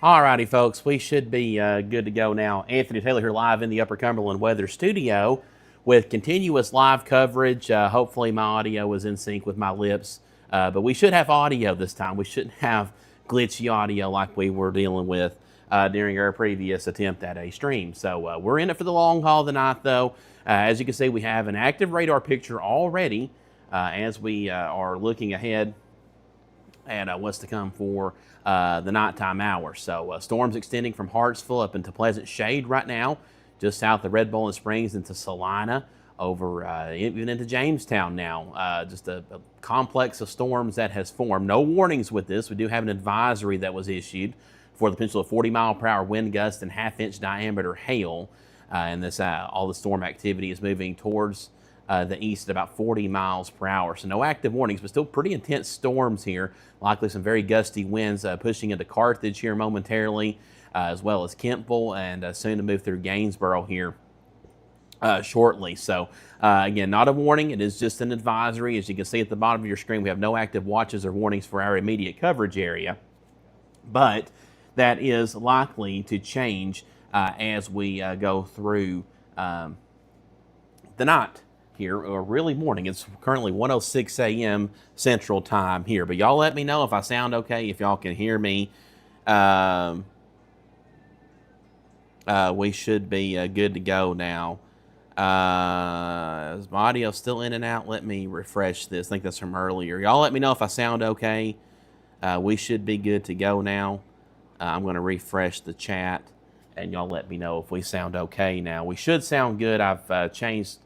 Alrighty, folks, we should be good to go now. Anthony Taylor here live in the Upper Cumberland Weather Studio with continuous live coverage. Hopefully my audio is in sync with my lips, but we should have audio this time. We shouldn't have glitchy audio like we were dealing with during our previous attempt at a stream. So we're in it for the long haul tonight, though. As you can see, we have an active radar picture already as we are looking ahead and what's to come for the nighttime hours. So storms extending from Hartsville up into Pleasant Shade right now, just south of Red Bowling Springs into Salina, over even into Jamestown now. Just a complex of storms that has formed. No warnings with this. We do have an advisory that was issued for the potential of 40-mile-per-hour wind gusts and half-inch diameter hail. And this all the storm activity is moving towards the east at about 40 miles per hour. So no active warnings, but still pretty intense storms here. Likely some very gusty winds pushing into Carthage here momentarily, as well as Kempville, and soon to move through Gainesboro here shortly. So again, not a warning. It is just an advisory. As you can see at the bottom of your screen, we have no active watches or warnings for our immediate coverage area, but that is likely to change as we go through the night here, or really morning. It's currently 1:06 a.m. Central Time here, but y'all let me know if I sound okay, if y'all can hear me. We should be good to go now. Is my audio still in and out? Let me refresh this. I think that's from earlier. Y'all let me know if I sound okay. We should be good to go now. I'm going to refresh the chat, and y'all let me know if we sound okay now. We should sound good. I've changed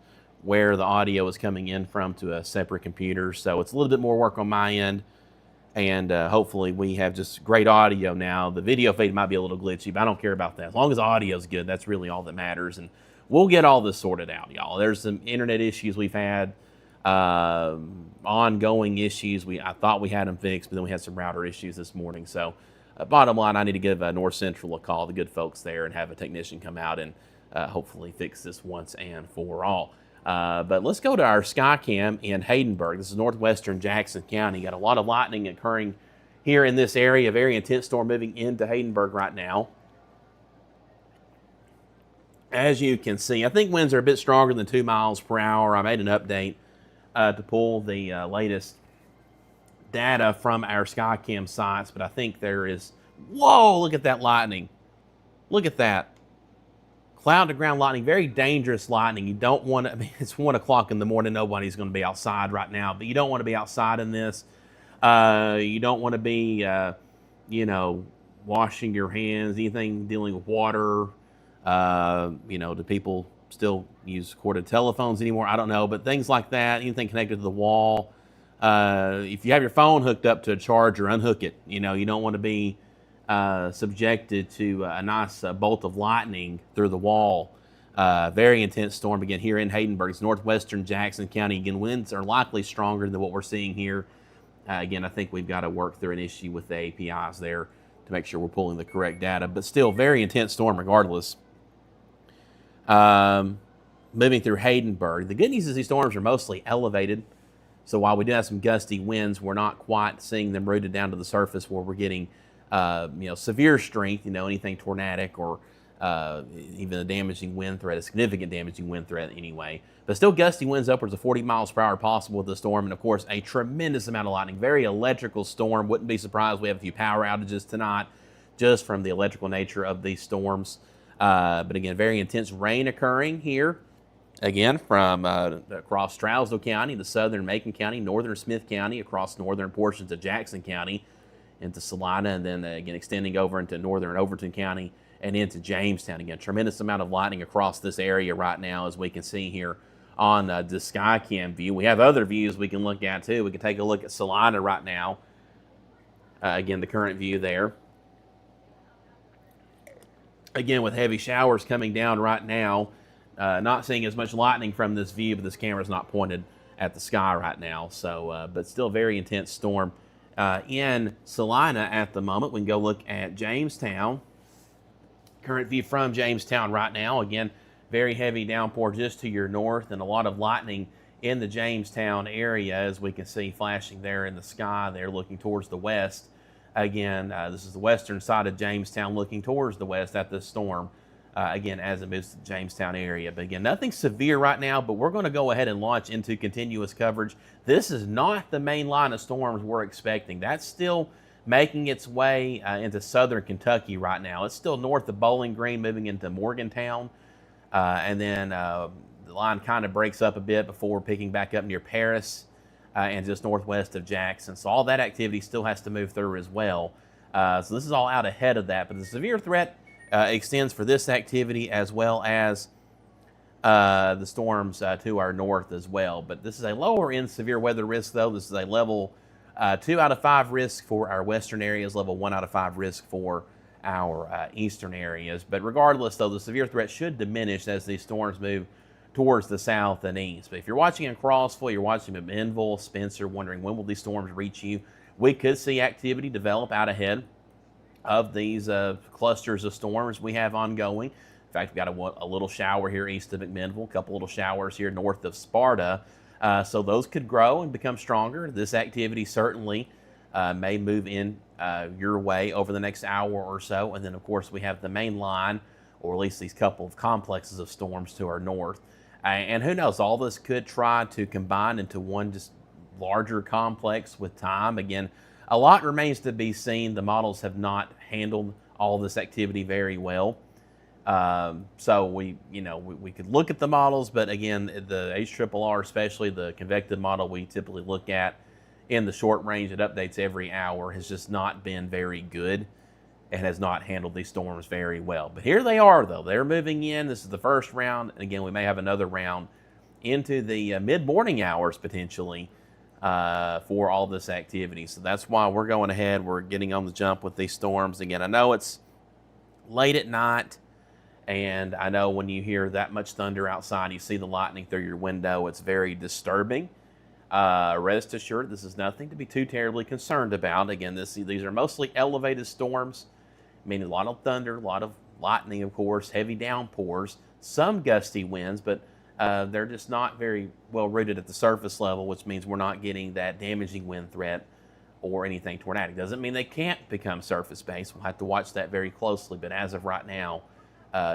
where the audio is coming in from to a separate computer, so it's a little bit more work on my end, and hopefully we have just great audio now. The video feed might be a little glitchy, but I don't care about that. As long as the audio is good, that's really all that matters, and we'll get all this sorted out, y'all. There's some internet issues we've had, ongoing issues. I thought we had them fixed, but then we had some router issues this morning. So bottom line, I need to give North Central a call, the good folks there, and have a technician come out and hopefully fix this once and for all. But let's go to our Skycam in Haydenburg. This is northwestern Jackson County. Got a lot of lightning occurring here in this area. Very intense storm moving into Haydenburg right now. As you can see, I think winds are a bit stronger than 2 miles per hour. I made an update to pull the latest data from our Skycam sites, but I think there is, whoa, look at that lightning. Look at that. Cloud to ground lightning, very dangerous lightning. You don't want to, I mean, it's 1 o'clock in the morning. Nobody's going to be outside right now, but you don't want to be outside in this. You don't want to be, washing your hands, anything dealing with water. Do people still use corded telephones anymore? I don't know, but things like that, anything connected to the wall. If you have your phone hooked up to a charger, unhook it. You don't want to be subjected to a nice bolt of lightning through the wall. Very intense storm again here in Haydenburg. It's northwestern Jackson County. Again, winds are likely stronger than what we're seeing here. Again, I think we've got to work through an issue with the APIs there to make sure we're pulling the correct data, but still very intense storm regardless. Moving through Haydenburg. The good news is these storms are mostly elevated. So while we do have some gusty winds, we're not quite seeing them rooted down to the surface where we're getting severe strength, anything tornadic or even a damaging wind threat, a significant damaging wind threat anyway. But still gusty winds upwards of 40 miles per hour possible with the storm, and of course a tremendous amount of lightning. Very electrical storm. Wouldn't be surprised we have a few power outages tonight just from the electrical nature of these storms. But again, very intense rain occurring here. Again, from across Trousdale County to southern Macon County, northern Smith County, across northern portions of Jackson County, into Salina, and then again extending over into northern Overton County and into Jamestown. Again, tremendous amount of lightning across this area right now, as we can see here on the Skycam view. We have other views we can look at too. We can take a look at Salina right now. Again, the current view there. Again, with heavy showers coming down right now. Not seeing as much lightning from this view, but this camera's not pointed at the sky right now. So, but still very intense storm in Salina at the moment. We can go look at Jamestown. Current view from Jamestown right now. Again, very heavy downpour just to your north, and a lot of lightning in the Jamestown area, as we can see flashing there in the sky there looking towards the west. Again, this is the western side of Jamestown looking towards the west at the storm. Again, as it moves to the Jamestown area. But again, nothing severe right now, but we're going to go ahead and launch into continuous coverage. This is not the main line of storms we're expecting. That's still making its way into southern Kentucky right now. It's still north of Bowling Green, moving into Morgantown. And then the line kind of breaks up a bit before picking back up near Paris and just northwest of Jackson. So all that activity still has to move through as well. So this is all out ahead of that. But the severe threat extends for this activity as well as the storms to our north as well. But this is a lower end severe weather risk, though. This is a level 2 out of 5 risk for our western areas, level 1 out of 5 risk for our eastern areas. But regardless, though, the severe threat should diminish as these storms move towards the south and east. But if you're watching in Crossville, you're watching in Benville, Spencer, wondering when will these storms reach you, we could see activity develop out ahead of these clusters of storms we have ongoing. In fact, we've got a little shower here east of McMinnville, a couple little showers here north of Sparta. So those could grow and become stronger. This activity certainly may move in your way over the next hour or so. And then, of course, we have the main line, or at least these couple of complexes of storms to our north. And who knows, all this could try to combine into one just larger complex with time. Again, a lot remains to be seen. The models have not handled all this activity very well. So we could look at the models, but again, the HRRR, especially the convective model we typically look at in the short range that updates every hour, has just not been very good and has not handled these storms very well. But here they are, though. They're moving in. This is the first round. And again, we may have another round into the mid-morning hours potentially for all this activity. So that's why we're going ahead. We're getting on the jump with these storms. Again, I know it's late at night, and I know when you hear that much thunder outside, you see the lightning through your window, it's very disturbing. Rest assured, this is nothing to be too terribly concerned about. Again, these are mostly elevated storms, meaning a lot of thunder, a lot of lightning, of course, heavy downpours, some gusty winds, but they're just not very well rooted at the surface level, which means we're not getting that damaging wind threat or anything tornadic. Doesn't mean they can't become surface-based. We'll have to watch that very closely, but as of right now,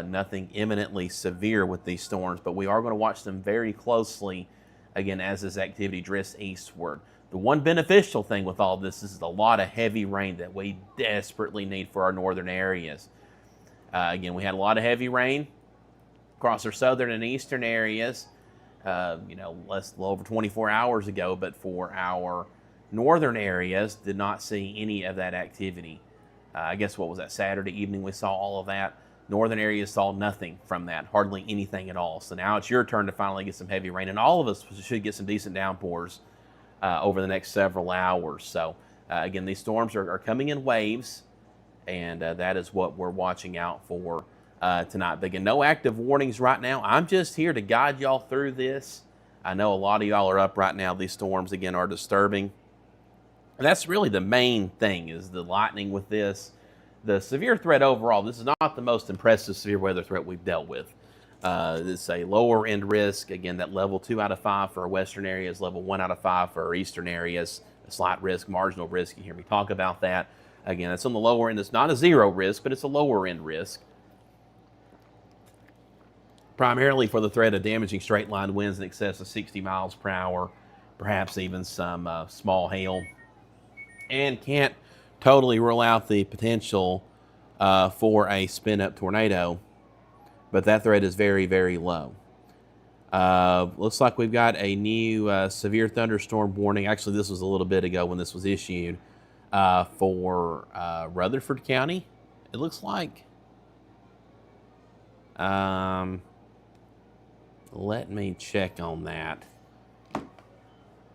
nothing imminently severe with these storms, but we are going to watch them very closely, again, as this activity drifts eastward. The one beneficial thing with all this is a lot of heavy rain that we desperately need for our northern areas. Again, we had a lot of heavy rain across our southern and eastern areas, a little over 24 hours ago, but for our northern areas, did not see any of that activity. I guess what was that, Saturday evening we saw all of that. Northern areas saw nothing from that, hardly anything at all. So now it's your turn to finally get some heavy rain, and all of us should get some decent downpours over the next several hours. So again, these storms are coming in waves, and that is what we're watching out for tonight. But again, no active warnings right now. I'm just here to guide y'all through this. I know a lot of y'all are up right now. These storms, again, are disturbing. And that's really the main thing, is the lightning with this. The severe threat overall, this is not the most impressive severe weather threat we've dealt with. It's a lower end risk. Again, that level 2 out of 5 for our western areas, level 1 out of 5 for our eastern areas. A slight risk, marginal risk. You hear me talk about that. Again, it's on the lower end. It's not a zero risk, but it's a lower end risk. Primarily for the threat of damaging straight line winds in excess of 60 miles per hour, perhaps even some small hail. And can't totally rule out the potential for a spin-up tornado, but that threat is very, very low. Looks like we've got a new severe thunderstorm warning. Actually, this was a little bit ago when this was issued for Rutherford County, it looks like. Let me check on that.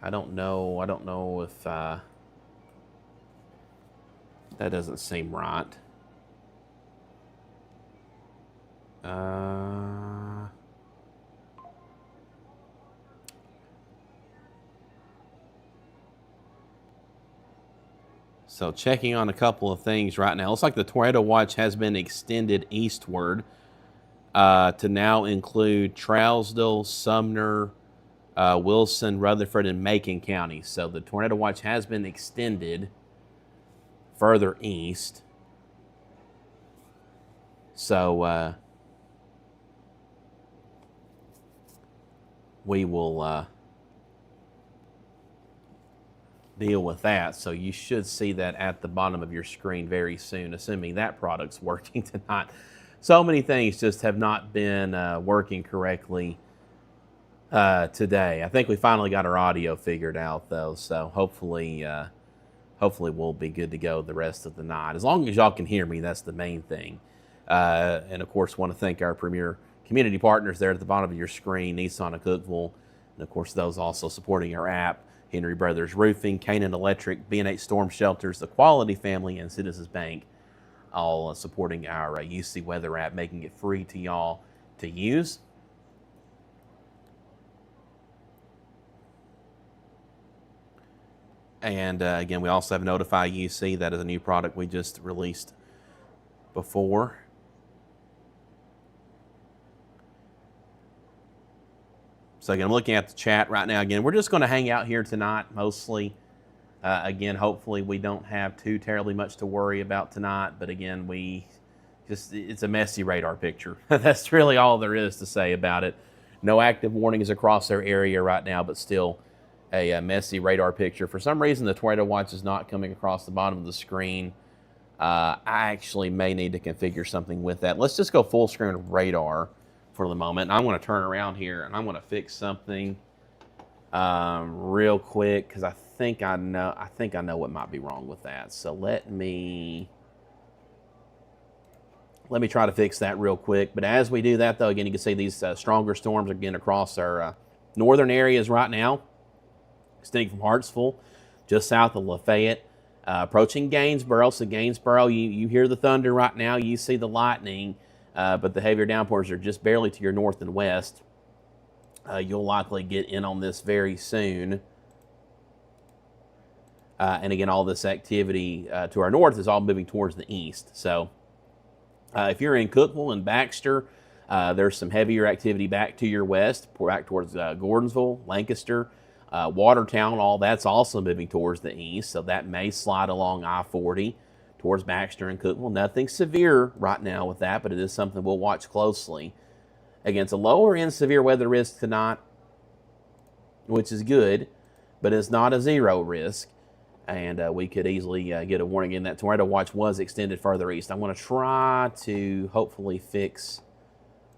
I don't know if that doesn't seem right. So checking on a couple of things right now. Looks like the tornado watch has been extended eastward to now include Trousdale, Sumner, Wilson, Rutherford, and Macon counties. So the tornado watch has been extended further east. So we will deal with that. So you should see that at the bottom of your screen very soon, assuming that product's working tonight. So many things just have not been working correctly today. I think we finally got our audio figured out, though, so hopefully we'll be good to go the rest of the night. As long as y'all can hear me, that's the main thing. And of course, want to thank our premier community partners there at the bottom of your screen, Nissan of Cookeville, and of course those also supporting our app, Henry Brothers Roofing, Canaan Electric, B&H Storm Shelters, the Quality Family, and Citizens Bank, all supporting our UC Weather app, making it free to y'all to use. And again, we also have Notify UC. That is a new product we just released before. So again, I'm looking at the chat right now. Again, we're just going to hang out here tonight mostly. Again, hopefully we don't have too terribly much to worry about tonight. But again, it's a messy radar picture. That's really all there is to say about it. No active warnings across our area right now, but still a messy radar picture. For some reason, the tornado watch is not coming across the bottom of the screen. I actually may need to configure something with that. Let's just go full screen radar for the moment. And I'm going to turn around here and I'm going to fix something real quick because I think I know what might be wrong with that. So let me try to fix that real quick. But as we do that, though, again, you can see these stronger storms are getting across our northern areas right now, extending from Hartsville, just south of Lafayette, approaching Gainesboro. So Gainesboro, you hear the thunder right now. You see the lightning, but the heavier downpours are just barely to your north and west. You'll likely get in on this very soon. And again, all this activity to our north is all moving towards the east. So if you're in Cookeville and Baxter, there's some heavier activity back to your west, back towards Gordonsville, Lancaster, Watertown. All that's also moving towards the east. So that may slide along I-40 towards Baxter and Cookeville. Nothing severe right now with that, but it is something we'll watch closely. Again, it's a lower end severe weather risk tonight, which is good, but it's not a zero risk. And we could easily get a warning. And that tornado watch was extended further east. I'm going to try to hopefully fix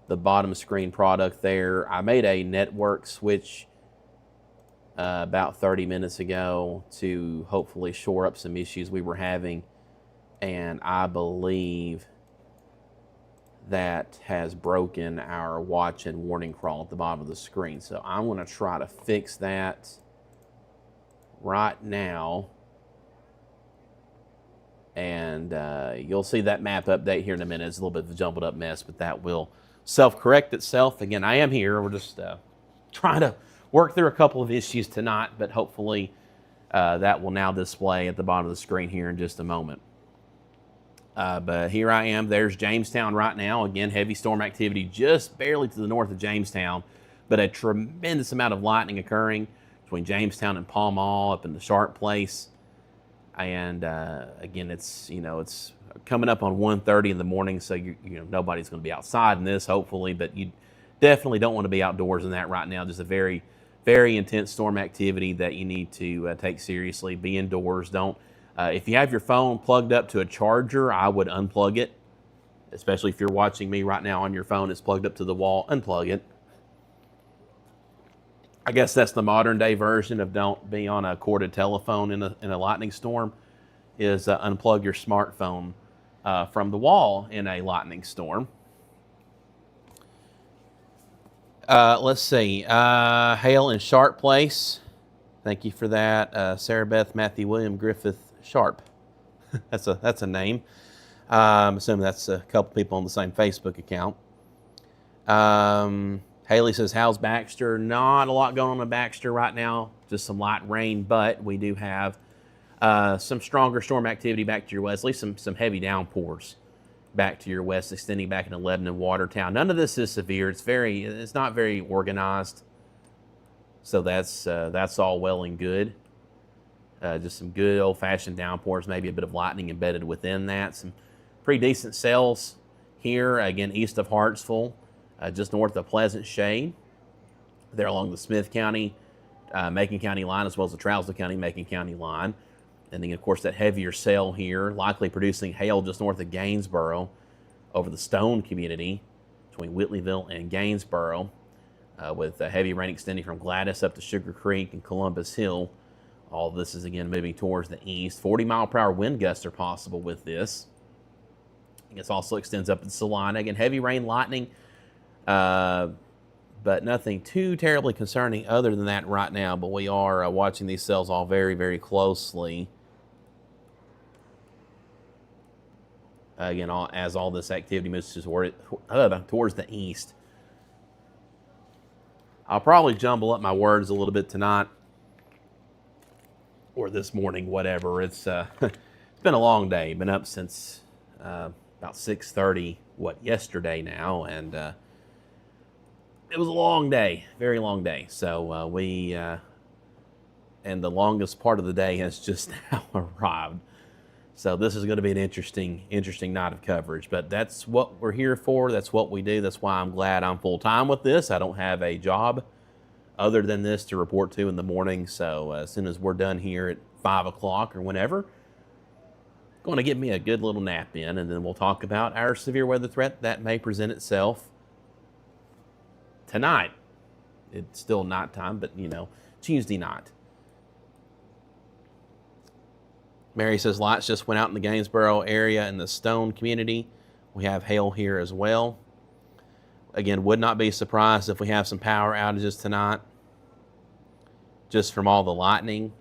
the bottom screen product there. I made a network switch about 30 minutes ago to hopefully shore up some issues we were having. And I believe that has broken our watch and warning crawl at the bottom of the screen. So I'm going to try to fix that right now. And you'll see that map update here in a minute. It's a little bit of a jumbled up mess, but that will self-correct itself. Again, I am here. We're just trying to work through a couple of issues tonight, but hopefully that will now display at the bottom of the screen here in just a moment. But here I am. There's Jamestown right now. Again, heavy storm activity just barely to the north of Jamestown, but a tremendous amount of lightning occurring between Jamestown and Pall Mall up in the Sharp Place. And again, it's coming up on 1:30 in the morning, so nobody's going to be outside in this, hopefully, but you definitely don't want to be outdoors in that right now. Just a very, very intense storm activity that you need to take seriously. Be indoors. Don't. If you have your phone plugged up to a charger, I would unplug it, especially if you're watching me right now on your phone. It's plugged up to the wall. Unplug it. I guess that's the modern day version of don't be on a corded telephone in a lightning storm, is unplug your smartphone from the wall in a lightning storm. Let's see. Hail in Sharp Place. Thank you for that. Sarah Beth Matthew William Griffith Sharp. that's a name. I'm assuming that's a couple people on the same Facebook account. Haley says, how's Baxter? Not a lot going on in Baxter right now. Just some light rain, but we do have some stronger storm activity back to your west. At least some heavy downpours back to your west, extending back into Lebanon and Watertown. None of this is severe. It's not very organized. So that's all well and good. Just some good old-fashioned downpours, maybe a bit of lightning embedded within that. Some pretty decent cells here, again, east of Hartsville, just north of Pleasant Shade. There along the Smith County, Macon County line, as well as the Trousdale County, Macon County line. And then, of course, that heavier cell here, likely producing hail just north of Gainesboro over the Stone community between Whitleyville and Gainesboro, with heavy rain extending from Gladys up to Sugar Creek and Columbus Hill. All this is, again, moving towards the east. 40-mile-per-hour wind gusts are possible with this. It also extends up to Salina. Again, heavy rain, lightning, but nothing too terribly concerning other than that right now. But we are watching these cells all very, very closely. Again, as all this activity moves towards the east. I'll probably jumble up my words a little bit tonight, or this morning, whatever. It's it's been a long day. Been up since about 6:30, yesterday now, and it was a long day, very long day. So and the longest part of the day has just now arrived. So this is going to be an interesting night of coverage. But that's what we're here for. That's what we do. That's why I'm glad I'm full time with this. I don't have a job other than this to report to in the morning. So as soon as we're done here at 5 o'clock or whenever, going to get me a good little nap in, and then we'll talk about our severe weather threat that may present itself tonight. It's still nighttime, but Tuesday night. Mary says lights just went out in the Gainesboro area and the Stone community. We have hail here as well. Again, would not be surprised if we have some power outages tonight, just from all the lightning,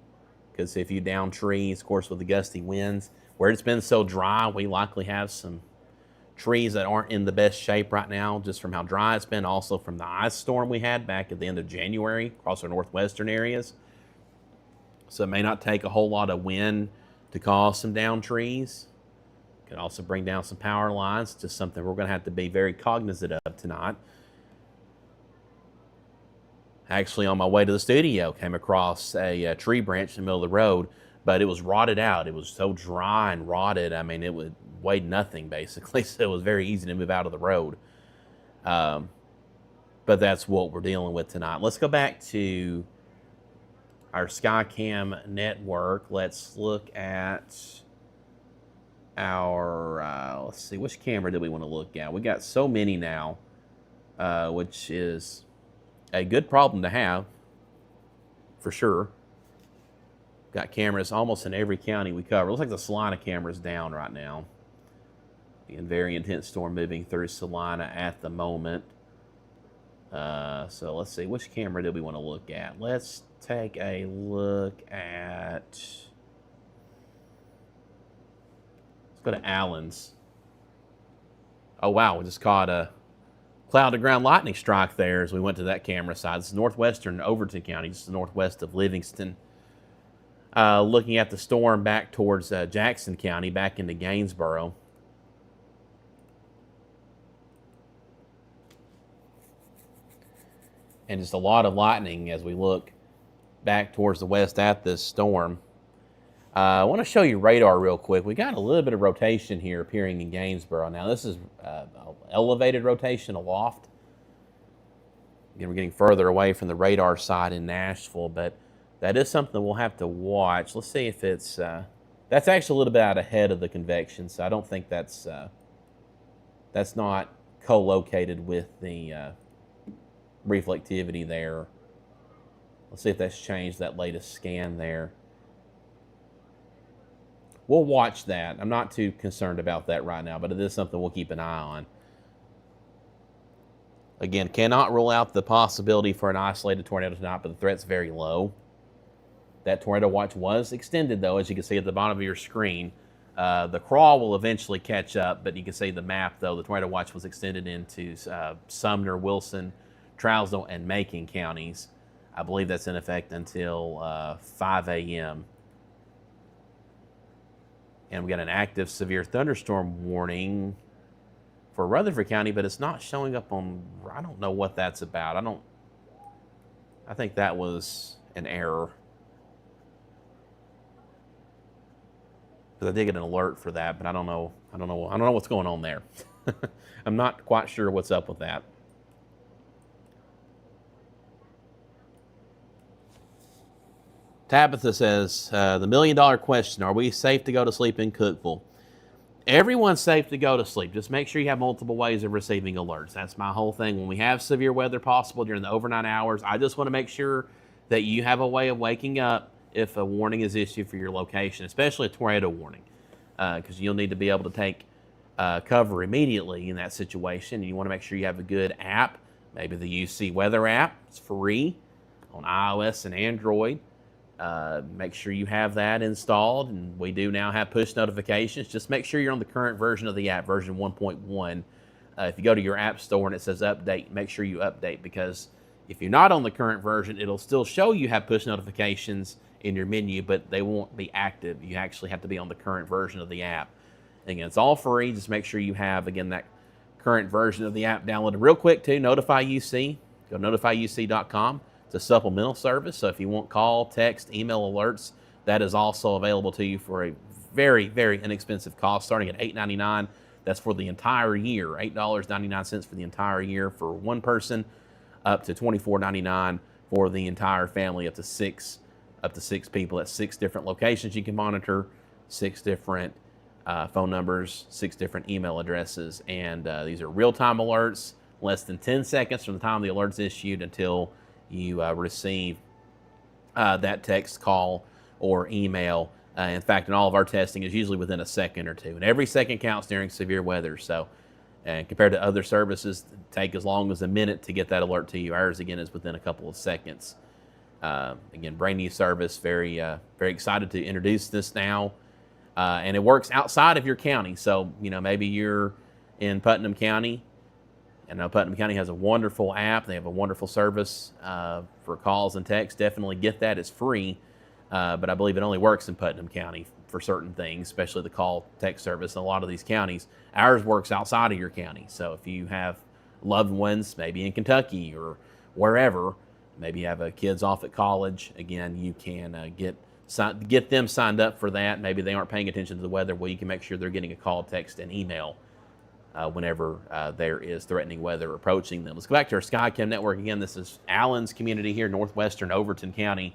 because if you down trees, of course, with the gusty winds, where it's been so dry, we likely have some trees that aren't in the best shape right now, just from how dry it's been, also from the ice storm we had back at the end of January across our northwestern areas. So it may not take a whole lot of wind to cause some down trees. Could also bring down some power lines, just something we're going to have to be very cognizant of tonight. Actually, on my way to the studio, came across a tree branch in the middle of the road, but it was rotted out. It was so dry and rotted. I mean, it weighed nothing, basically, so it was very easy to move out of the road. But that's what we're dealing with tonight. Let's go back to our Skycam network. Let's look at our, let's see, which camera do we want to look at? We got so many now, which is a good problem to have, for sure. Got cameras almost in every county we cover. Looks like the Salina camera's down right now. Again, very intense storm moving through Salina at the moment. So let's see, which camera do we want to look at? Let's take a look at, let's go to Allen's. Oh wow, we just caught a cloud to ground lightning strike there as we went to that camera side. This is northwestern Overton County, just northwest of Livingston. Looking at the storm back towards Jackson County, back into Gainesboro. And just a lot of lightning as we look back towards the west at this storm. I want to show you radar real quick. We got a little bit of rotation here appearing in Gainesboro. Now this is elevated rotation aloft. Again, we're getting further away from the radar side in Nashville, but that is something we'll have to watch. Let's see if it's, that's actually a little bit out ahead of the convection, so I don't think that's not co-located with the reflectivity there. Let's see if that's changed that latest scan there. We'll watch that. I'm not too concerned about that right now, but it is something we'll keep an eye on. Again, cannot rule out the possibility for an isolated tornado tonight, but the threat's very low. That tornado watch was extended, though, as you can see at the bottom of your screen. The crawl will eventually catch up, but you can see the map, though. The tornado watch was extended into Sumner, Wilson, Trousdale, and Macon counties. I believe that's in effect until 5 a.m. And we got an active severe thunderstorm warning for Rutherford County, but it's not showing up on, I don't know what that's about. I think that was an error. because I did get an alert for that, but I don't know what's going on there. I'm not quite sure what's up with that. Tabitha says, the $1 million question, are we safe to go to sleep in Cookeville? Everyone's safe to go to sleep. Just make sure you have multiple ways of receiving alerts. That's my whole thing. When we have severe weather possible during the overnight hours, I just want to make sure that you have a way of waking up if a warning is issued for your location, especially a tornado warning, because you'll need to be able to take cover immediately in that situation. And you want to make sure you have a good app, maybe the UC Weather app. It's free on iOS and Android. Make sure you have that installed, and we do now have push notifications. Just make sure you're on the current version of the app, version 1.1. If you go to your app store and it says update, make sure you update, because if you're not on the current version, it'll still show you have push notifications in your menu, but they won't be active. You actually have to be on the current version of the app. Again, it's all free. Just make sure you have, again, that current version of the app downloaded. Real quick, too, Notify UC. Go to notifyuc.com. It's a supplemental service, so if you want call, text, email alerts, that is also available to you for a very, very inexpensive cost, starting at $8.99. That's for the entire year, $8.99 for the entire year for one person, up to $24.99 for the entire family, up to six people at 6 different locations you can monitor, 6 different phone numbers, 6 different email addresses, and these are real-time alerts, less than 10 seconds from the time the alert's issued until you receive that text, call, or email. In fact, in all of our testing is usually within a second or two, and every second counts during severe weather. So, and compared to other services, take as long as a minute to get that alert to you. Ours, again, is within a couple of seconds. Again, brand new service. Very, very excited to introduce this now, and it works outside of your county. So, maybe you're in Putnam County. I know Putnam County has a wonderful app. They have a wonderful service for calls and texts. Definitely get that. It's free, but I believe it only works in Putnam County for certain things, especially the call text service in a lot of these counties. Ours works outside of your county. So if you have loved ones, maybe in Kentucky or wherever, maybe you have kids off at college, again, you can get them signed up for that. Maybe they aren't paying attention to the weather. Well, you can make sure they're getting a call, text, and email whenever there is threatening weather approaching them. Let's go back to our SkyCam network again. This is Allen's community here, northwestern Overton County,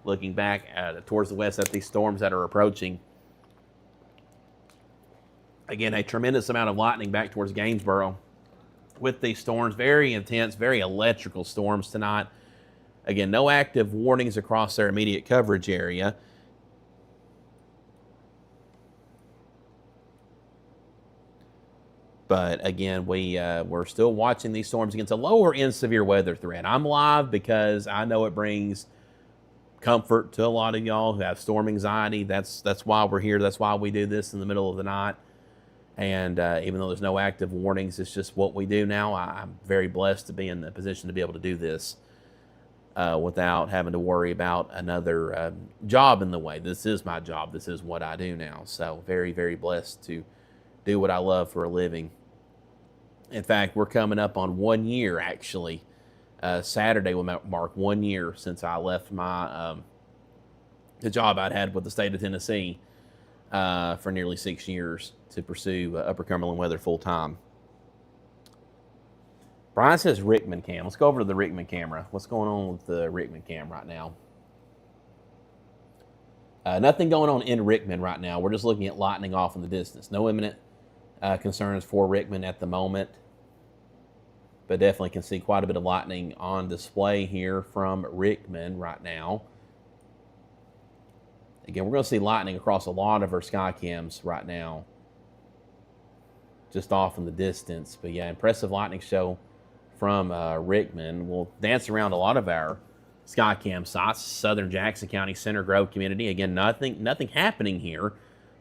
looking back towards the west at these storms that are approaching. Again, a tremendous amount of lightning back towards Gainesboro with these storms. Very intense, very electrical storms tonight. Again, no active warnings across their immediate coverage area. But again, we're still watching these storms against a lower end severe weather threat. I'm live because I know it brings comfort to a lot of y'all who have storm anxiety. That's why we're here. That's why we do this in the middle of the night. And even though there's no active warnings, it's just what we do now. I'm very blessed to be in the position to be able to do this without having to worry about another job in the way. This is my job. This is what I do now. So very, very blessed to do what I love for a living. In fact, we're coming up on 1 year, actually. Saturday will mark 1 year since I left my the job I'd had with the state of Tennessee for nearly 6 years to pursue Upper Cumberland Weather full-time. Brian says Rickman cam. Let's go over to the Rickman camera. What's going on with the Rickman cam right now? Nothing going on in Rickman right now. We're just looking at lightning off in the distance. No imminent concerns for Rickman at the moment, but definitely can see quite a bit of lightning on display here from Rickman right now. Again, we're going to see lightning across a lot of our sky cams right now, just off in the distance. But yeah, impressive lightning show from Rickman. We'll dance around a lot of our SkyCam sites, southern Jackson County, Center Grove community. Again, nothing happening here,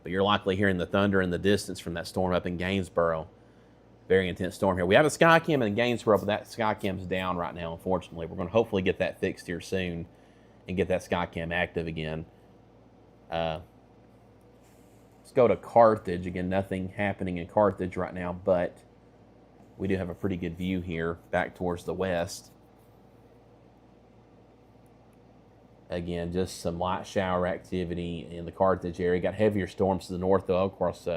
but you're likely hearing the thunder in the distance from that storm up in Gainesboro. Very intense storm here. We have a SkyCam in Gainesboro, but that SkyCam's down right now, unfortunately. We're going to hopefully get that fixed here soon and get that SkyCam active again. Let's go to Carthage. Again, nothing happening in Carthage right now, but we do have a pretty good view here back towards the west. Again, just some light shower activity in the Carthage area. Got heavier storms to the north, though, across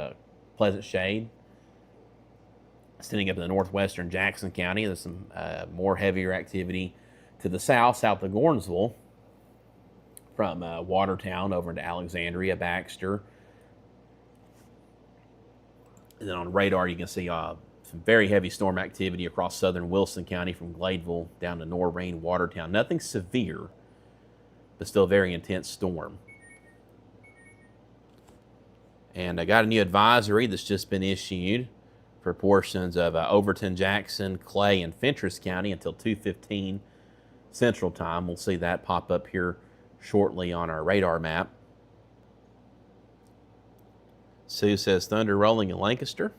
Pleasant Shade. Extending up in the northwestern Jackson County, there's some more heavier activity to the south of Gordonsville, from Watertown over into Alexandria, Baxter. And then on radar, you can see some very heavy storm activity across southern Wilson County from Gladeville down to Norraine, Watertown. Nothing severe, but still a very intense storm. And I got a new advisory that's just been issued for portions of Overton, Jackson, Clay, and Fentress County until 2:15 Central Time. We'll see that pop up here shortly on our radar map. Sue says thunder rolling in Lancaster,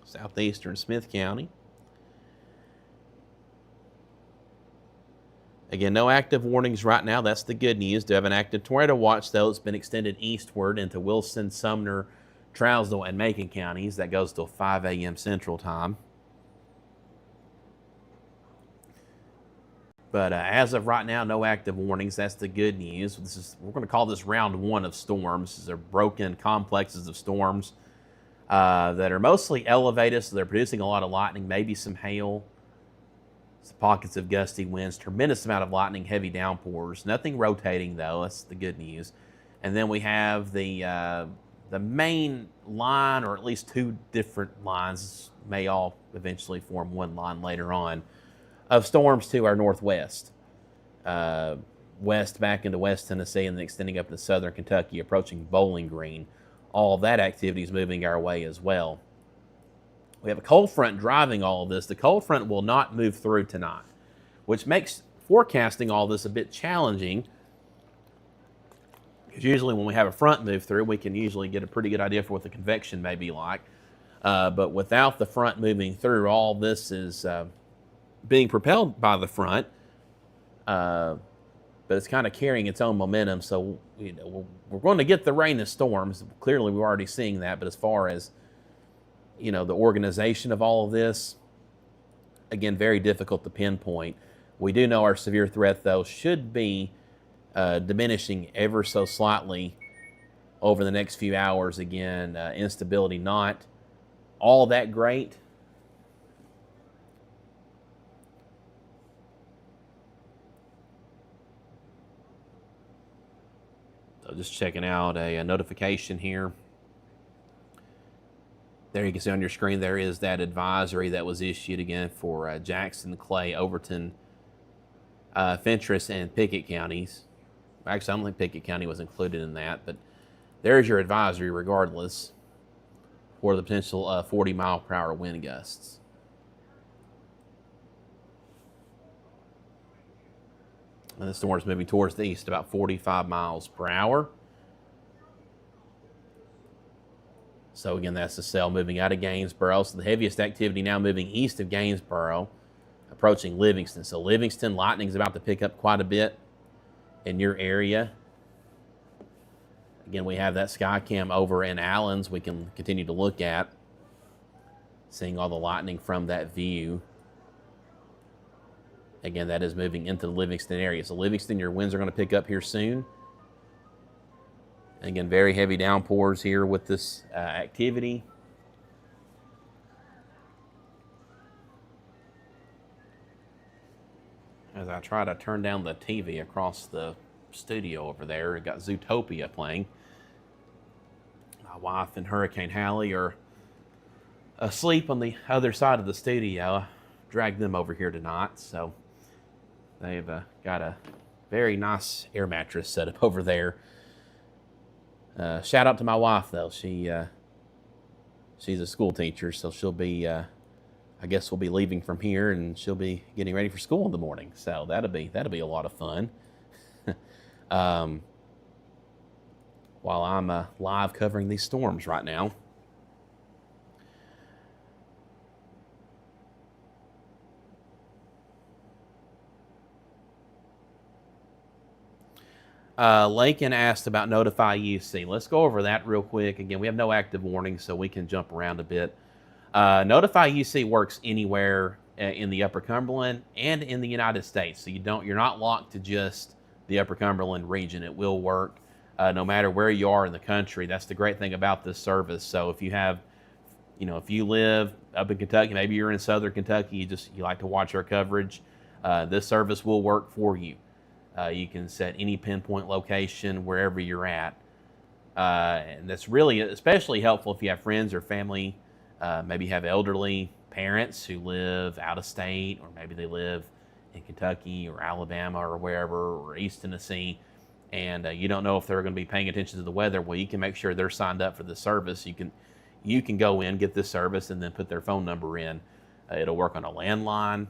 southeastern Smith County. Again, no active warnings right now. That's the good news. Do have an active tornado watch, though. It's been extended eastward into Wilson, Sumner, Trousdale, and Macon counties. That goes till 5 a.m. Central Time. But as of right now, no active warnings. That's the good news. We're going to call this round one of storms. These are broken complexes of storms that are mostly elevated, so they're producing a lot of lightning, maybe some hail, some pockets of gusty winds, tremendous amount of lightning, heavy downpours. Nothing rotating, though. That's the good news. And then we have the main line, or at least two different lines, may all eventually form one line later on, of storms to our northwest, west back into West Tennessee, and then extending up to southern Kentucky, approaching Bowling Green. All of that activity is moving our way as well. We have a cold front driving all of this. The cold front will not move through tonight, which makes forecasting all this a bit challenging, because usually when we have a front move through, we can usually get a pretty good idea for what the convection may be like. But without the front moving through, all this is being propelled by the front, but it's kind of carrying its own momentum. So we're going to get the rain and storms. Clearly, we're already seeing that. But as far as the organization of all of this, again, very difficult to pinpoint. We do know our severe threat, though, should be diminishing ever so slightly over the next few hours. Again, instability not all that great. So just checking out a notification here. There you can see on your screen, there is that advisory that was issued again for Jackson, Clay, Overton, Fentress, and Pickett counties. Actually, I don't think Pickett County was included in that, but there's your advisory regardless for the potential 40-mile-per-hour wind gusts. And the storm is moving towards the east, about 45 miles per hour. So again, that's the cell moving out of Gainesboro. So the heaviest activity now moving east of Gainesboro, approaching Livingston. So Livingston, lightning is about to pick up quite a bit in your area. Again, we have that Skycam over in Allens we can continue to look at, seeing all the lightning from that view. Again, that is moving into the Livingston area. So Livingston, your winds are going to pick up here soon. And again, very heavy downpours here with this activity. As I try to turn down the TV across the studio over there, it got Zootopia playing. My wife and Hurricane Hallie are asleep on the other side of the studio. I dragged them over here tonight, so they've got a very nice air mattress set up over there. Shout out to my wife, though. She's a school teacher, so she'll be, I guess we'll be leaving from here, and she'll be getting ready for school in the morning. So that'll be a lot of fun. While I'm live covering these storms right now. Lakin asked about Notify UC. Let's go over that real quick. Again, we have no active warnings, so we can jump around a bit. Notify UC works anywhere in the Upper Cumberland and in the United States. So you're not locked to just the Upper Cumberland region. It will work no matter where you are in the country. That's the great thing about this service. So if you have, if you live up in Kentucky, maybe you're in southern Kentucky, you like to watch our coverage, this service will work for you. You can set any pinpoint location wherever you're at. And that's really especially helpful if you have friends or family, maybe you have elderly parents who live out of state, or maybe they live in Kentucky or Alabama or wherever, or East Tennessee, and you don't know if they're going to be paying attention to the weather. Well, you can make sure they're signed up for the service. You can go in, get this service, and then put their phone number in. It'll work on a landline,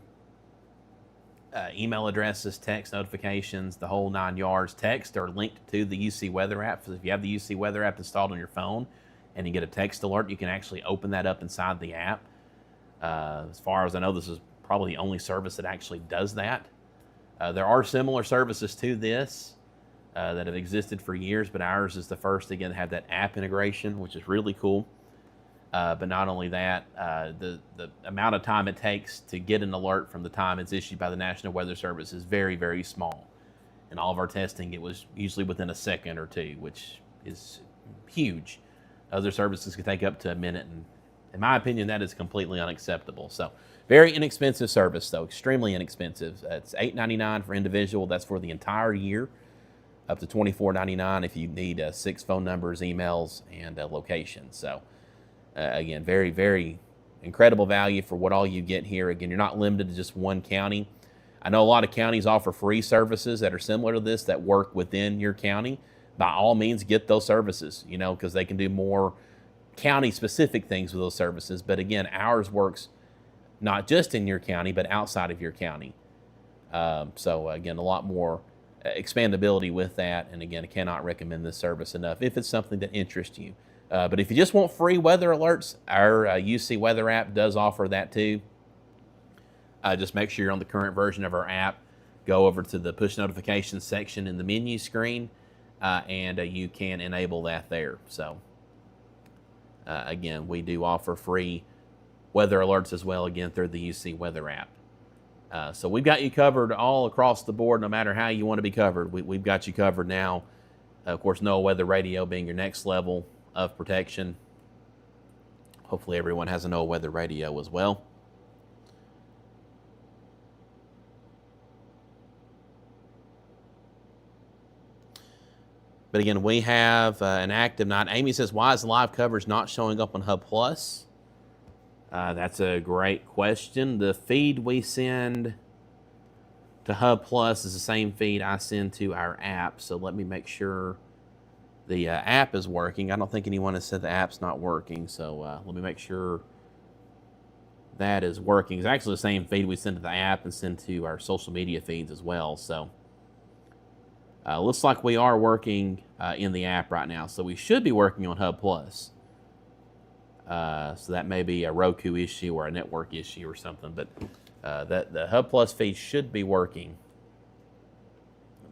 email addresses, text notifications, the whole 9 yards. Text are linked to the UC Weather app. So if you have the UC Weather app installed on your phone and you get a text alert, you can actually open that up inside the app. As far as I know, this is probably the only service that actually does that. There are similar services to this that have existed for years, but ours is the first, again, to have that app integration, which is really cool. But not only that, the amount of time it takes to get an alert from the time it's issued by the National Weather Service is very, very small. In all of our testing, it was usually within a second or two, which is huge. Other services can take up to a minute, and in my opinion, that is completely unacceptable. So, very inexpensive service, though, extremely inexpensive. It's $8.99 for individual. That's for the entire year, up to $24.99 if you need 6 phone numbers, emails, and locations. So, again, very, very incredible value for what all you get here. Again, you're not limited to just one county. I know a lot of counties offer free services that are similar to this that work within your county. By all means, get those services, because they can do more county-specific things with those services. But again, ours works not just in your county, but outside of your county. So again, a lot more expandability with that. And again, I cannot recommend this service enough if it's something that interests you. But if you just want free weather alerts, our UC Weather app does offer that too. Just make sure you're on the current version of our app. Go over to the push notifications section in the menu screen, and you can enable that there. So again, we do offer free weather alerts as well, again, through the UC Weather app. So we've got you covered all across the board, no matter how you want to be covered. We've got you covered now. Of course, NOAA Weather Radio being your next level of protection. Hopefully everyone has a NOAA Weather Radio as well. But again, we have an active night. Amy says, why is the live coverage not showing up on Hub Plus? That's a great question. The feed we send to Hub Plus is the same feed I send to our app. So let me make sure the app is working. I don't think anyone has said the app's not working. So let me make sure that is working. It's actually the same feed we send to the app and send to our social media feeds as well. So looks like we are working in the app right now. So we should be working on Hub Plus. So that may be a Roku issue or a network issue or something. But the Hub Plus feed should be working.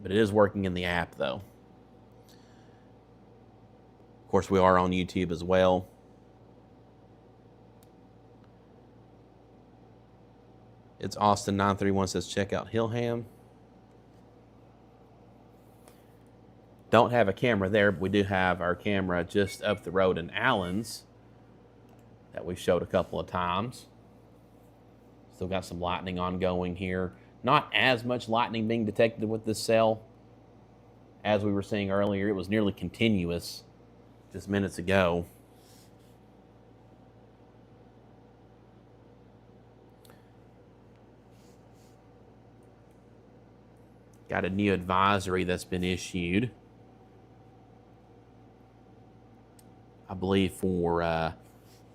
But it is working in the app, though. Of course, we are on YouTube as well. It's Austin931 says, check out Hillham. Don't have a camera there, but we do have our camera just up the road in Allen's that we showed a couple of times. Still got some lightning ongoing here. Not as much lightning being detected with this cell as we were seeing earlier. It was nearly continuous just minutes ago. Got a new advisory that's been issued, I believe, for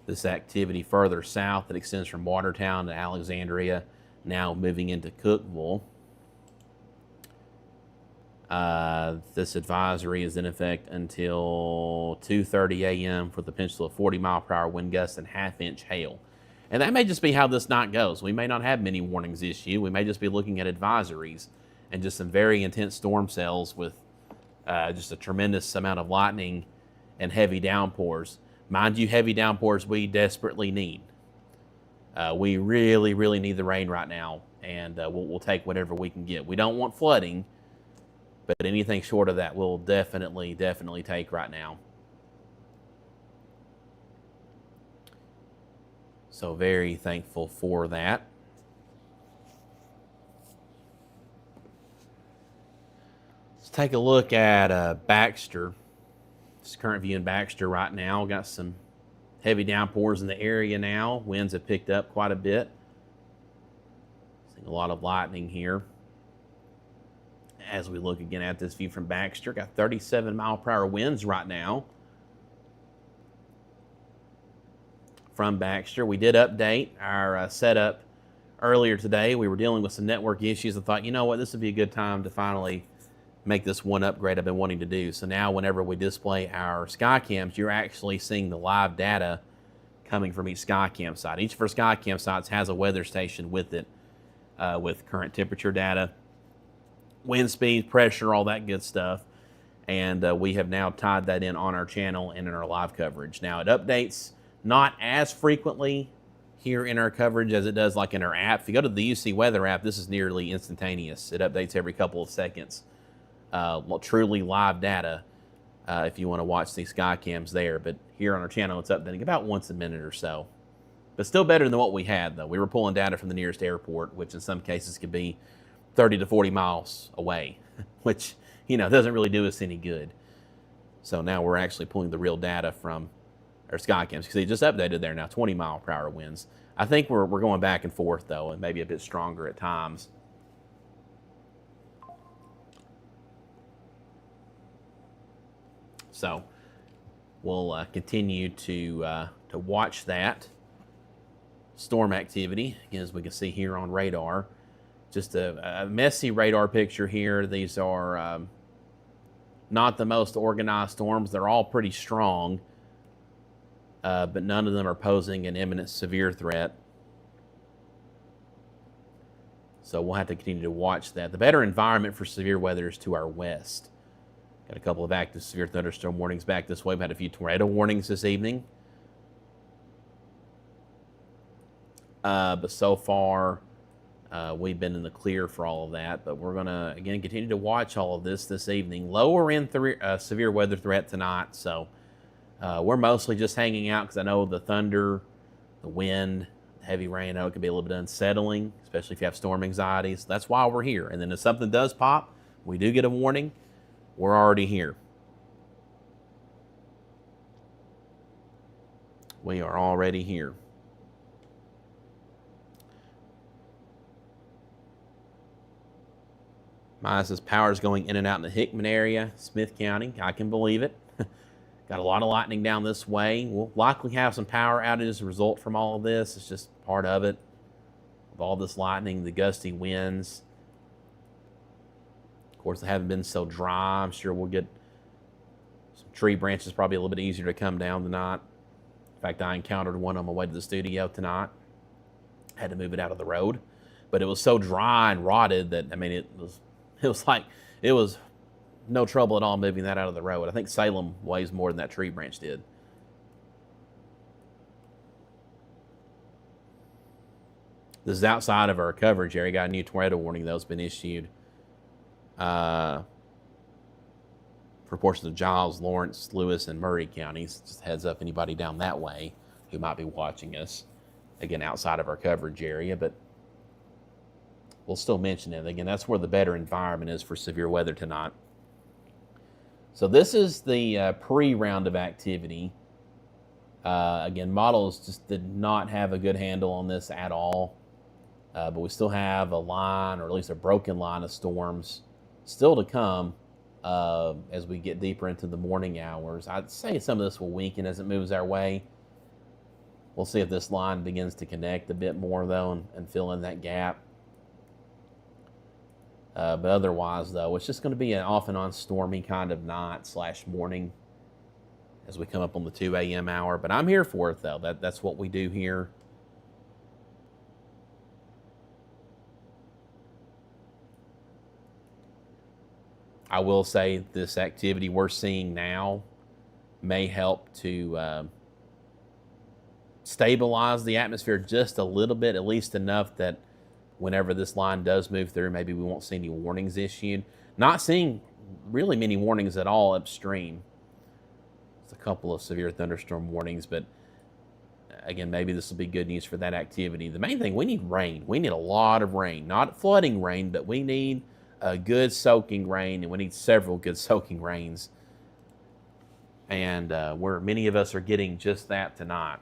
this activity further south that extends from Watertown to Alexandria, now moving into Cookeville. This advisory is in effect until 2:30 a.m. for the potential of 40-mile-per-hour wind gusts and half-inch hail. And that may just be how this night goes. We may not have many warnings issued. We may just be looking at advisories and just some very intense storm cells with just a tremendous amount of lightning and heavy downpours. Mind you, heavy downpours we desperately need. We really, really need the rain right now, and we'll take whatever we can get. We don't want flooding, But anything short of that we'll definitely take right now. So very thankful for that. Let's take a look at Baxter. This is current view in Baxter right now. Got some heavy downpours in the area now. Winds have picked up quite a bit. Seeing a lot of lightning here. As we look again at this view from Baxter, got 37 mile per hour winds right now. From Baxter, we did update our setup earlier today. We were dealing with some network issues. I thought, you know what, this would be a good time to finally make this one upgrade I've been wanting to do. So now whenever we display our Skycams, you're actually seeing the live data coming from each Skycam site. Each of our Skycam sites has a weather station with it, with current temperature data, wind speed, pressure, all that good stuff. And we have now tied that in on our channel and in our live coverage. Now it updates not as frequently here in our coverage as it does like in our app. If you go to the UC Weather app, this is nearly instantaneous. It updates every couple of seconds. Truly live data if you want to watch these Skycams there. But here on our channel, it's updating about once a minute or so. But still better than what we had, though. We were pulling data from the nearest airport, which in some cases could be 30 to 40 miles away, which, you know, doesn't really do us any good. So now we're actually pulling the real data from our Skycams, because they just updated there now, 20 mile per hour winds. I think we're going back and forth, though, and maybe a bit stronger at times. So we'll continue to watch that storm activity. Again, as we can see here on radar, just a messy radar picture here. These are not the most organized storms. They're all pretty strong, but none of them are posing an imminent severe threat. So we'll have to continue to watch that. The better environment for severe weather is to our west. Got a couple of active severe thunderstorm warnings back this way. We've had a few tornado warnings this evening. But so far, we've been in the clear for all of that. But we're going to, again, continue to watch all of this evening. Lower end severe weather threat tonight. So we're mostly just hanging out because I know the thunder, the wind, the heavy rain, I know it can be a little bit unsettling, especially if you have storm anxieties. That's why we're here. And then if something does pop, we do get a warning. We're already here. We are already here. Maya says power is going in and out in the Hickman area, Smith County. I can believe it. Got a lot of lightning down this way. We'll likely have some power outages as a result from all of this. It's just part of it. With all this lightning, the gusty winds. Of course, they haven't been so dry. I'm sure we'll get some tree branches probably a little bit easier to come down tonight. In fact, I encountered one on my way to the studio tonight. Had to move it out of the road. But it was so dry and rotted that, I mean, it was no trouble at all moving that out of the road. I think Salem weighs more than that tree branch did. This is outside of our coverage area. Got a new tornado warning, though. It's been issued for portions of Giles, Lawrence, Lewis, and Murray counties. Just heads up anybody down that way who might be watching us. Again, outside of our coverage area, but we'll still mention it. Again, that's where the better environment is for severe weather tonight. So this is the pre-round of activity. Again, models just did not have a good handle on this at all. But we still have a line, or at least a broken line of storms still to come as we get deeper into the morning hours. I'd say some of this will weaken as it moves our way. We'll see if this line begins to connect a bit more, though, and fill in that gap. But otherwise, though, it's just going to be an off and on stormy kind of night / morning as we come up on the 2 a.m. hour. But I'm here for it, though. That's what we do here. I will say this activity we're seeing now may help to stabilize the atmosphere just a little bit, at least enough that whenever this line does move through, maybe we won't see any warnings issued. Not seeing really many warnings at all upstream. It's a couple of severe thunderstorm warnings, but again, maybe this will be good news for that activity. The main thing, we need rain. We need a lot of rain, not flooding rain, but we need a good soaking rain, and we need several good soaking rains. And where many of us are getting just that tonight.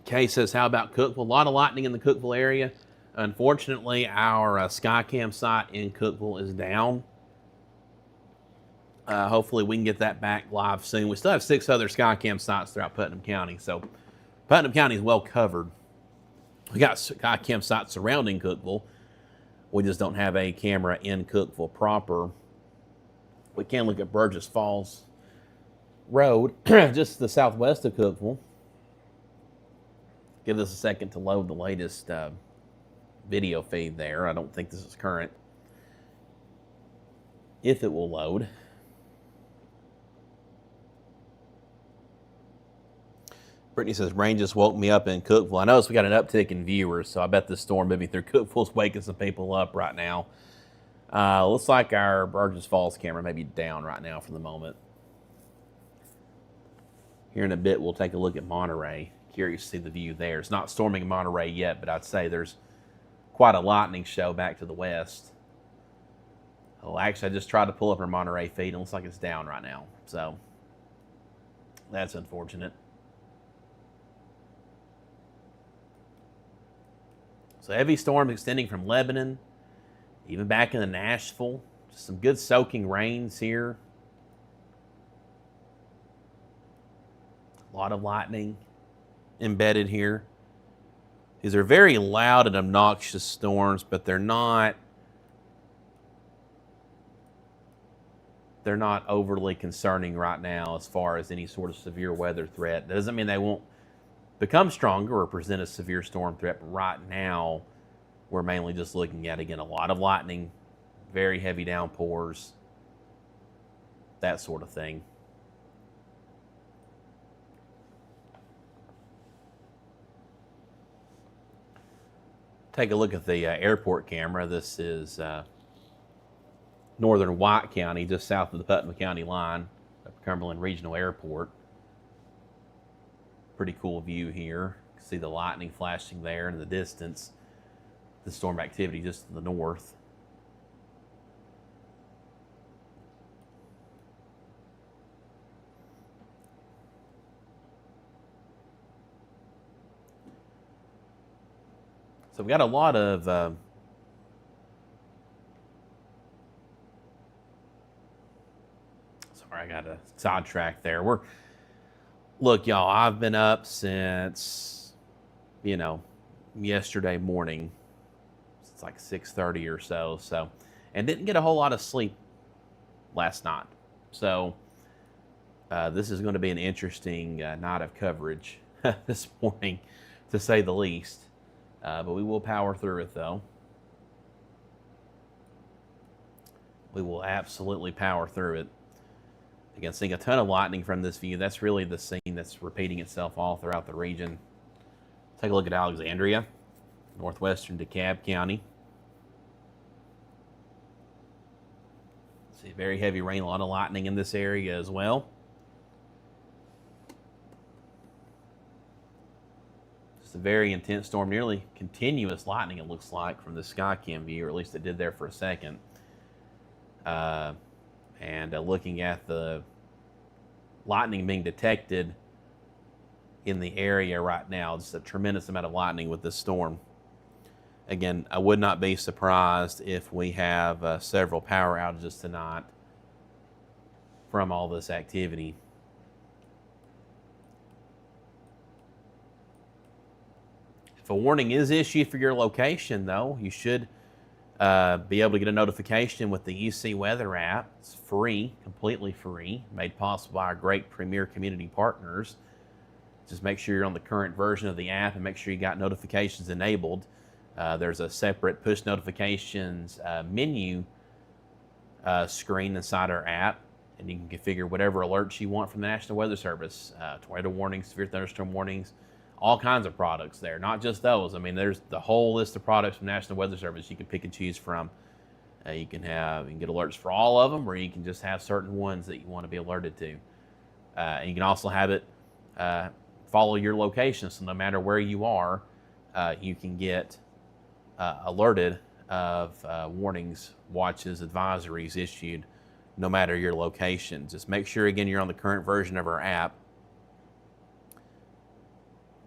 Kay says, how about Cookeville? A lot of lightning in the Cookeville area. Unfortunately, our Skycam site in Cookeville is down. Hopefully we can get that back live soon. We still have 6 other Skycam sites throughout Putnam County, so Putnam County is well covered. We got Skycam sites surrounding Cookeville. We just don't have a camera in Cookeville proper. We can look at Burgess Falls Road, just to the southwest of Cookeville. Give this a second to load the latest video feed there. I don't think this is current. If it will load. Brittany says, rain just woke me up in Cookeville. I noticed we got an uptick in viewers, so I bet the storm moving through Cookeville is waking some people up right now. Looks like our Burgess Falls camera may be down right now for the moment. Here in a bit, we'll take a look at Monterey. Curious to see the view there. It's not storming Monterey yet, but I'd say there's quite a lightning show back to the west. Oh, actually, I just tried to pull up our Monterey feed, and it looks like it's down right now. So that's unfortunate. So heavy storms extending from Lebanon, even back into Nashville. Just some good soaking rains here. A lot of lightning embedded here. These are very loud and obnoxious storms, but they're not overly concerning right now as far as any sort of severe weather threat. That doesn't mean they won't become stronger or present a severe storm threat, but right now we're mainly just looking at, again, a lot of lightning, very heavy downpours, that sort of thing. Take a look at the airport camera. This is northern White County, just south of the Putnam County line, Upper Cumberland Regional Airport. Pretty cool view here. You can see the lightning flashing there in the distance. The storm activity just to the north. So we've got a lot of sorry, I got a sidetrack there. Look, y'all, I've been up since, yesterday morning. It's like 6:30 or so, and didn't get a whole lot of sleep last night. So this is going to be an interesting night of coverage this morning, to say the least. But we will power through it, though. We will absolutely power through it. Again, seeing a ton of lightning from this view. That's really the scene that's repeating itself all throughout the region. Take a look at Alexandria, northwestern DeKalb County. See, very heavy rain, a lot of lightning in this area as well. Just a very intense storm, nearly continuous lightning, it looks like, from the Skycam view, or at least it did there for a second. And looking at the lightning being detected in the area right now, just a tremendous amount of lightning with this storm. Again, I would not be surprised if we have several power outages tonight from all this activity. If a warning is issued for your location, though, you should be able to get a notification with the UC Weather app. It's free, completely free, made possible by our great premier community partners. Just make sure you're on the current version of the app and make sure you got notifications enabled. There's a separate push notifications menu screen inside our app. And you can configure whatever alerts you want from the National Weather Service, tornado warnings, severe thunderstorm warnings, all kinds of products there, not just those. I mean, there's the whole list of products from National Weather Service you can pick and choose from. You can get alerts for all of them, or you can just have certain ones that you want to be alerted to. And you can also have it follow your location, so no matter where you are, you can get alerted of warnings, watches, advisories issued no matter your location. Just make sure, again, you're on the current version of our app,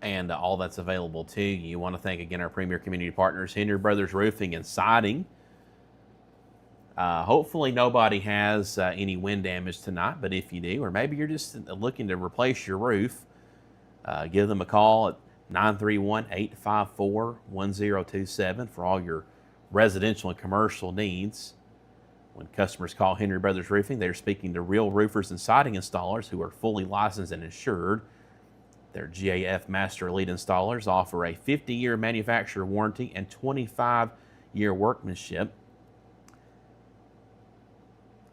and all that's available to you. You want to thank, again, our premier community partners, Henry Brothers Roofing and Siding. Hopefully nobody has any wind damage tonight, but if you do, or maybe you're just looking to replace your roof, give them a call at 931-854-1027 for all your residential and commercial needs. When customers call Henry Brothers Roofing, they're speaking to real roofers and siding installers who are fully licensed and insured. Their GAF Master Elite installers offer a 50-year manufacturer warranty and 25-year workmanship.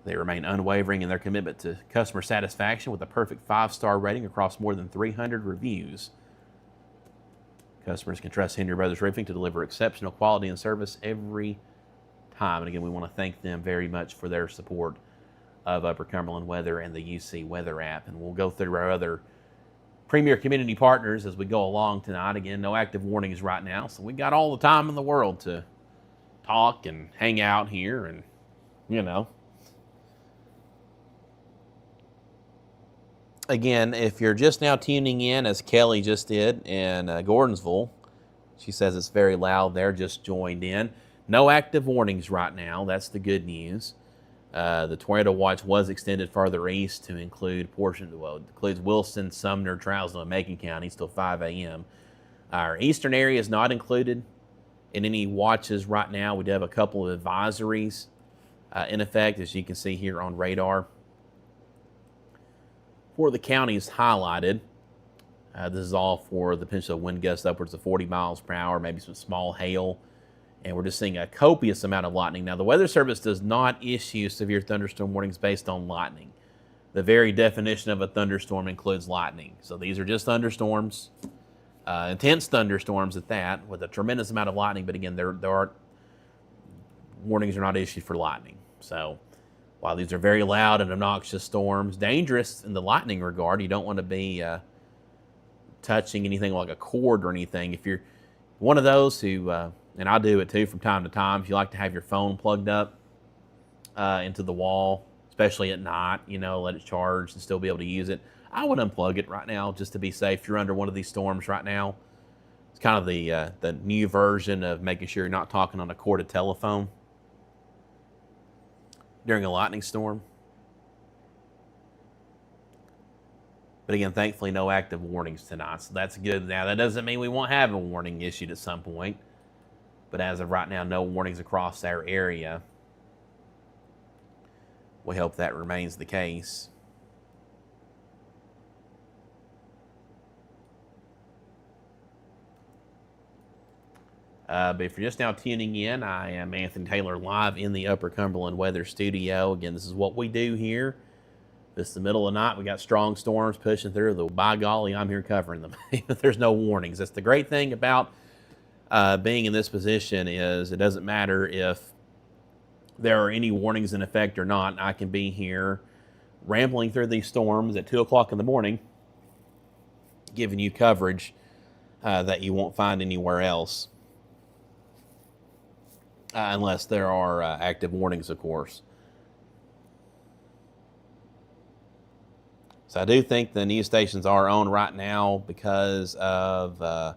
They remain unwavering in their commitment to customer satisfaction with a perfect 5-star rating across more than 300 reviews. Customers can trust Henry Brothers Roofing to deliver exceptional quality and service every time. And again, we want to thank them very much for their support of Upper Cumberland Weather and the UC Weather app. And we'll go through our other premier community partners as we go along tonight. Again, no active warnings right now, so we got all the time in the world to talk and hang out here and, you know. Again, if you're just now tuning in, as Kelly just did in Gordonsville, she says it's very loud there, just joined in. No active warnings right now. That's the good news. The tornado watch was extended further east to include includes Wilson, Sumner, Trousdale, and Macon counties till 5 a.m. Our eastern area is not included in any watches right now. We do have a couple of advisories in effect, as you can see here on radar. For the counties highlighted, this is all for the potential wind gusts upwards of 40 miles per hour, maybe some small hail. And we're just seeing a copious amount of lightning. Now, the Weather Service does not issue severe thunderstorm warnings based on lightning. The very definition of a thunderstorm includes lightning. So these are just thunderstorms, intense thunderstorms at that, with a tremendous amount of lightning. But again, warnings are not issued for lightning. So while these are very loud and obnoxious storms, dangerous in the lightning regard, you don't want to be touching anything like a cord or anything. If you're one of those who... and I do it too from time to time. If you like to have your phone plugged up into the wall, especially at night, you know, let it charge and still be able to use it, I would unplug it right now just to be safe. If you're under one of these storms right now, it's kind of the new version of making sure you're not talking on a corded telephone during a lightning storm. But again, thankfully, no active warnings tonight, so that's good. Now, that doesn't mean we won't have a warning issued at some point. But as of right now, no warnings across our area. We hope that remains the case. But if you're just now tuning in, I am Anthony Taylor live in the Upper Cumberland Weather Studio. Again, this is what we do here. This is the middle of the night. We got strong storms pushing through. Though, by golly, I'm here covering them. There's no warnings. That's the great thing about being in this position is it doesn't matter if there are any warnings in effect or not. I can be here rambling through these storms at 2 o'clock in the morning, giving you coverage that you won't find anywhere else. Unless there are active warnings, of course. So I do think the news stations are on right now because of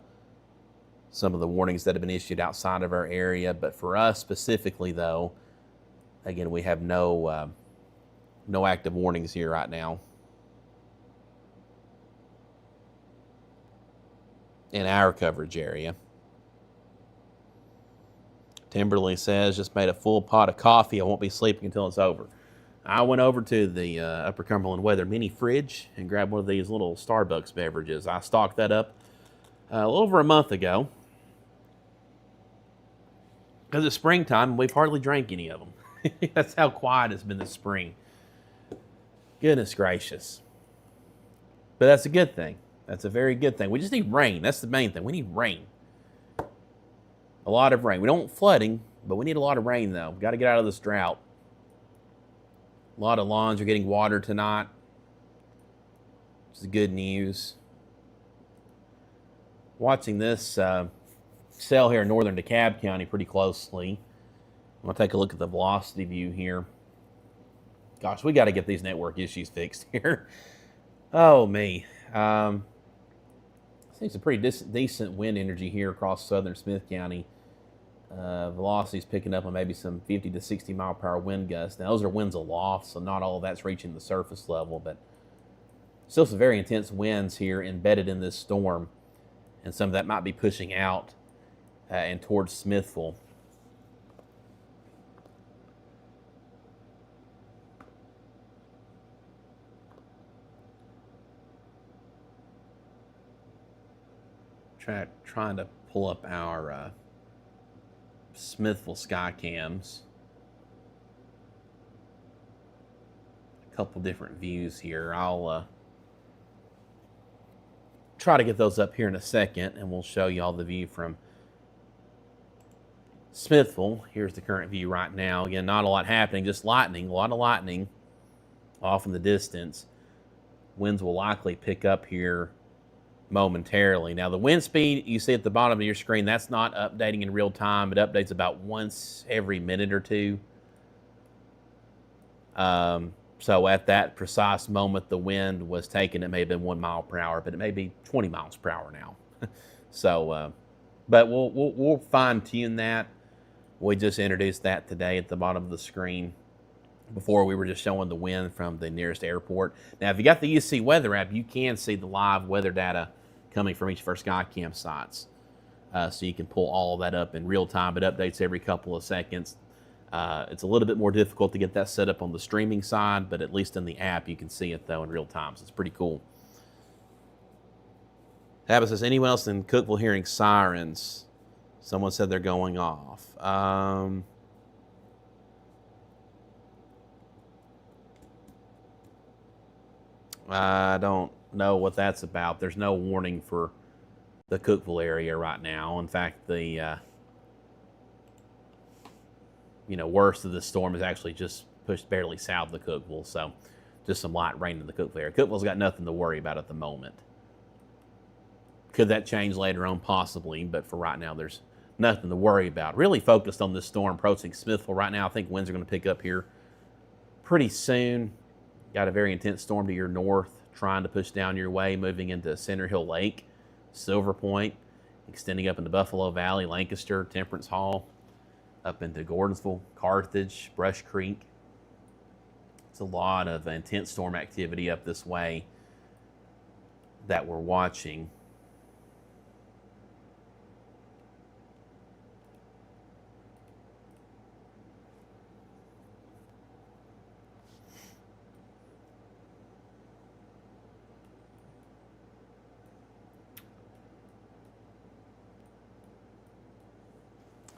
some of the warnings that have been issued outside of our area. But for us specifically, though, again, we have no active warnings here right now in our coverage area. Timberly says, just made a full pot of coffee. I won't be sleeping until it's over. I went over to the Upper Cumberland Weather mini fridge and grabbed one of these little Starbucks beverages. I stocked that up a little over a month ago because it's springtime and we've hardly drank any of them. That's how quiet it's been this spring. Goodness gracious. But that's a good thing. That's a very good thing. We just need rain. That's the main thing. We need rain. A lot of rain. We don't want flooding, but we need a lot of rain, though. We've got to get out of this drought. A lot of lawns are getting water tonight, which is good news. Watching this cell here in northern DeKalb County pretty closely. I'm going to take a look at the velocity view here. Gosh, we got to get these network issues fixed here. Oh, me. I think some pretty decent wind energy here across southern Smith County. Velocity's picking up on maybe some 50 to 60 mile per hour wind gusts. Now, those are winds aloft, so not all of that's reaching the surface level, but still some very intense winds here embedded in this storm, and some of that might be pushing out and towards Smithville. Trying to pull up our Smithville sky cams. A couple different views here. I'll try to get those up here in a second, and we'll show you all the view from Smithville. Here's the current view right now. Again, not a lot happening, just lightning, a lot of lightning off in the distance. Winds will likely pick up here momentarily. Now, the wind speed you see at the bottom of your screen, that's not updating in real time. It updates about once every minute or two. So at that precise moment the wind was taken, it may have been 1 mile per hour, but it may be 20 miles per hour now. So, but we'll fine tune that. We just introduced that today at the bottom of the screen. Before we were just showing the wind from the nearest airport. Now, if you got the UC Weather app, you can see the live weather data coming from each of our Skycam sites. So you can pull all of that up in real time. It updates every couple of seconds. It's a little bit more difficult to get that set up on the streaming side, but at least in the app, you can see it, though, in real time. So it's pretty cool. Tabitha says, anyone else in Cookeville hearing sirens? Someone said they're going off. I don't know what that's about. There's no warning for the Cookeville area right now. In fact, the worst of the storm is actually just pushed barely south of Cookeville, so just some light rain in the Cookeville area. Cookeville's got nothing to worry about at the moment. Could that change later on? Possibly, but for right now, there's nothing to worry about. Really focused on this storm approaching Smithville right now. I think winds are going to pick up here pretty soon. Got a very intense storm to your north, trying to push down your way, moving into Center Hill Lake, Silver Point, extending up into Buffalo Valley, Lancaster, Temperance Hall, up into Gordonsville, Carthage, Brush Creek. It's a lot of intense storm activity up this way that we're watching.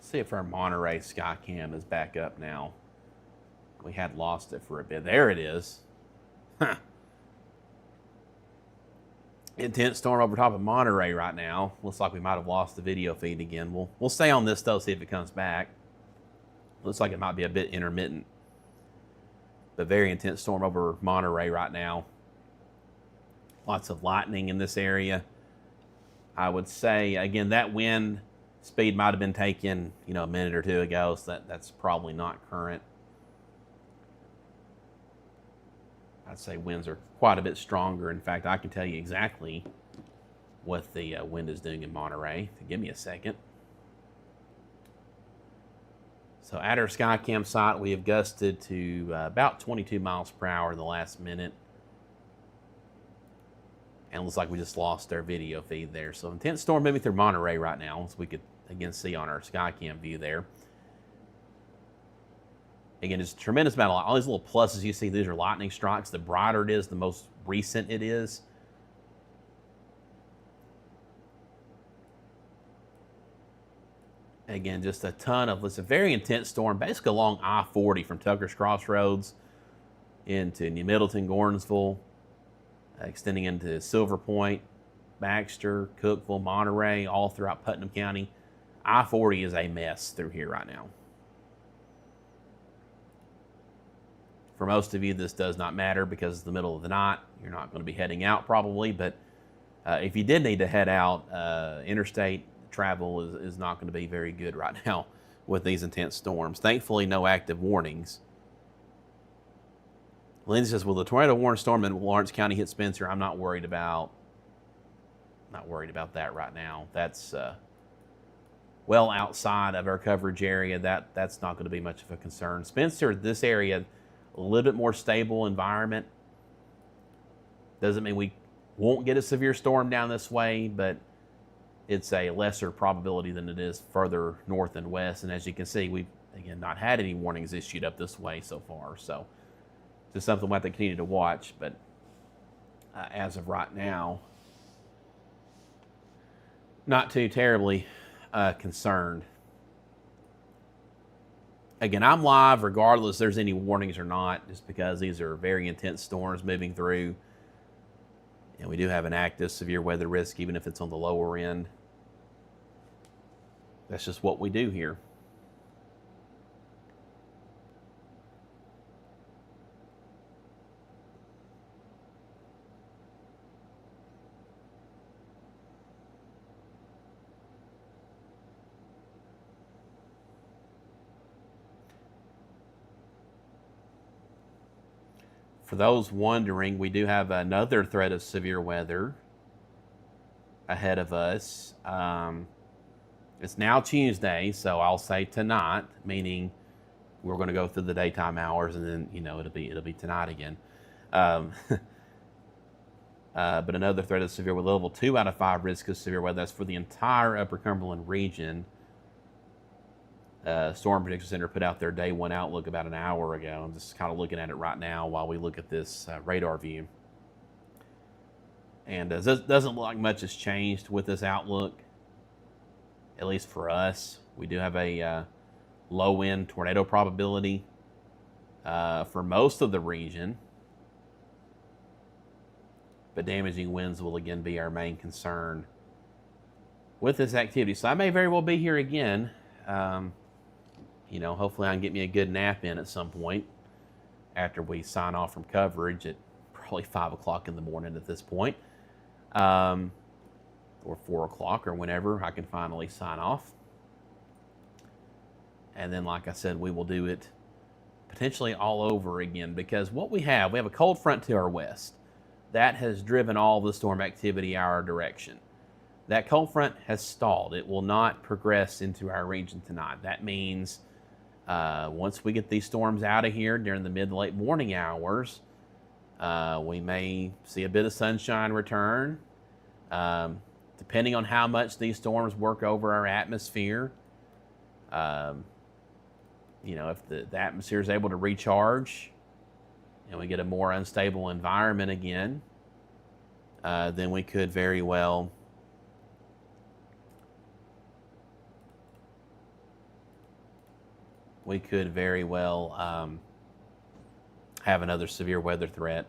See if our Monterey Skycam is back up now. We had lost it for a bit. There it is. Huh. Intense storm over top of Monterey right now. Looks like we might have lost the video feed again. We'll stay on this though, see if it comes back. Looks like it might be a bit intermittent. But very intense storm over Monterey right now. Lots of lightning in this area. I would say, again, that wind speed might have been taken, a minute or two ago, so that's probably not current. I'd say winds are quite a bit stronger. In fact, I can tell you exactly what the wind is doing in Monterey. Give me a second. So at our Skycam site, we have gusted to about 22 miles per hour in the last minute. And it looks like we just lost our video feed there. So intense storm moving through Monterey right now, as we could again see on our Skycam view there. Again, it's a tremendous amount of all these little pluses you see. These are lightning strikes. The brighter it is, the most recent it is. Again, just a ton of, it's a very intense storm, basically along I-40 from Tucker's Crossroads into New Middleton, Gordonsville, extending into Silver Point, Baxter, Cookeville, Monterey, all throughout Putnam County. I-40 is a mess through here right now. For most of you, this does not matter because it's the middle of the night. You're not going to be heading out probably, but if you did need to head out, interstate travel is not going to be very good right now with these intense storms. Thankfully, no active warnings. Lindsay says, will the tornado warning storm in Lawrence County hit Spencer? I'm not worried about that right now. That's well outside of our coverage area. That's not going to be much of a concern. Spencer, this area, a little bit more stable environment. Doesn't mean we won't get a severe storm down this way, but it's a lesser probability than it is further north and west. And as you can see, we've, again, not had any warnings issued up this way so far. So just something we'll have to continue to watch. But as of right now, not too terribly concerned. Again, I'm live regardless if there's any warnings or not, just because these are very intense storms moving through. And we do have an active severe weather risk, even if it's on the lower end. That's just what we do here. For those wondering, we do have another threat of severe weather ahead of us. It's now Tuesday, so I'll say tonight, meaning we're going to go through the daytime hours, and then it'll be tonight again. But another threat of severe weather, level 2 out of 5 risk of severe weather. That's for the entire Upper Cumberland region. Storm Prediction Center put out their day 1 outlook about an hour ago. I'm just kind of looking at it right now while we look at this radar view. And it doesn't look like much has changed with this outlook, at least for us. We do have a low-end tornado probability for most of the region, but damaging winds will again be our main concern with this activity. So I may very well be here again. Hopefully I can get me a good nap in at some point after we sign off from coverage at probably 5 o'clock in the morning at this point, or 4 o'clock or whenever I can finally sign off. And then, like I said, we will do it potentially all over again, because what we have a cold front to our west that has driven all the storm activity our direction. That cold front has stalled. It will not progress into our region tonight. That means once we get these storms out of here during the mid to late morning hours, we may see a bit of sunshine return, depending on how much these storms work over our atmosphere. If the atmosphere is able to recharge and we get a more unstable environment again, then we could very well have another severe weather threat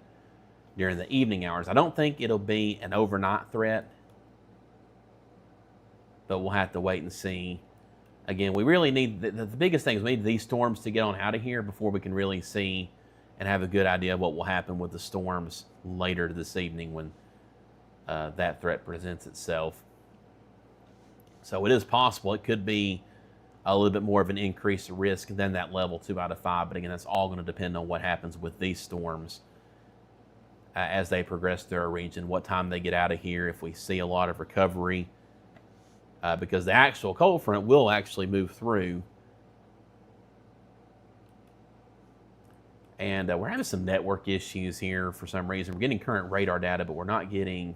during the evening hours. I don't think it'll be an overnight threat, but we'll have to wait and see. Again, we really need, the biggest thing is we need these storms to get on out of here before we can really see and have a good idea of what will happen with the storms later this evening when that threat presents itself. So it is possible it could be a little bit more of an increased risk than that level 2 out of 5. But again, that's all going to depend on what happens with these storms as they progress through our region, what time they get out of here, if we see a lot of recovery, because the actual cold front will actually move through. And we're having some network issues here for some reason. We're getting current radar data, but we're not getting,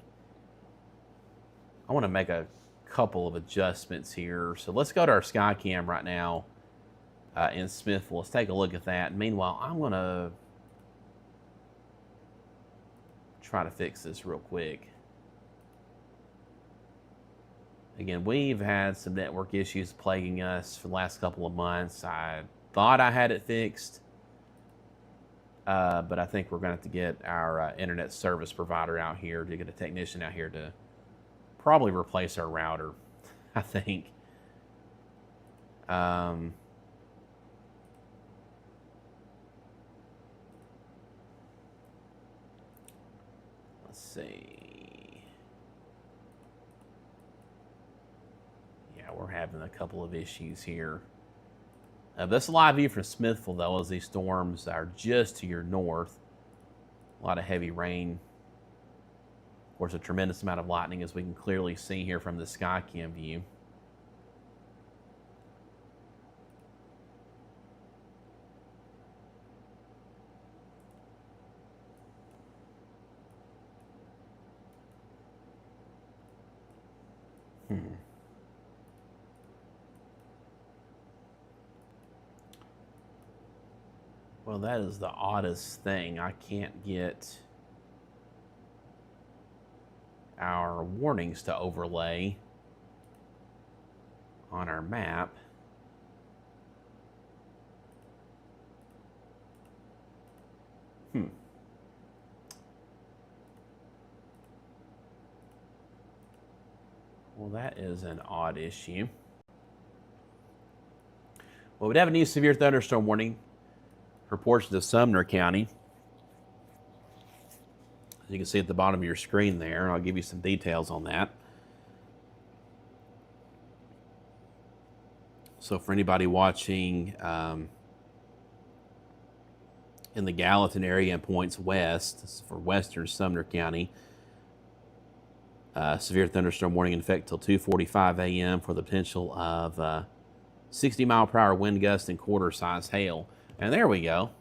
I want to make a couple of adjustments here. So let's go to our Skycam right now in Smithville. Let's take a look at that. And meanwhile, I'm going to try to fix this real quick. Again, we've had some network issues plaguing us for the last couple of months. I thought I had it fixed. but I think we're going to have to get our internet service provider out here to get a technician out here to probably replace our router, I think. Let's see. Yeah, we're having a couple of issues here. That's a live view from Smithville, though, as these storms are just to your north. A lot of heavy rain. Of course, a tremendous amount of lightning, as we can clearly see here from the Skycam view. Well, that is the oddest thing. I can't get our warnings to overlay on our map. Well, that is an odd issue. Well, we'd have a new severe thunderstorm warning for portions of Sumner County. As you can see at the bottom of your screen there, I'll give you some details on that. So for anybody watching in the Gallatin area and points west, this is for western Sumner County, severe thunderstorm warning in effect till 2:45 a.m. for the potential of 60-mile-per-hour wind gusts and quarter-size hail. And there we go.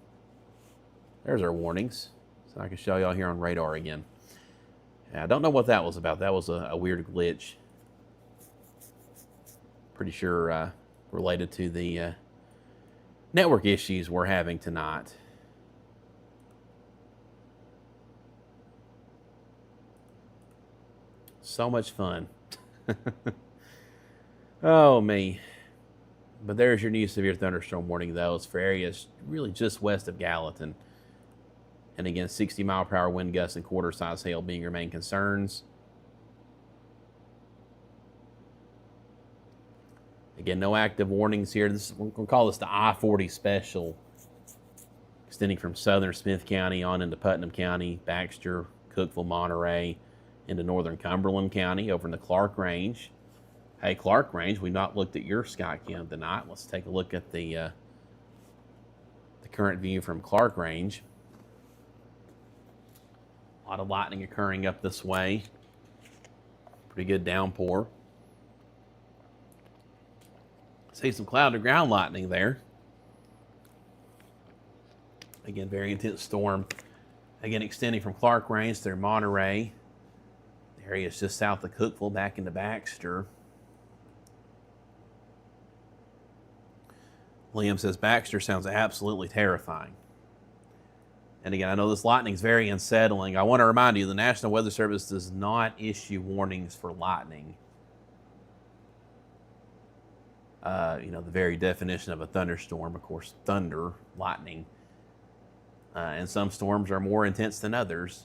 There's our warnings. So I can show y'all here on radar again. Yeah, I don't know what that was about. That was a weird glitch. Pretty sure related to the network issues we're having tonight. So much fun. Oh, me. But there's your new severe thunderstorm warning, though. It's for areas really just west of Gallatin. And again, 60-mile-per-hour wind gusts and quarter-size hail being your main concerns. Again, no active warnings here. We're going to call this the I-40 special, extending from southern Smith County on into Putnam County, Baxter, Cookeville, Monterey, into northern Cumberland County, over in the Clark Range. Hey, Clark Range, we've not looked at your Skycam tonight. Let's take a look at the current view from Clark Range. A lot of lightning occurring up this way. Pretty good downpour. See some cloud to ground lightning there. Again, very intense storm. Again, extending from Clark Range through Monterey. The area is just south of Cookeville, back into Baxter. Liam says Baxter sounds absolutely terrifying. And again, I know this lightning is very unsettling. I want to remind you, the National Weather Service does not issue warnings for lightning. You know, the very definition of a thunderstorm, of course, thunder, lightning. And some storms are more intense than others.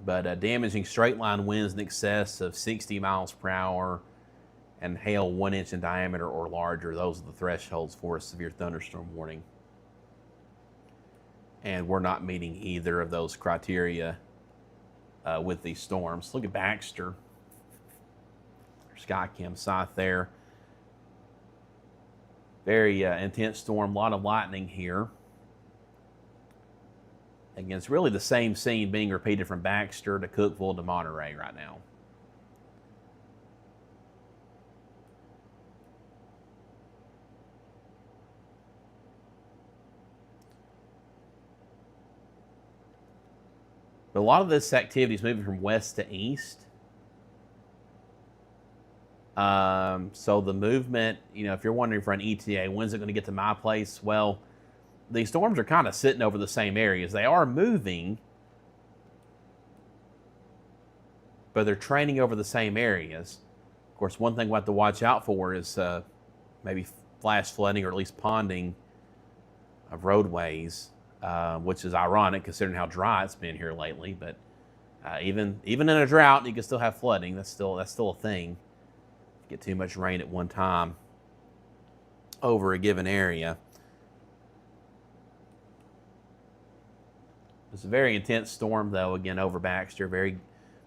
But damaging straight line winds in excess of 60 miles per hour and hail 1 inch in diameter or larger, those are the thresholds for a severe thunderstorm warning. And we're not meeting either of those criteria with these storms. Look at Baxter. Skycam site there. Very intense storm, a lot of lightning here. Again, it's really the same scene being repeated from Baxter to Cookeville to Monterey right now. But a lot of this activity is moving from west to east. So the movement, you know, if you're wondering for an ETA, when's it going to get to my place? Well, these storms are kind of sitting over the same areas. They are moving, but they're training over the same areas. Of course, one thing we'll have to watch out for is maybe flash flooding or at least ponding of roadways, which is ironic considering how dry it's been here lately. But even in a drought, you can still have flooding. That's still a thing. Get too much rain at one time over a given area. It's a very intense storm, though, again, over Baxter.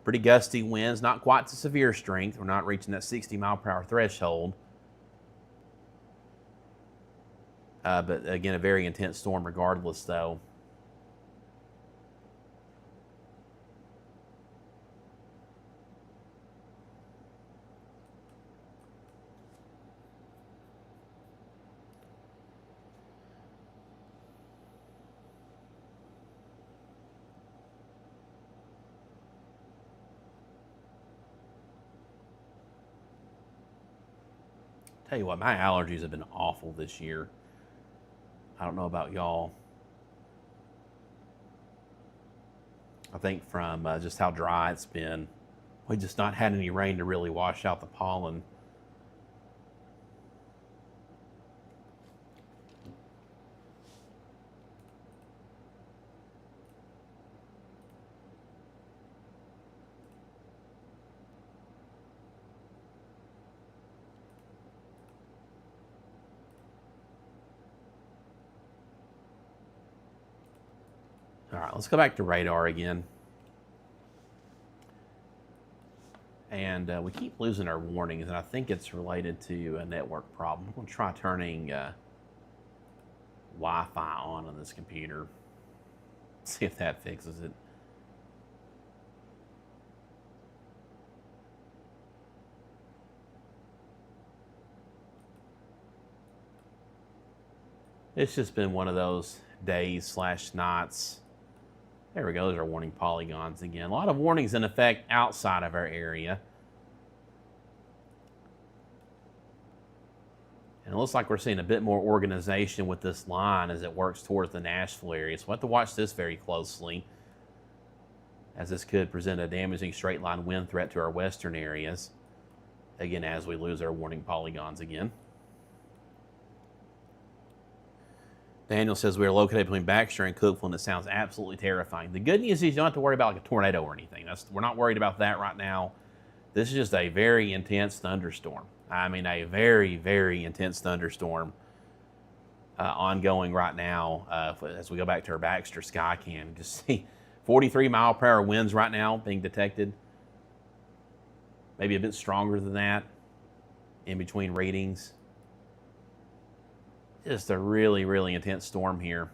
Pretty gusty winds, not quite to severe strength. We're not reaching that 60-mile-per-hour threshold. But, again, a very intense storm regardless, though. Tell you what, my allergies have been awful this year. I don't know about y'all. I think from just how dry it's been, we just not had any rain to really wash out the pollen. All right, let's go back to radar again. And we keep losing our warnings, and I think it's related to a network problem. I'm going to try turning Wi-Fi on this computer. See if that fixes it. It's just been one of those days/nights. There we go, there's our warning polygons again. A lot of warnings in effect outside of our area. And it looks like we're seeing a bit more organization with this line as it works towards the Nashville area. So we'll have to watch this very closely, as this could present a damaging straight line wind threat to our western areas. Again, as we lose our warning polygons again. Daniel says we are located between Baxter and Cookville, and it sounds absolutely terrifying. The good news is you don't have to worry about like a tornado or anything. We're not worried about that right now. This is just a very intense thunderstorm. I mean, a very, very intense thunderstorm ongoing right now. As we go back to our Baxter Skycam, just see 43-mile-per-hour winds right now being detected. Maybe a bit stronger than that in between readings. Just a really, really intense storm here.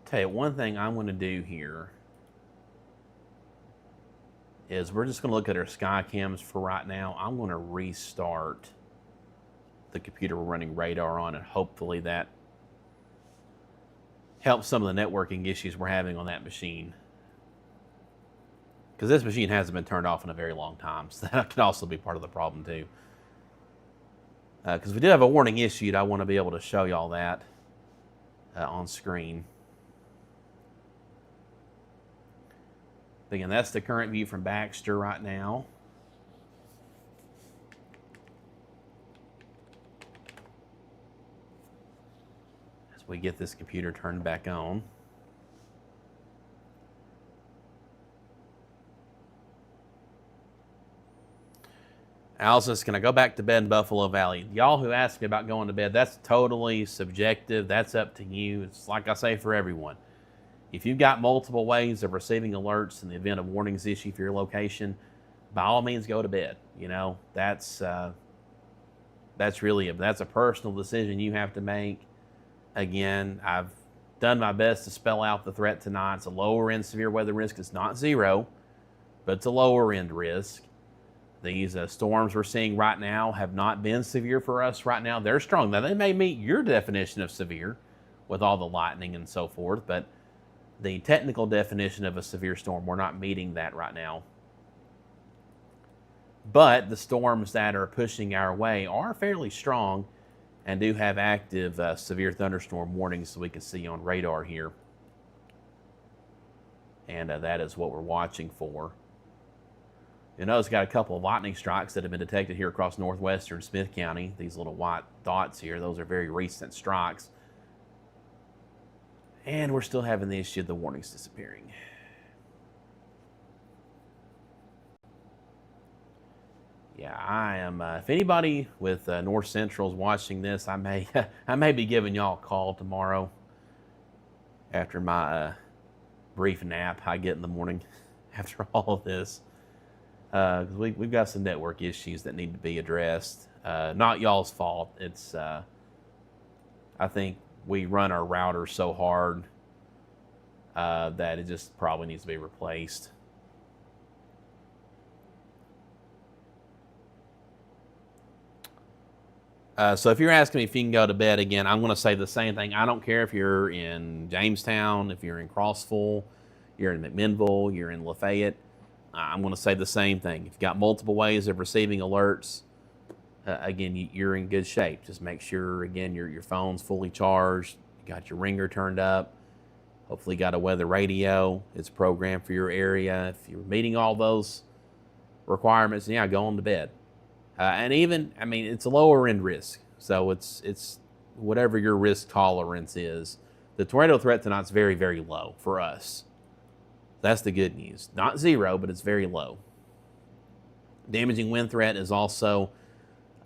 Tell you one thing I'm going to do here is we're just going to look at our sky cams for right now. I'm going to restart the computer we're running radar on, and hopefully that helps some of the networking issues we're having on that machine. Because this machine hasn't been turned off in a very long time, so that could also be part of the problem too. Because we did have a warning issued, I want to be able to show y'all that on screen. Again, that's the current view from Baxter right now. As we get this computer turned back on. Allison says, can I go back to bed in Buffalo Valley? Y'all who ask me about going to bed, that's totally subjective. That's up to you. It's like I say for everyone. If you've got multiple ways of receiving alerts in the event of warnings issued for your location, by all means go to bed. You know, that's really a personal decision you have to make. Again, I've done my best to spell out the threat tonight. It's a lower end severe weather risk. It's not zero, but it's a lower end risk. These storms we're seeing right now have not been severe for us right now. They're strong. Now, they may meet your definition of severe with all the lightning and so forth, but the technical definition of a severe storm, we're not meeting that right now. But the storms that are pushing our way are fairly strong and do have active severe thunderstorm warnings, so we can see on radar here. And that is what we're watching for. You know, it's got a couple of lightning strikes that have been detected here across northwestern Smith County. These little white dots here, those are very recent strikes. And we're still having the issue of the warnings disappearing. Yeah, I am. If anybody with North Central is watching this, I may I may be giving y'all a call tomorrow after my brief nap I get in the morning after all of this. Because we've got some network issues that need to be addressed. Not y'all's fault. It's I think we run our router so hard that it just probably needs to be replaced. So if you're asking me if you can go to bed again, I'm going to say the same thing. I don't care if you're in Jamestown, if you're in Crossville, you're in McMinnville, you're in Lafayette. I'm going to say the same thing. If you've got multiple ways of receiving alerts, again, you're in good shape. Just make sure, again, your phone's fully charged. You got your ringer turned up. Hopefully you got a weather radio. It's programmed for your area. If you're meeting all those requirements, yeah, go on to bed. And even, I mean, it's a lower end risk. So it's whatever your risk tolerance is. The tornado threat tonight's very, very low for us. That's the good news. Not zero, but it's very low. Damaging wind threat is also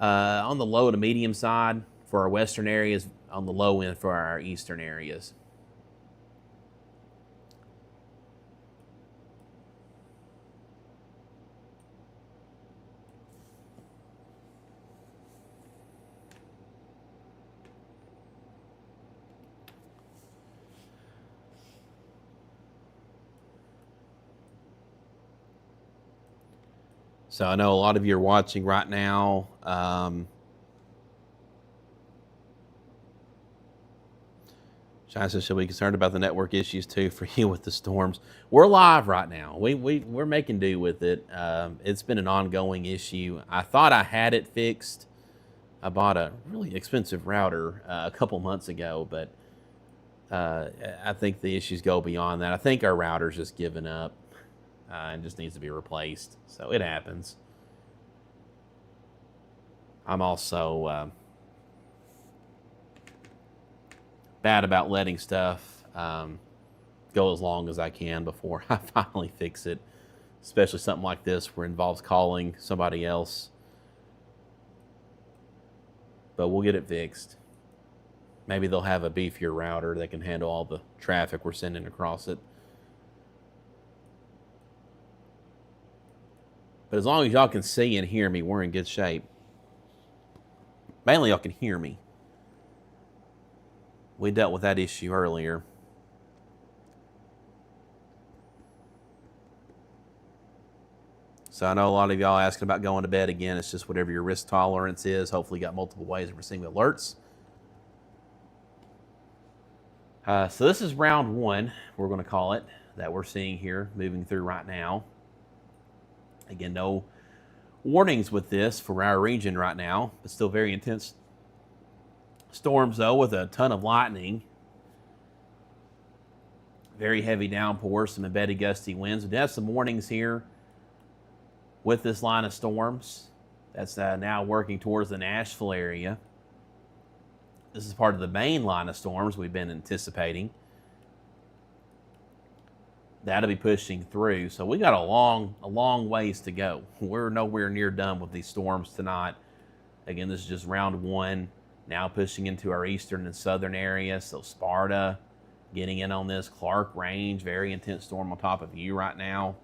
on the low to medium side for our western areas, on the low end for our eastern areas. So I know a lot of you are watching right now. Shai says, should we be concerned about the network issues too for you with the storms? We're live right now. We're making do with it. It's been an ongoing issue. I thought I had it fixed. I bought a really expensive router a couple months ago, but I think the issues go beyond that. I think our router's just given up and just needs to be replaced. So it happens. I'm also bad about letting stuff go as long as I can before I finally fix it, especially something like this where it involves calling somebody else. But we'll get it fixed. Maybe they'll have a beefier router that can handle all the traffic we're sending across it. But as long as y'all can see and hear me, we're in good shape. Mainly y'all can hear me. We dealt with that issue earlier. So I know a lot of y'all asking about going to bed again. It's just whatever your risk tolerance is. Hopefully you got multiple ways of receiving alerts. So this is round one, we're going to call it, that we're seeing here moving through right now. Again, no warnings with this for our region right now, but still very intense storms though, with a ton of lightning. Very heavy downpours, some embedded gusty winds. We did have some warnings here with this line of storms. That's now working towards the Nashville area. This is part of the main line of storms we've been anticipating. That'll be pushing through. So we got a long ways to go. We're nowhere near done with these storms tonight. Again, this is just round one. Now pushing into our eastern and southern areas. So Sparta getting in on this. Clark Range, very intense storm on top of you right now.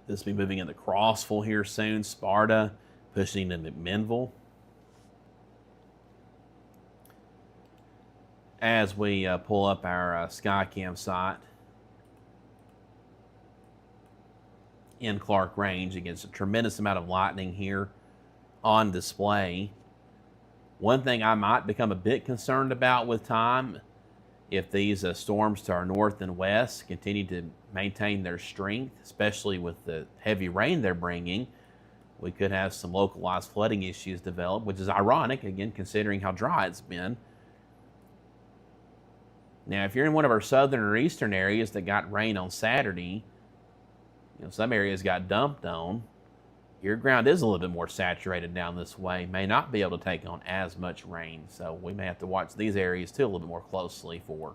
This will be moving into Crossville here soon. Sparta pushing into McMinnville. As we pull up our Skycam site in Clark Range, against a tremendous amount of lightning here on display. One thing I might become a bit concerned about with time, if these storms to our north and west continue to maintain their strength, especially with the heavy rain they're bringing, we could have some localized flooding issues develop, which is ironic, again, considering how dry it's been. Now, if you're in one of our southern or eastern areas that got rain on Saturday, some areas got dumped on. Your ground is a little bit more saturated down this way, may not be able to take on as much rain. So we may have to watch these areas too a little bit more closely for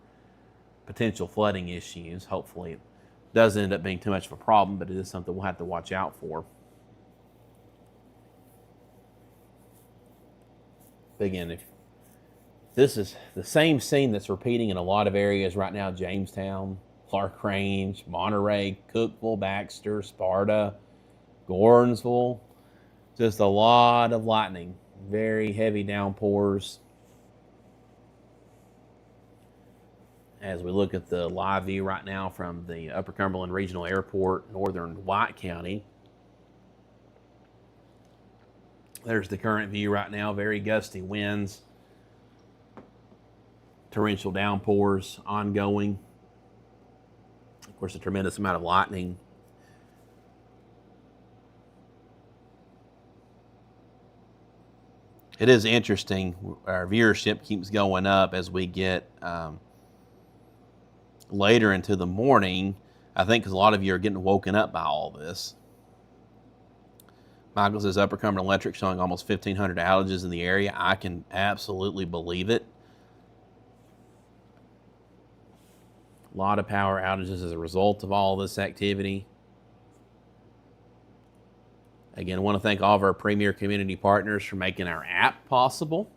potential flooding issues. Hopefully it doesn't end up being too much of a problem, but it is something we'll have to watch out for. But again, if this is the same scene that's repeating in a lot of areas right now: Jamestown, Clark Range, Monterey, Cookeville, Baxter, Sparta, Gordonsville. Just a lot of lightning, very heavy downpours. As we look at the live view right now from the Upper Cumberland Regional Airport, northern White County. There's the current view right now, very gusty winds, torrential downpours ongoing. Of course, a tremendous amount of lightning. It is interesting. Our viewership keeps going up as we get later into the morning. I think because a lot of you are getting woken up by all this. Michael says Upper Cumberland Electric showing almost 1,500 outages in the area. I can absolutely believe it. A lot of power outages as a result of all this activity. Again, I want to thank all of our premier community partners for making our app possible.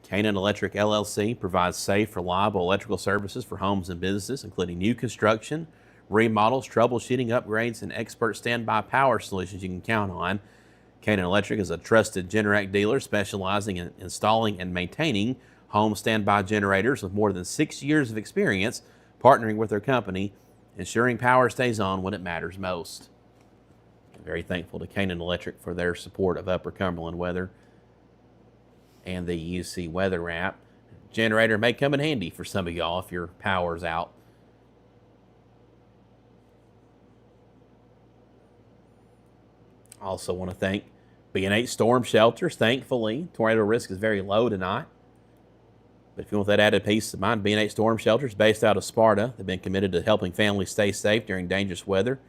Canaan Electric LLC provides safe, reliable electrical services for homes and businesses, including new construction, remodels, troubleshooting, upgrades, and expert standby power solutions you can count on. Canaan Electric is a trusted Generac dealer specializing in installing and maintaining home standby generators with more than 6 years of experience partnering with their company, ensuring power stays on when it matters most. I'm very thankful to Canaan Electric for their support of Upper Cumberland Weather and the UC Weather app. Generator may come in handy for some of y'all if your power's out. I also want to thank B&H Storm Shelters. Thankfully, tornado risk is very low tonight. But if you want that added peace of mind, B&H Storm Shelters, based out of Sparta, they've been committed to helping families stay safe during dangerous weather.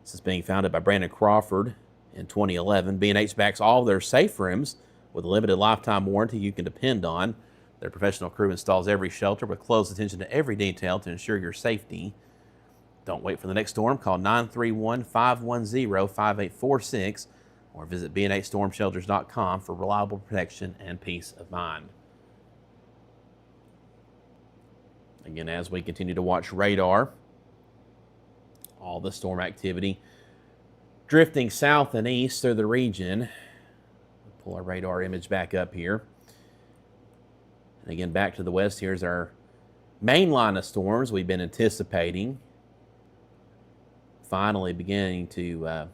This is being founded by Brandon Crawford in 2011. B&H backs all of their safe rooms with a limited lifetime warranty you can depend on. Their professional crew installs every shelter with close attention to every detail to ensure your safety. Don't wait for the next storm. Call 931-510-5846 or visit bnhstormshelters.com for reliable protection and peace of mind. Again, as we continue to watch radar, all the storm activity drifting south and east through the region. We'll pull our radar image back up here. And again, back to the west, here's our main line of storms we've been anticipating. Finally beginning to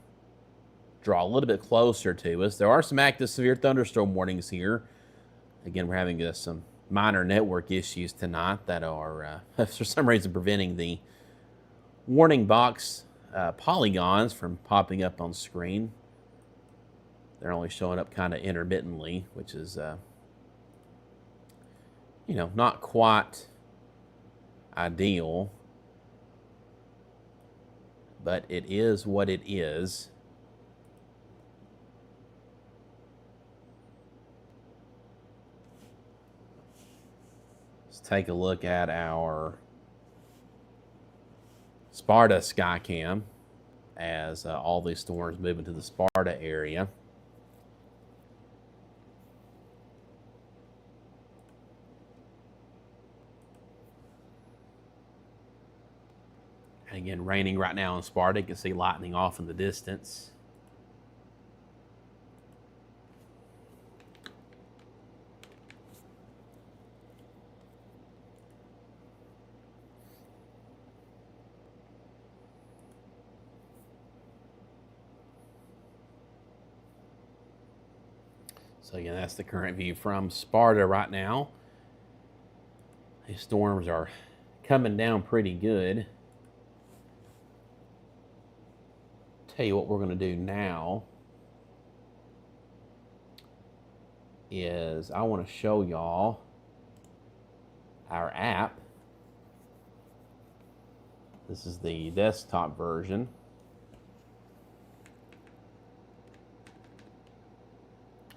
draw a little bit closer to us. There are some active severe thunderstorm warnings here. Again, we're having some minor network issues tonight that are, for some reason, preventing the warning box polygons from popping up on screen. They're only showing up kind of intermittently, which is, not quite ideal. But it is what it is. Let's take a look at our Sparta Skycam as all these storms move into the Sparta area. Again, raining right now in Sparta. You can see lightning off in the distance. So again, that's the current view from Sparta right now. These storms are coming down pretty good. Tell you what we're going to do now is I want to show y'all our app. This is the desktop version.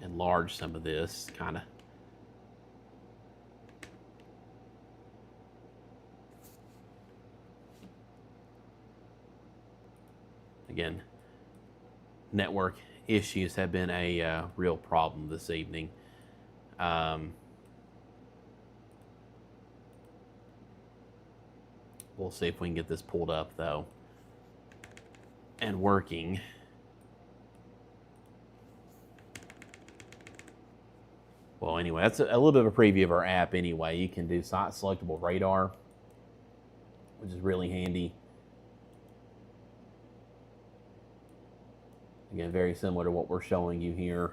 Enlarge some of this, kind of. Again, network issues have been a real problem this evening. We'll see if we can get this pulled up, though, and working. Well, anyway, that's a little bit of a preview of our app anyway. You can do site selectable radar, which is really handy. Again, very similar to what we're showing you here.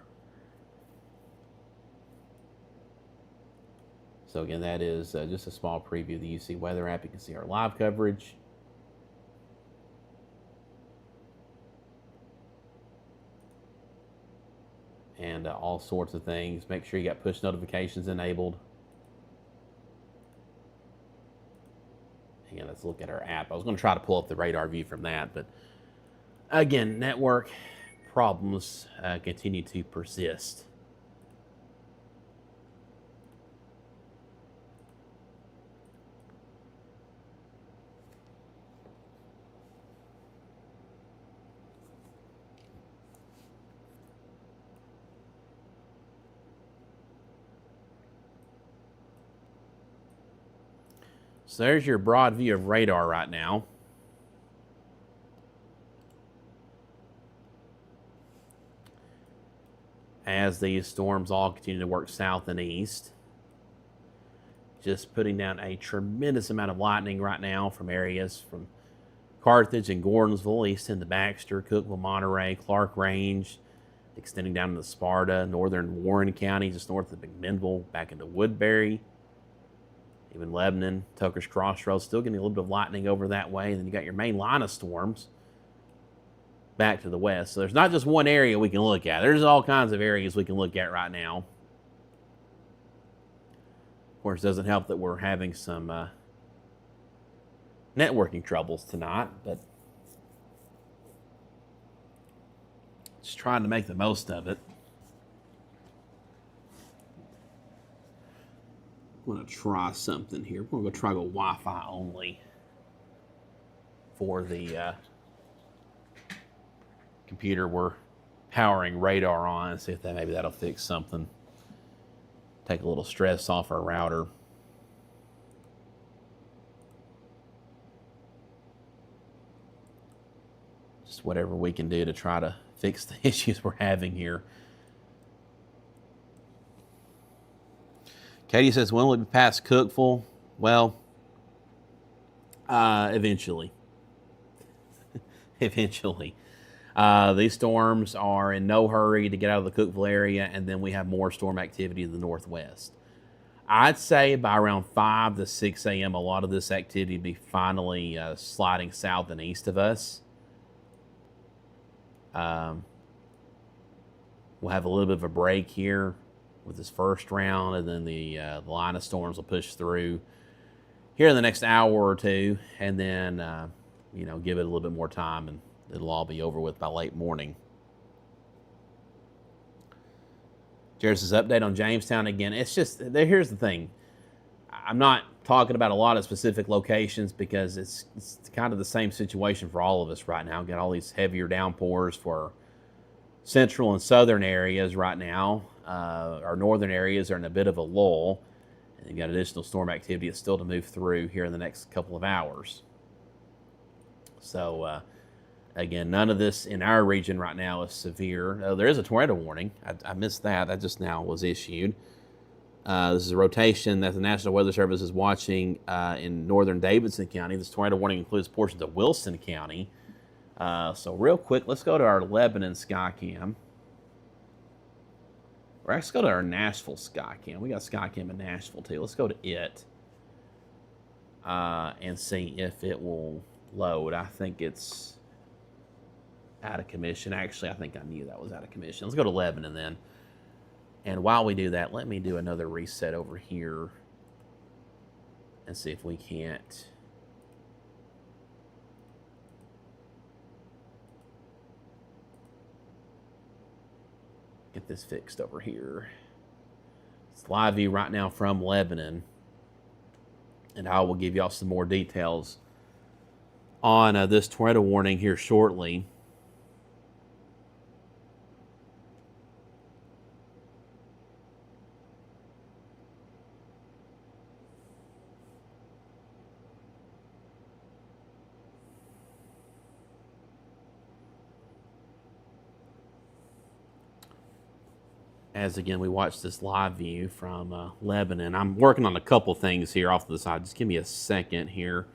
So again, that is just a small preview of the UC Weather app. You can see our live coverage. And all sorts of things. Make sure you got push notifications enabled. Again, let's look at our app. I was going to try to pull up the radar view from that, but again, network problems continue to persist. So there's your broad view of radar right now. As these storms all continue to work south and east. Just putting down a tremendous amount of lightning right now from areas from Carthage and Gordonsville, east into Baxter, Cookeville, Monterey, Clark Range, extending down into Sparta, northern Warren County, just north of McMinnville, back into Woodbury. Even Lebanon, Tucker's Crossroads, still getting a little bit of lightning over that way. And then you got your main line of storms back to the west. So there's not just one area we can look at. There's all kinds of areas we can look at right now. Of course, it doesn't help that we're having some networking troubles tonight, but just trying to make the most of it. I'm going to try something here. We're going to try to go Wi-Fi only for the computer we're powering radar on and see if maybe that'll fix something. Take a little stress off our router. Just whatever we can do to try to fix the issues we're having here. Katie says, when will it be past Cookeville? Well, eventually. Eventually. These storms are in no hurry to get out of the Cookeville area, and then we have more storm activity in the northwest. I'd say by around 5 to 6 a.m., a lot of this activity will be finally sliding south and east of us. We'll have a little bit of a break here with this first round, and then the line of storms will push through here in the next hour or two, and then give it a little bit more time, and it'll all be over with by late morning. Jared's update on Jamestown again. It's just, here's the thing. I'm not talking about a lot of specific locations because it's kind of the same situation for all of us right now. We've got all these heavier downpours for central and southern areas right now. Our northern areas are in a bit of a lull, and you've got additional storm activity that's still to move through here in the next couple of hours. So, again, none of this in our region right now is severe. There is a tornado warning. I missed that. That just now was issued. This is a rotation that the National Weather Service is watching in northern Davidson County. This tornado warning includes portions of Wilson County. So real quick, let's go to our Lebanon Skycam. Or let's go to our Nashville Skycam. We got Skycam in Nashville too. Let's go to it and see if it will load. I think it's out of commission. Actually, I think I knew that was out of commission. Let's go to Lebanon then. And while we do that, let me do another reset over here and see if we can't Get this fixed over here. It's live view right now from Lebanon. And I will give y'all some more details on this tornado warning here shortly. As again, we watch this live view from Lebanon. I'm working on a couple things here off to the side. Just give me a second here.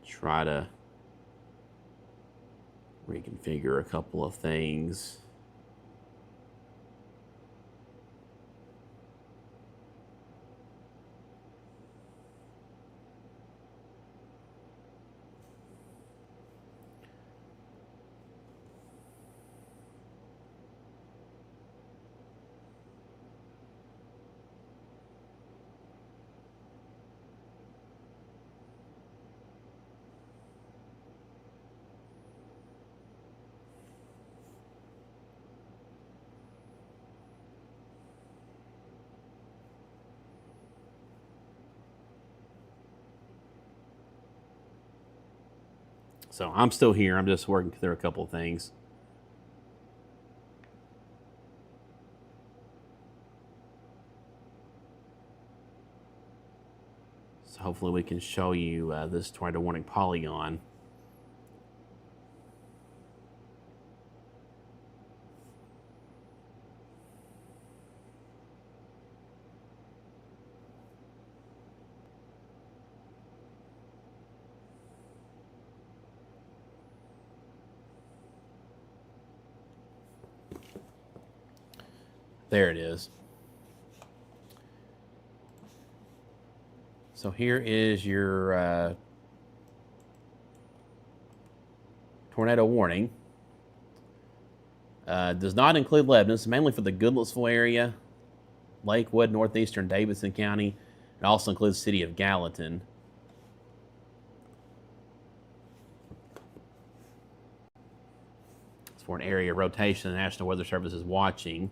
Try to reconfigure a couple of things. So I'm still here. I'm just working through a couple of things. So hopefully we can show you this tornado warning polygon. There it is. So here is your tornado warning. Does not include Lebanon. It's mainly for the Goodlettsville area, Lakewood, northeastern Davidson County. It also includes the city of Gallatin. It's for an area rotation the National Weather Service is watching.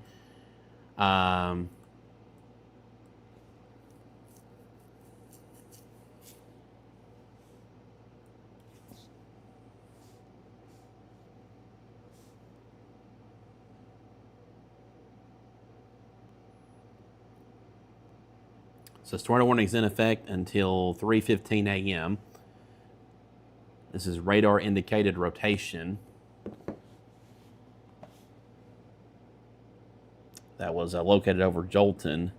So tornado warning is in effect until 3:15 a.m. This is radar indicated rotation. That was located over Jolton,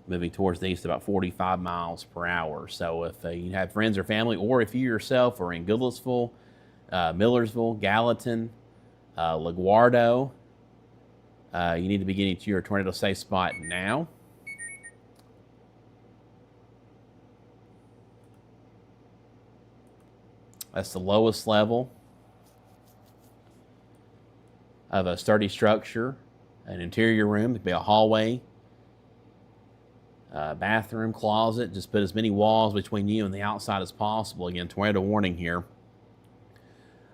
moving towards the east about 45 miles per hour. So if you have friends or family, or if you yourself are in Goodlettsville, Millersville, Gallatin, LaGuardo, you need to be getting to your tornado safe spot now. That's the lowest level of a sturdy structure, an interior room. It could be a hallway, bathroom, closet. Just put as many walls between you and the outside as possible. Again, tornado warning here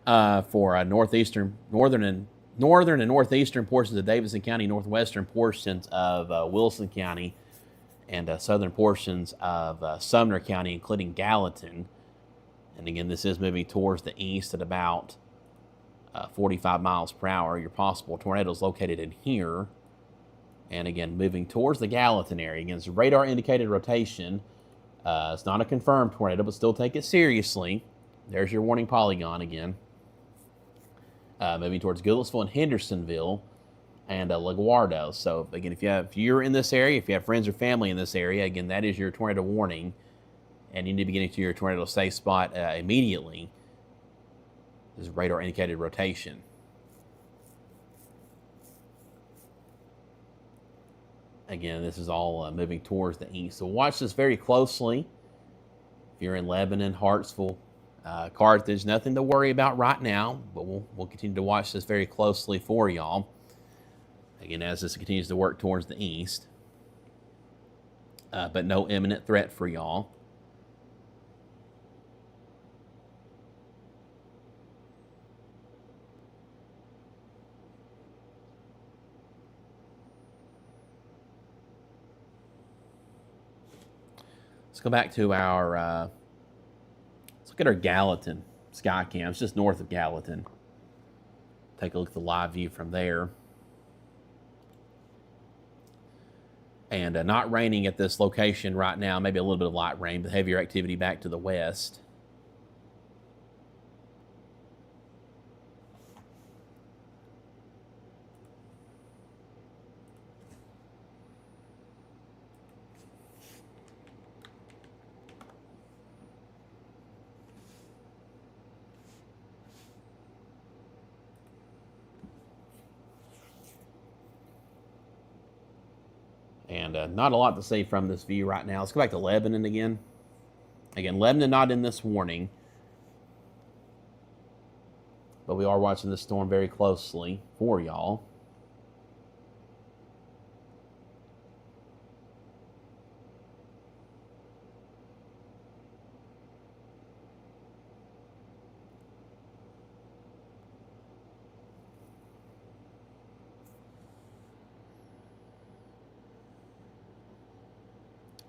for northern and northeastern portions of Davidson County, northwestern portions of Wilson County, and southern portions of Sumner County, including Gallatin. And again, this is moving towards the east at about 45 miles per hour. Your possible tornado is located in here. And again, moving towards the Gallatin area. Again, it's radar indicated rotation. It's not a confirmed tornado, but still take it seriously. There's your warning polygon again. Moving towards Goodlettsville and Hendersonville and LaGuardo. So again, if you're in this area, if you have friends or family in this area, again, that is your tornado warning. And you need to be getting to your tornado safe spot immediately. This is radar indicated rotation. Again, this is all moving towards the east. So watch this very closely. If you're in Lebanon, Hartsville, Carthage, nothing to worry about right now, but we'll continue to watch this very closely for y'all. Again, as this continues to work towards the east, but no imminent threat for y'all. Let's go back to our, let's look at our Gallatin sky cam. It's just north of Gallatin. Take a look at the live view from there. And not raining at this location right now. Maybe a little bit of light rain, but heavier activity back to the west. And not a lot to see from this view right now. Let's go back to Lebanon again. Again, Lebanon not in this warning, but we are watching this storm very closely for y'all.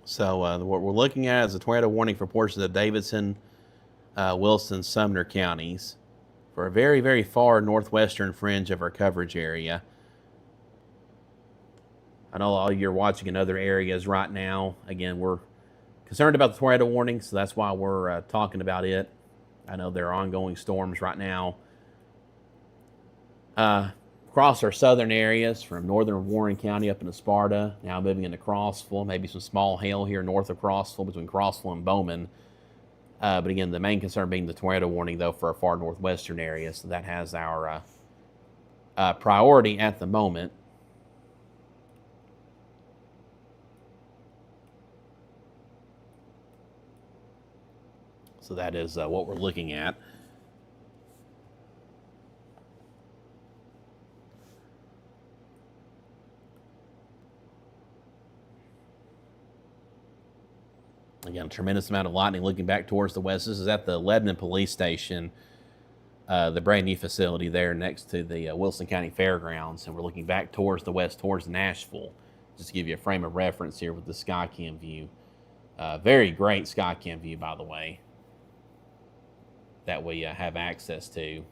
So what we're looking at is a tornado warning for portions of Davidson, Wilson, Sumner counties for a very, very far northwestern fringe of our coverage area. I know all you're watching in other areas right now. Again, we're concerned about the tornado warning, so that's why we're talking about it. I know there are ongoing storms right now across our southern areas from northern Warren County up into Sparta, now moving into Crossville, maybe some small hail here north of Crossville between Crossville and Bowman. But again, the main concern being the tornado warning, though, for our far northwestern area. So that has our priority at the moment. So that is what we're looking at. Again, a tremendous amount of lightning looking back towards the west. This is at the Lebanon Police Station, the brand new facility there next to the Wilson County Fairgrounds. And we're looking back towards the west, towards Nashville. Just to give you a frame of reference here with the Skycam view. Very great Skycam view, by the way, that we have access to.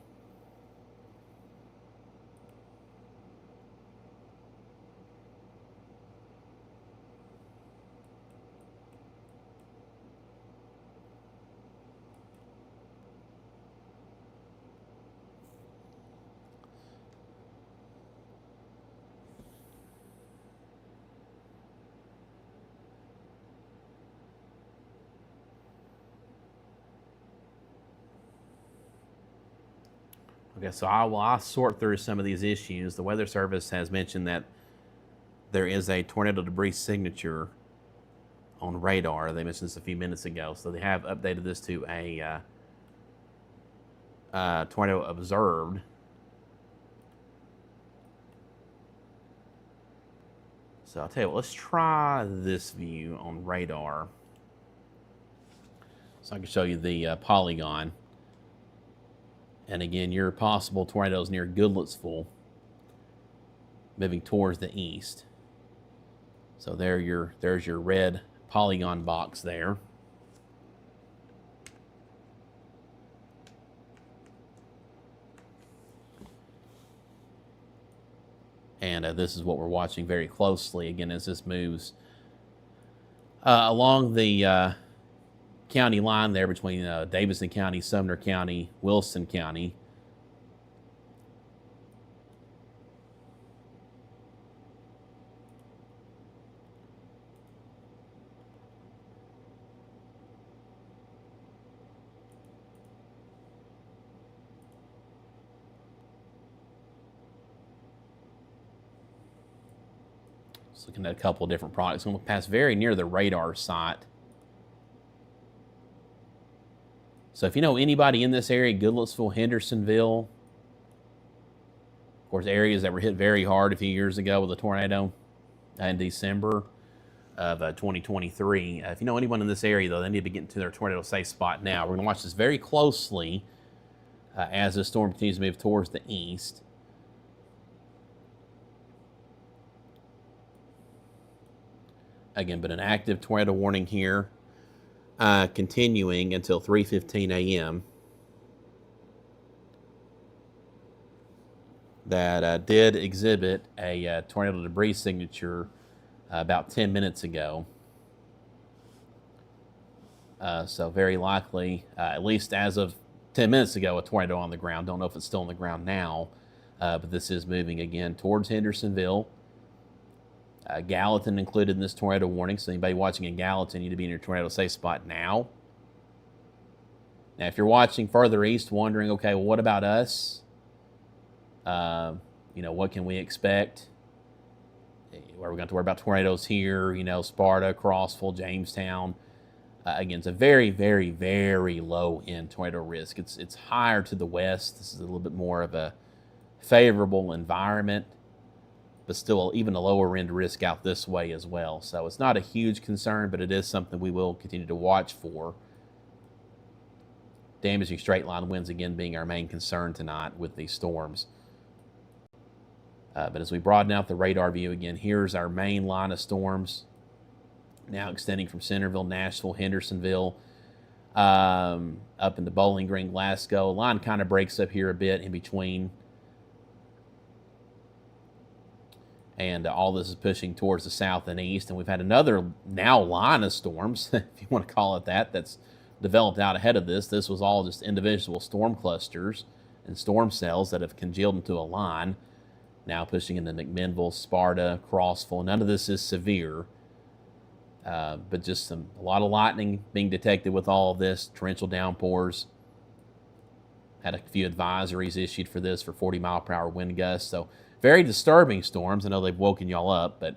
Okay, so I'll sort through some of these issues. The Weather Service has mentioned that there is a tornado debris signature on radar. They mentioned this a few minutes ago. So they have updated this to a tornado observed. So I'll tell you what, let's try this view on radar. So I can show you the polygon. And again, your possible tornadoes near Goodlettsville, moving towards the east. So there's your red polygon box there. And this is what we're watching very closely, again, as this moves along the county line there between Davidson County, Sumner County, Wilson County. Just looking at a couple of different products. I'm going to pass very near the radar site. So if you know anybody in this area, Goodlettsville, Hendersonville, of course, areas that were hit very hard a few years ago with a tornado in December of 2023. If you know anyone in this area, though, they need to be getting to their tornado safe spot now. We're going to watch this very closely as the storm continues to move towards the east. Again, but an active tornado warning here, continuing until 3:15 a.m. That did exhibit a tornado debris signature about 10 minutes ago. So very likely, at least as of 10 minutes ago, a tornado on the ground. Don't know if it's still on the ground now, but this is moving again towards Hendersonville. Gallatin included in this tornado warning, so anybody watching in Gallatin, you need to be in your tornado safe spot now. Now, if you're watching further east, wondering, okay, well, what about us? What can we expect? Are we going to worry about tornadoes here? Sparta, Crossville, Jamestown. Again, it's a very, very, very low end tornado risk. It's higher to the west. This is a little bit more of a favorable environment, but still even a lower end risk out this way as well. So it's not a huge concern, but it is something we will continue to watch for. Damaging straight line winds again being our main concern tonight with these storms. But as we broaden out the radar view again, here's our main line of storms. Now extending from Centerville, Nashville, Hendersonville, up into Bowling Green, Glasgow. Line kind of breaks up here a bit in between. And all this is pushing towards the south and east. And we've had another now line of storms, if you want to call it that, that's developed out ahead of this. This was all just individual storm clusters and storm cells that have congealed into a line. Now pushing into McMinnville, Sparta, Crossville. None of this is severe, but just a lot of lightning being detected with all of this, torrential downpours. Had a few advisories issued for this for 40-mile-per-hour wind gusts. So very disturbing storms. I know they've woken y'all up, but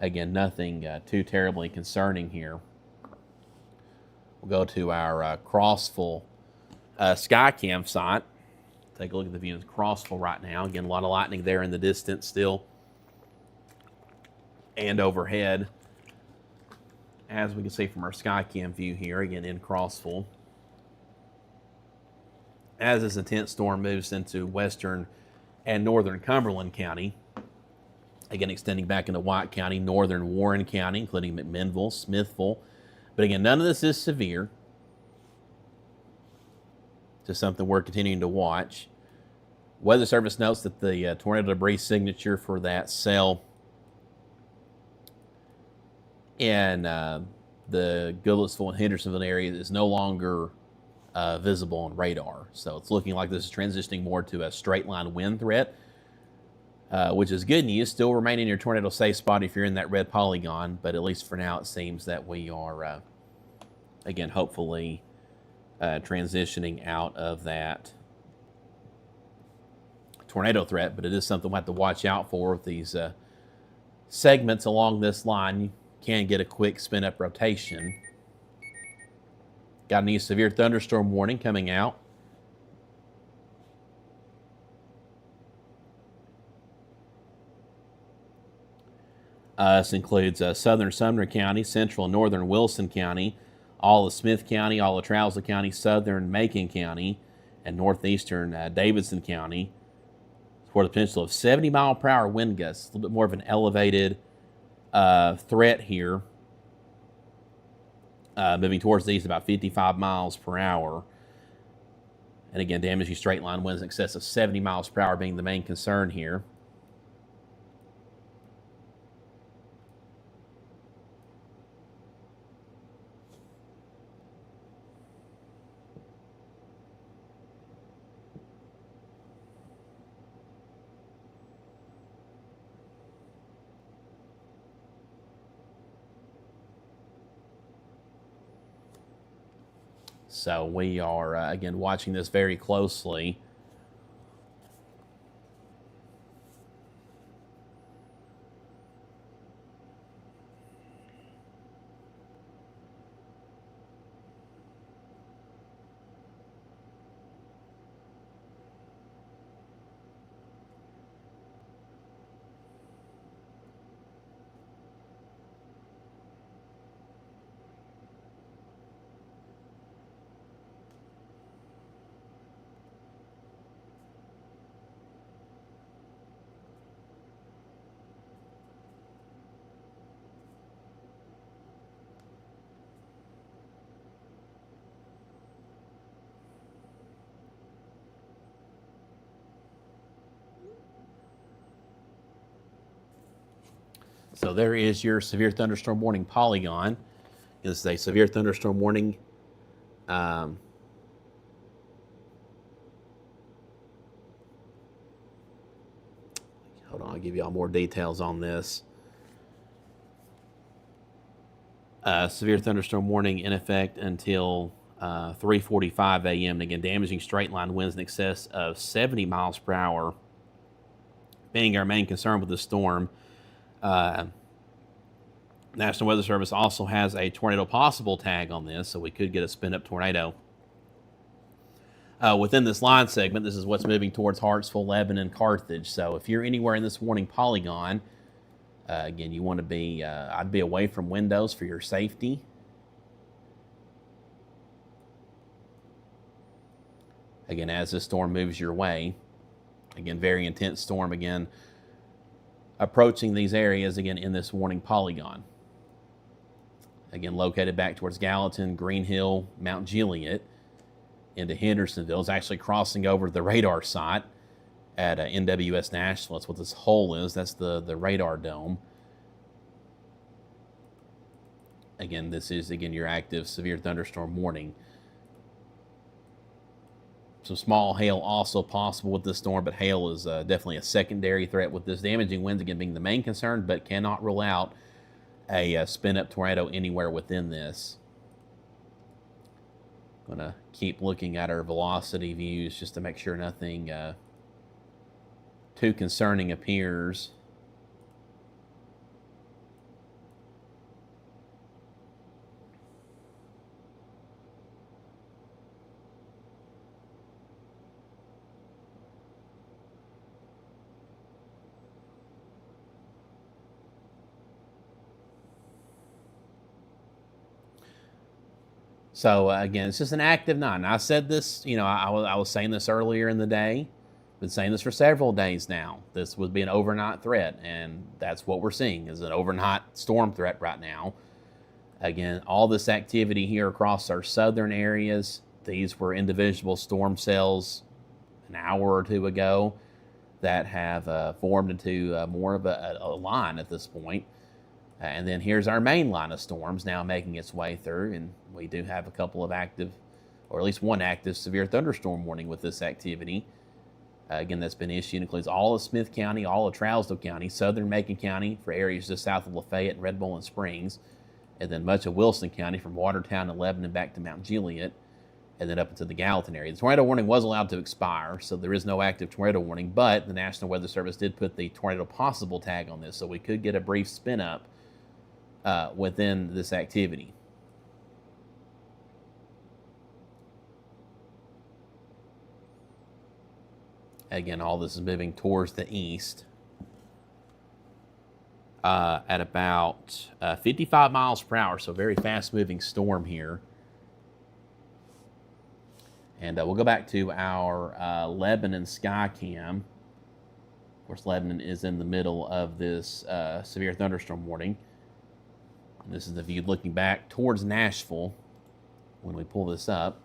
again, nothing too terribly concerning here. We'll go to our Crossville Skycam site. Take a look at the view in Crossville right now. Again, a lot of lightning there in the distance still and overhead. As we can see from our Skycam view here, again in Crossville. As this intense storm moves into western and northern Cumberland County, again extending back into White County, northern Warren County, including McMinnville, Smithville. But again, none of this is severe. Just something we're continuing to watch. Weather Service notes that the tornado debris signature for that cell in the Goodlettsville and Hendersonville area is no longer visible on radar. So it's looking like this is transitioning more to a straight line wind threat, which is good news. Still remain in your tornado safe spot if you're in that red polygon, but at least for now it seems that we are, again, hopefully transitioning out of that tornado threat, but it is something we'll have to watch out for with these segments along this line. You can get a quick spin up rotation. Got a new severe thunderstorm warning coming out. This includes southern Sumner County, central and northern Wilson County, all of Smith County, all of Trousdale County, southern Macon County, and northeastern Davidson County. For the potential of 70-mile-per-hour wind gusts. A little bit more of an elevated threat here. Moving towards the east about 55 miles per hour. And again, damaging straight line winds in excess of 70 miles per hour being the main concern here. So we are, again, watching this very closely. So there is your severe thunderstorm warning polygon. This is a severe thunderstorm warning. Hold on, I'll give you all more details on this. Severe thunderstorm warning in effect until 3:45 a.m. And again, damaging straight line winds in excess of 70 miles per hour being our main concern with the storm. National Weather Service also has a tornado possible tag on this, so we could get a spin-up tornado. Within this line segment, this is what's moving towards Hartsville, Lebanon, Carthage. So if you're anywhere in this warning polygon, again, you want to be, I'd be away from windows for your safety. Again, as this storm moves your way, again, very intense storm, again, approaching these areas, again, in this warning polygon. Again, located back towards Gallatin, Green Hill, Mount Juliet, into Hendersonville. It's actually crossing over the radar site at NWS Nashville. That's what this hole is. That's the radar dome. Again, this is, again, your active severe thunderstorm warning. Some small hail also possible with this storm, but hail is definitely a secondary threat with this. Damaging winds, again, being the main concern, but cannot rule out a spin-up tornado anywhere within this. I'm going to keep looking at our velocity views just to make sure nothing too concerning appears. So again, it's just an active 9. I said this, you know, I was saying this earlier in the day. Been saying this for several days now. This would be an overnight threat, and that's what we're seeing is an overnight storm threat right now. Again, all this activity here across our southern areas, these were individual storm cells an hour or two ago that have formed into more of a line at this point. And then here's our main line of storms now making its way through, and we do have a couple of active, or at least one active severe thunderstorm warning with this activity. Again, that's been issued. It includes all of Smith County, all of Trousdale County, southern Macon County for areas just south of Lafayette and Red Bull and Springs, and then much of Wilson County from Watertown to Lebanon back to Mount Juliet, and then up into the Gallatin area. The tornado warning was allowed to expire, so there is no active tornado warning, but the National Weather Service did put the tornado possible tag on this, so we could get a brief spin up within this activity. Again, all this is moving towards the east at about 55 miles per hour, so very fast-moving storm here. And we'll go back to our Lebanon sky cam. Of course, Lebanon is in the middle of this severe thunderstorm warning. And this is the view looking back towards Nashville when we pull this up.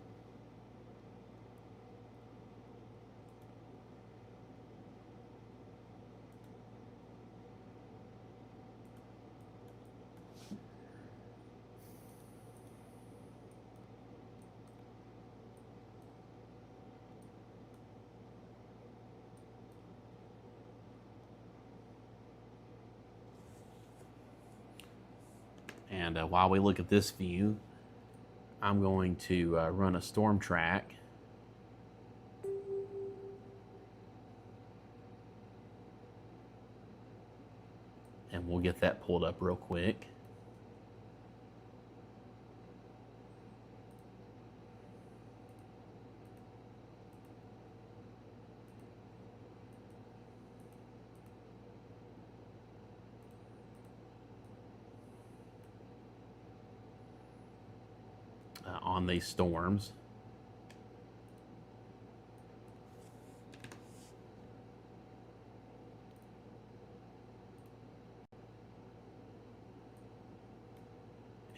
And while we look at this view, I'm going to run a storm track. And we'll get that pulled up real quick. On these storms.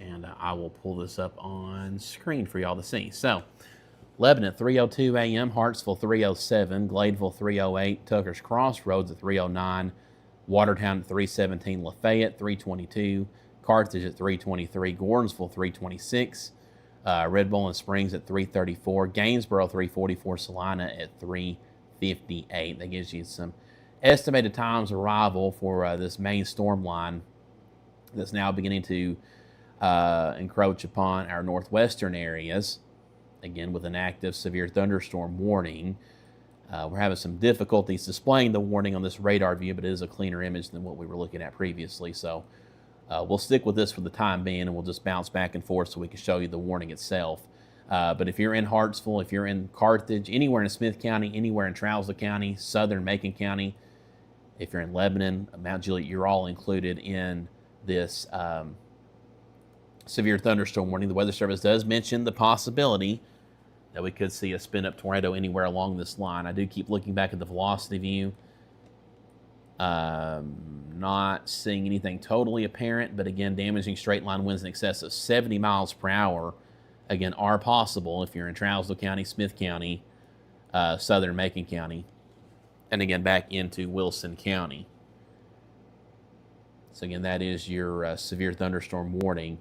And I will pull this up on screen for y'all to see. So, Lebanon at 3:02 a.m., Hartsville 3:07, Gladeville 3:08, Tucker's Crossroads at 3:09, Watertown at 317, Lafayette 322, Carthage at 323, Gordonsville 326, Red Bowling Springs at 334, Gainesboro 344, Salina at 358. That gives you some estimated times arrival for this main storm line that's now beginning to encroach upon our northwestern areas, again with an active severe thunderstorm warning. We're having some difficulties displaying the warning on this radar view, but it is a cleaner image than what we were looking at previously. So we'll stick with this for the time being, and we'll just bounce back and forth so we can show you the warning itself. But if you're in Hartsville, if you're in Carthage, anywhere in Smith County, anywhere in Trousdale County, southern Macon County, if you're in Lebanon, Mount Juliet, you're all included in this severe thunderstorm warning. The Weather Service does mention the possibility that we could see a spin-up tornado anywhere along this line. I do keep looking back at the velocity view. Not seeing anything totally apparent, but again, damaging straight line winds in excess of 70 miles per hour, again, are possible if you're in Trousdale County, Smith County, southern Macon County, and again, back into Wilson County. So again, that is your severe thunderstorm warning,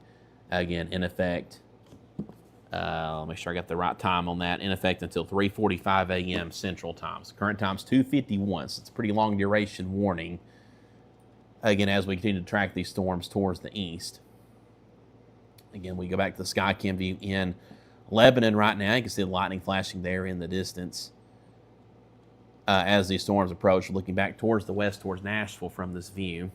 again, in effect. I'll make sure I got the right time on that. In effect until 3:45 a.m. Central Time. So current time's 2:51, so it's a pretty long duration warning. Again, as we continue to track these storms towards the east. Again, we go back to the Skycam view in Lebanon right now. You can see the lightning flashing there in the distance. As these storms approach, looking back towards the west, towards Nashville from this view.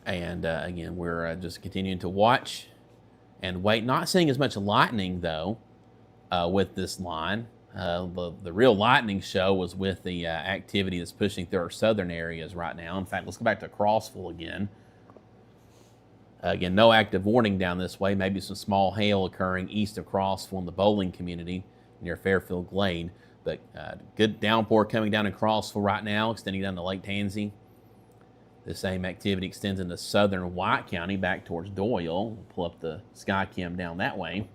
And again, we're just continuing to watch and wait. Not seeing as much lightning, though, with this line. The real lightning show was with the activity that's pushing through our southern areas right now. In fact, let's go back to Crossville again. Again, no active warning down this way. Maybe some small hail occurring east of Crossville in the bowling community near Fairfield Glade. But good downpour coming down in Crossville right now, extending down to Lake Tansy. The same activity extends into southern White County back towards Doyle. We'll pull up the Skycam down that way.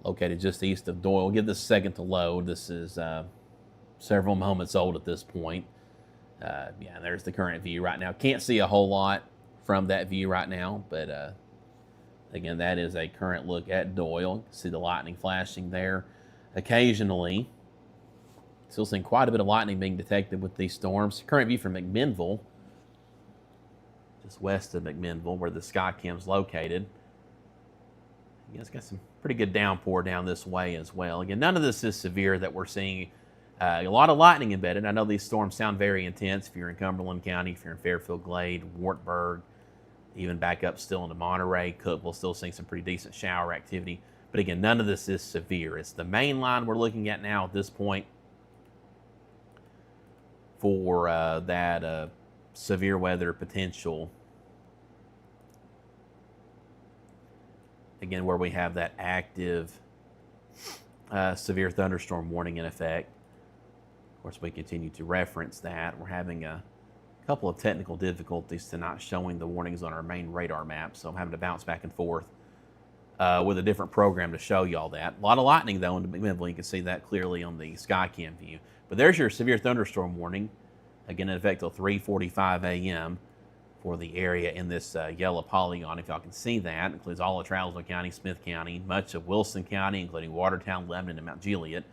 Located just east of Doyle. We'll give this a second to load. This is several moments old at this point. Yeah, there's the current view right now. Can't see a whole lot from that view right now, but again, that is a current look at Doyle. You can see the lightning flashing there occasionally. Still seeing quite a bit of lightning being detected with these storms. Current view from McMinnville, just west of McMinnville, where the Skycam's located. You guys got some pretty good downpour down this way as well. Again, none of this is severe that we're seeing. A lot of lightning embedded. I know these storms sound very intense if you're in Cumberland County, if you're in Fairfield Glade, Wartburg, even back up still into Monterey, Cookeville, still seeing some pretty decent shower activity. But again, none of this is severe. It's the main line we're looking at now at this point for that severe weather potential. Again, where we have that active severe thunderstorm warning in effect. Of course, we continue to reference that. We're having a couple of technical difficulties to not showing the warnings on our main radar map, so I'm having to bounce back and forth with a different program to show you all that. A lot of lightning, though, in McMinnville. You can see that clearly on the Skycam view. But there's your severe thunderstorm warning, again in effect till 3:45 a.m. for the area in this yellow polygon. If y'all can see that, it includes all of Trousdale County, Smith County, much of Wilson County, including Watertown, Lebanon, and Mount Juliet.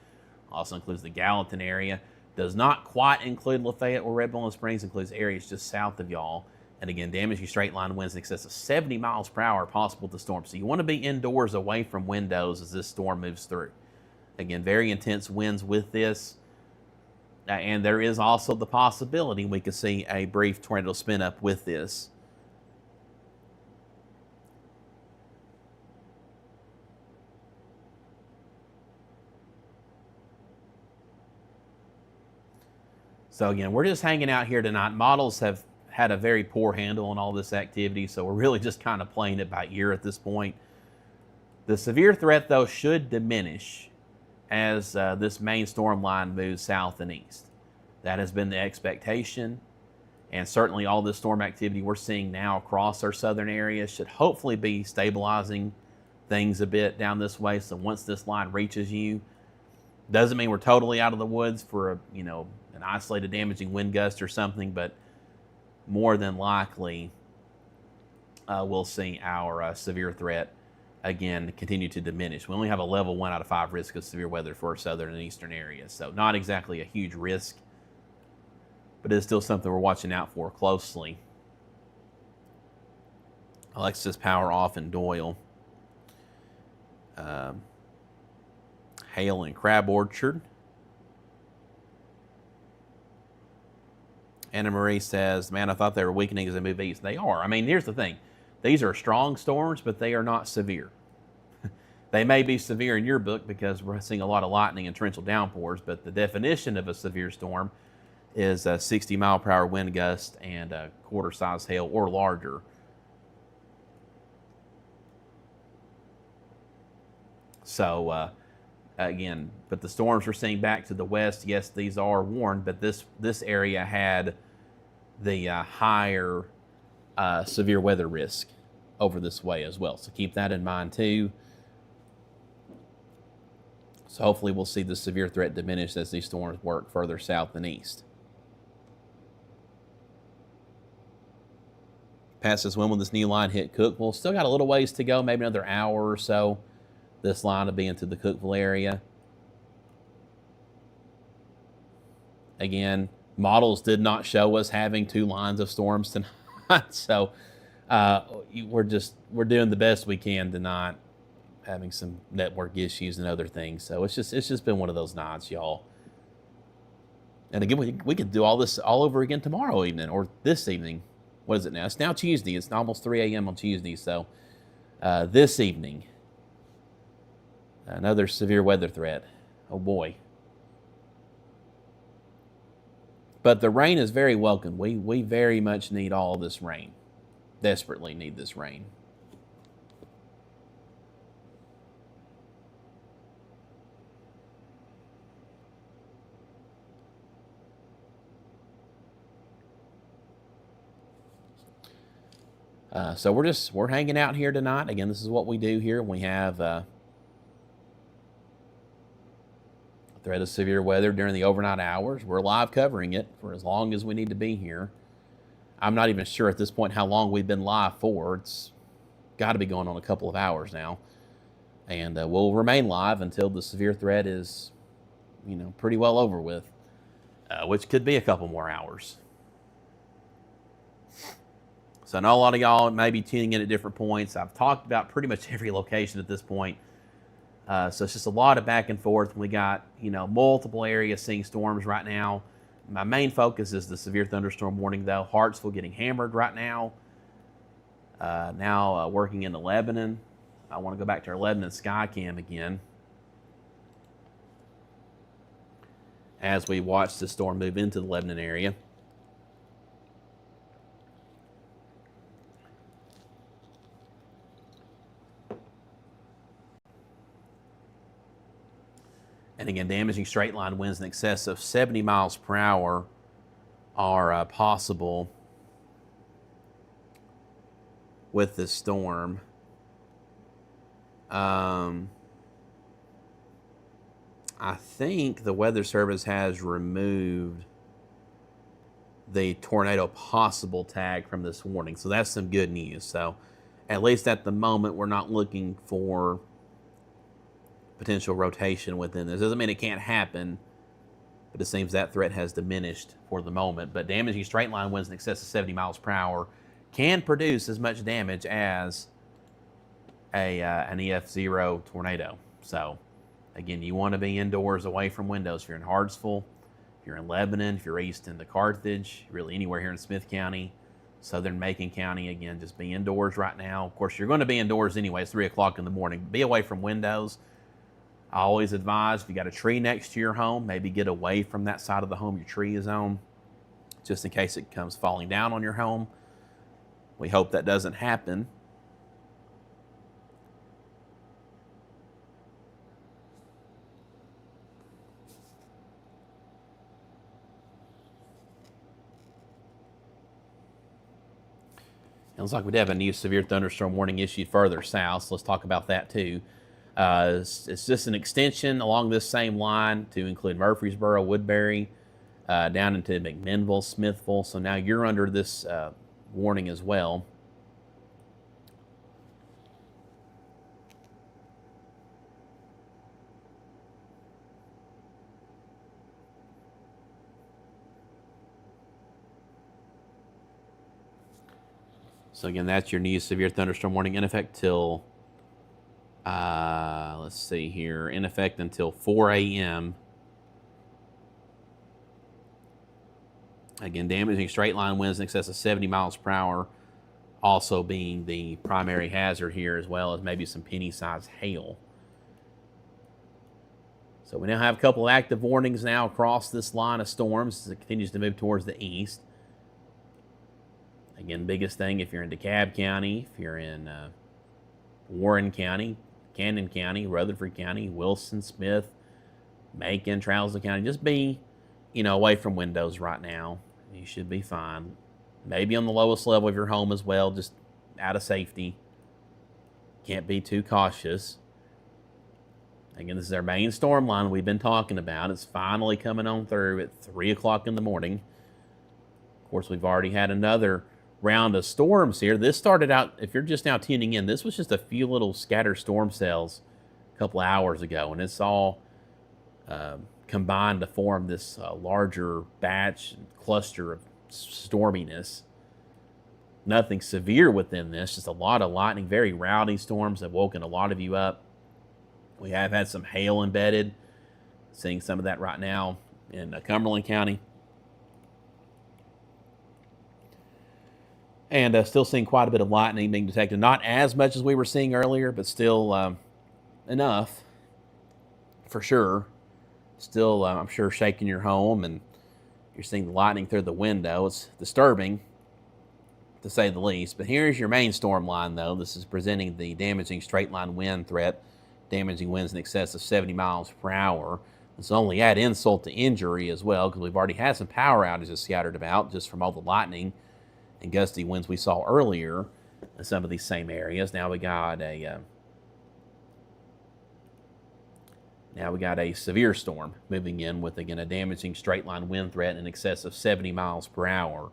Also includes the Gallatin area. Does not quite include Lafayette or Red Bowling Springs. Includes areas just south of y'all. And again, damaging straight line winds in excess of 70 miles per hour possible with the storm. So you want to be indoors away from windows as this storm moves through. Again, very intense winds with this. And there is also the possibility we could see a brief tornado spin up with this. So again, we're just hanging out here tonight. Models have had a very poor handle on all this activity, so we're really just kind of playing it by ear at this point. The severe threat, though, should diminish as this main storm line moves south and east. That has been the expectation. And certainly all this storm activity we're seeing now across our southern area should hopefully be stabilizing things a bit down this way. So once this line reaches you, doesn't mean we're totally out of the woods for an isolated damaging wind gust or something, but more than likely we'll see our severe threat again continue to diminish. We only have a level 1 out of 5 risk of severe weather for our southern and eastern areas, so not exactly a huge risk, but it's still something we're watching out for closely. Alexis, power off in Doyle. Hail in Crab Orchard. Anna Marie says, man, I thought they were weakening as they move east. They are. I mean, here's the thing. These are strong storms, but they are not severe. They may be severe in your book because we're seeing a lot of lightning and torrential downpours, but the definition of a severe storm is a 60-mile-per-hour wind gust and a quarter-size hail or larger. So, again, but the storms we're seeing back to the west, yes, these are warned, but this area had the higher severe weather risk over this way as well. So keep that in mind too. So hopefully we'll see the severe threat diminish as these storms work further south and east. Pat says, when will this new line hit Cookeville? Still got a little ways to go, maybe another hour or so. This line will be into the Cookeville area. Again, models did not show us having 2 lines of storms tonight, so we're doing the best we can tonight, having some network issues and other things. So it's just been one of those nights, y'all. And again, we could do all this all over again tomorrow evening or this evening. What is it now? It's now Tuesday. It's almost 3 a.m. on Tuesday. So this evening, another severe weather threat. Oh boy. But the rain is very welcome. We very much need all this rain. Desperately need this rain. So we're hanging out here tonight. Again, this is what we do here. We have threat of severe weather during the overnight hours. We're live covering it for as long as we need to be here. I'm not even sure at this point how long we've been live for. It's got to be going on a couple of hours now. And we'll remain live until the severe threat is, pretty well over with, which could be a couple more hours. So I know a lot of y'all may be tuning in at different points. I've talked about pretty much every location at this point. So it's just a lot of back and forth. We got, multiple areas seeing storms right now. My main focus is the severe thunderstorm warning, though. Hartsville getting hammered right now. Now working into Lebanon. I want to go back to our Lebanon Skycam again as we watch the storm move into the Lebanon area. And again, damaging straight line winds in excess of 70 miles per hour are possible with this storm. I think the Weather Service has removed the tornado possible tag from this warning. So that's some good news. So at least at the moment, we're not looking for potential rotation within this. Doesn't mean it can't happen, but it seems that threat has diminished for the moment. But damaging straight line winds in excess of 70 miles per hour can produce as much damage as an EF0 tornado. So again, you want to be indoors away from windows. If you're in Hartsville, if you're in Lebanon, if you're east into Carthage, really anywhere here in Smith County, southern Macon County, again, just be indoors right now. Of course, you're going to be indoors anyway. It's 3 o'clock in the morning. Be away from windows. I always advise if you got a tree next to your home, maybe get away from that side of the home your tree is on, just in case it comes falling down on your home. We hope that doesn't happen. looks like we did have a new severe thunderstorm warning issued further south, so let's talk about that too. It's just an extension along this same line to include Murfreesboro, Woodbury, down into McMinnville, Smithville. So now you're under this warning as well. So again, that's your new severe thunderstorm warning in effect till, let's see here, in effect until 4 a.m. Again, damaging straight line winds in excess of 70 miles per hour also being the primary hazard here, as well as maybe some penny-sized hail. So we now have a couple of active warnings now across this line of storms as it continues to move towards the east. Again, biggest thing, if you're in DeKalb County, if you're in Warren County, Camden County, Rutherford County, Wilson, Smith, Macon, Trousdale County, just be, away from windows right now. You should be fine. Maybe on the lowest level of your home as well, just out of safety. Can't be too cautious. Again, this is our main storm line we've been talking about. It's finally coming on through at 3 o'clock in the morning. Of course, we've already had another round of storms here. This started out, if you're just now tuning in, this was just a few little scattered storm cells a couple of hours ago, and it's all combined to form this larger batch and cluster of storminess. Nothing severe within this, just a lot of lightning, very rowdy storms that have woken a lot of you up. We have had some hail embedded, seeing some of that right now in Cumberland County. And still seeing quite a bit of lightning being detected. Not as much as we were seeing earlier, but still enough for sure. Still, I'm sure, shaking your home, and you're seeing the lightning through the window. It's disturbing, to say the least. But here's your main storm line, though. This is presenting the damaging straight line wind threat, damaging winds in excess of 70 miles per hour. It's only add insult to injury as well, because we've already had some power outages scattered about just from all the lightning and gusty winds we saw earlier in some of these same areas. Now we got a severe storm moving in with, again, a damaging straight line wind threat in excess of 70 miles per hour,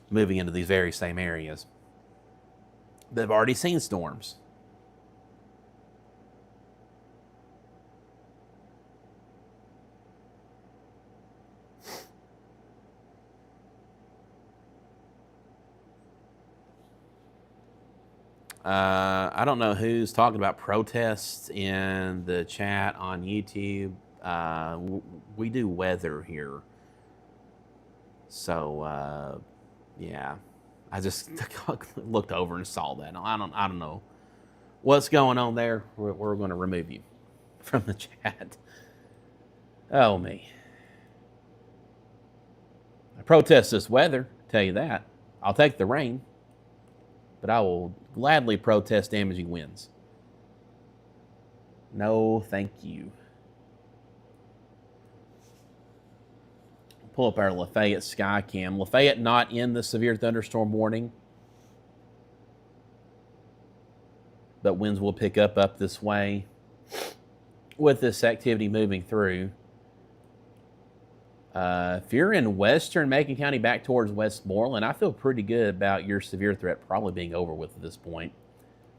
moving into these very same areas. They've already seen storms. I don't know who's talking about protests in the chat on YouTube. We do weather here. So, yeah. I just looked over and saw that. I don't know what's going on there. We're going to remove you from the chat. Oh, me. I protest this weather, tell you that. I'll take the rain, but I will gladly protest damaging winds. No, thank you. Pull up our Lafayette sky cam. Lafayette not in the severe thunderstorm warning, but winds will pick up this way with this activity moving through. If you're in western Macon County back towards Westmoreland, I feel pretty good about your severe threat probably being over with at this point.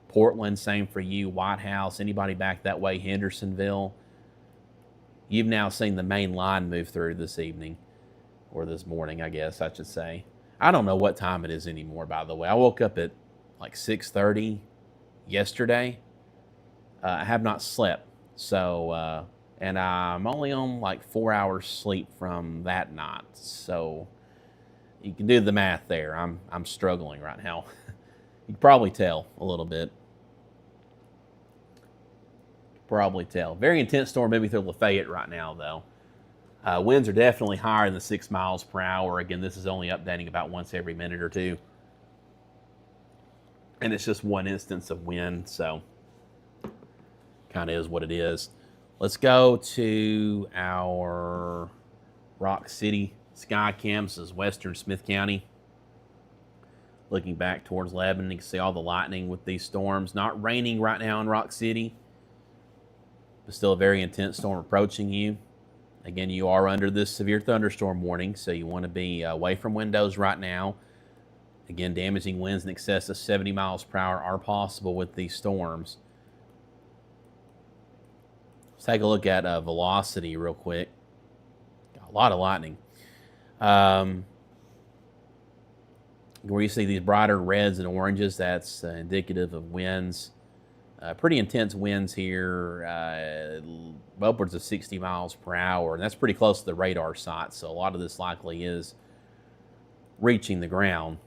Portland, same for you. White House, anybody back that way, Hendersonville. You've now seen the main line move through this evening, or this morning, I guess I should say. I don't know what time it is anymore, by the way. I woke up at like 6:30 yesterday. I have not slept, so... and I'm only on like 4 hours sleep from that night. So you can do the math there. I'm struggling right now. You can probably tell a little bit. Probably tell. Very intense storm moving through Lafayette right now, though. Winds are definitely higher than 6 miles per hour. Again, this is only updating about once every minute or two. And it's just one instance of wind, so kind of is what it is. Let's go to our Rock City sky cam. This is western Smith County. Looking back towards Lebanon, you can see all the lightning with these storms. Not raining right now in Rock City, but still a very intense storm approaching you. Again, you are under this severe thunderstorm warning, so you want to be away from windows right now. Again, damaging winds in excess of 70 miles per hour are possible with these storms. Let's take a look at velocity real quick. Got a lot of lightning. Where you see these brighter reds and oranges, that's indicative of winds. Pretty intense winds here, upwards of 60 miles per hour, and that's pretty close to the radar site, so a lot of this likely is reaching the ground.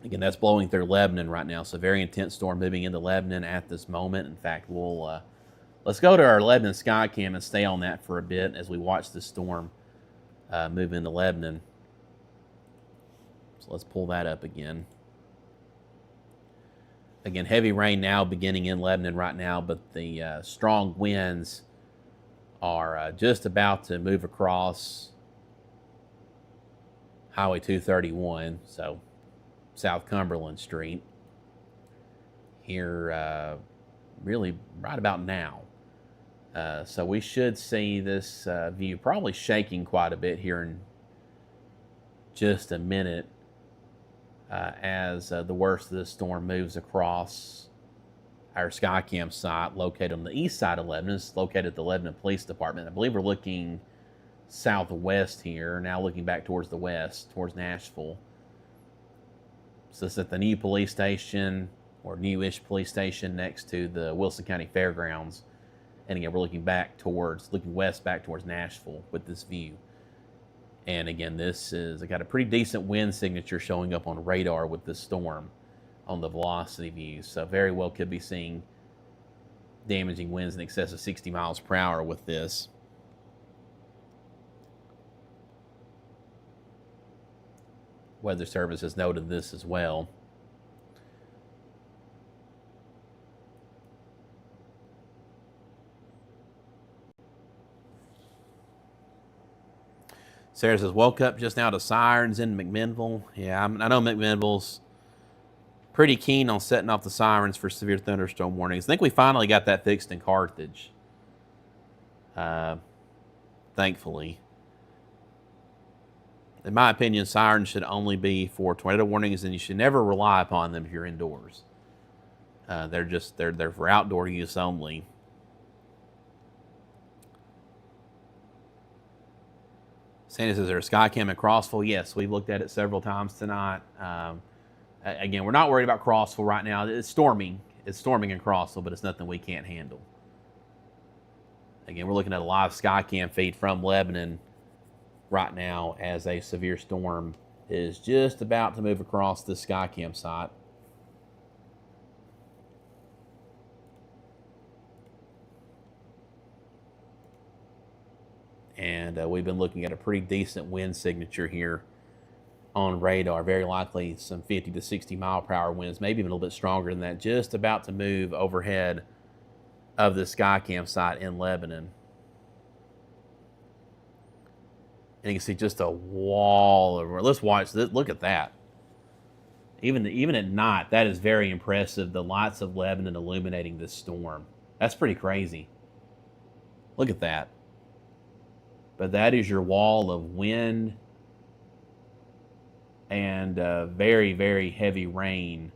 Again, that's blowing through Lebanon right now, so very intense storm moving into Lebanon at this moment. In fact, let's go to our Lebanon sky cam and stay on that for a bit as we watch this storm move into Lebanon. So let's pull that up again. Again, heavy rain now beginning in Lebanon right now, but the strong winds are just about to move across Highway 231, so South Cumberland Street, here really right about now. So we should see this view probably shaking quite a bit here in just a minute. As the worst of this storm moves across our Skycam site located on the east side of Lebanon. It's located at the Lebanon Police Department. I believe we're looking southwest here, now looking back towards the west, towards Nashville. So it's at the new police station, or newish police station next to the Wilson County Fairgrounds. And again, we're looking west back towards Nashville with this view. And again, I got a pretty decent wind signature showing up on radar with this storm on the velocity view. So very well could be seeing damaging winds in excess of 60 miles per hour with this. Weather Service has noted this as well. Sarah says, woke up just now to sirens in McMinnville. Yeah, I know McMinnville's pretty keen on setting off the sirens for severe thunderstorm warnings. I think we finally got that fixed in Carthage, thankfully. In my opinion, sirens should only be for tornado warnings, and you should never rely upon them if you're indoors. They're for outdoor use only. Sandy says, there a Skycam at Crossville? Yes, we've looked at it several times tonight. Again, we're not worried about Crossville right now. It's storming. It's storming in Crossville, but it's nothing we can't handle. Again, we're looking at a live Skycam feed from Lebanon right now as a severe storm is just about to move across the Skycam site. And we've been looking at a pretty decent wind signature here on radar. Very likely some 50 to 60 mile per hour winds, maybe even a little bit stronger than that, just about to move overhead of the Skycam site in Lebanon. And you can see just a wall of, let's watch this. Look at that. Even at night, that is very impressive. The lights of Lebanon illuminating this storm. That's pretty crazy. Look at that. But that is your wall of wind and very, very heavy rain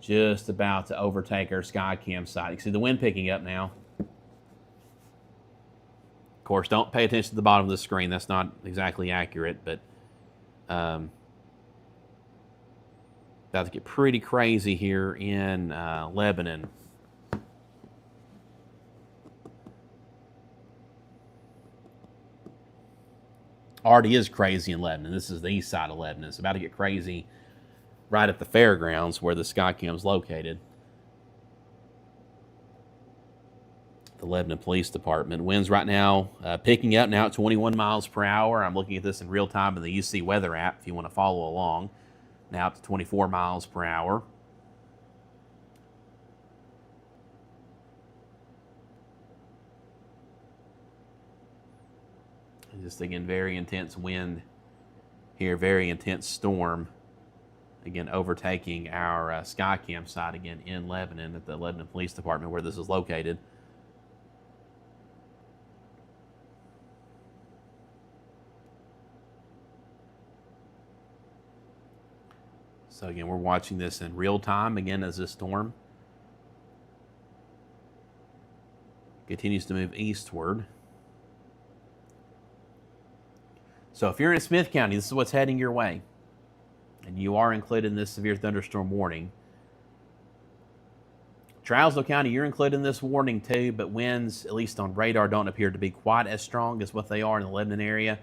just about to overtake our Skycam site. You can see the wind picking up now. Of course, don't pay attention to the bottom of the screen. That's not exactly accurate, but about to get pretty crazy here in Lebanon. Already is crazy in Lebanon. This is the east side of Lebanon. It's about to get crazy right at the fairgrounds where the Skycam is located. The Lebanon Police Department. Winds right now picking up now at 21 miles per hour. I'm looking at this in real time in the UC Weather app if you want to follow along. Now up to 24 miles per hour. Just again, very intense wind here, very intense storm. again, overtaking our Skycam site again in Lebanon at the Lebanon Police Department where this is located. So again, we're watching this in real time again as this storm continues to move eastward. So if you're in Smith County, this is what's heading your way. And you are included in this severe thunderstorm warning. Trousdale County, you're included in this warning too, but winds, at least on radar, don't appear to be quite as strong as what they are in the Lebanon area.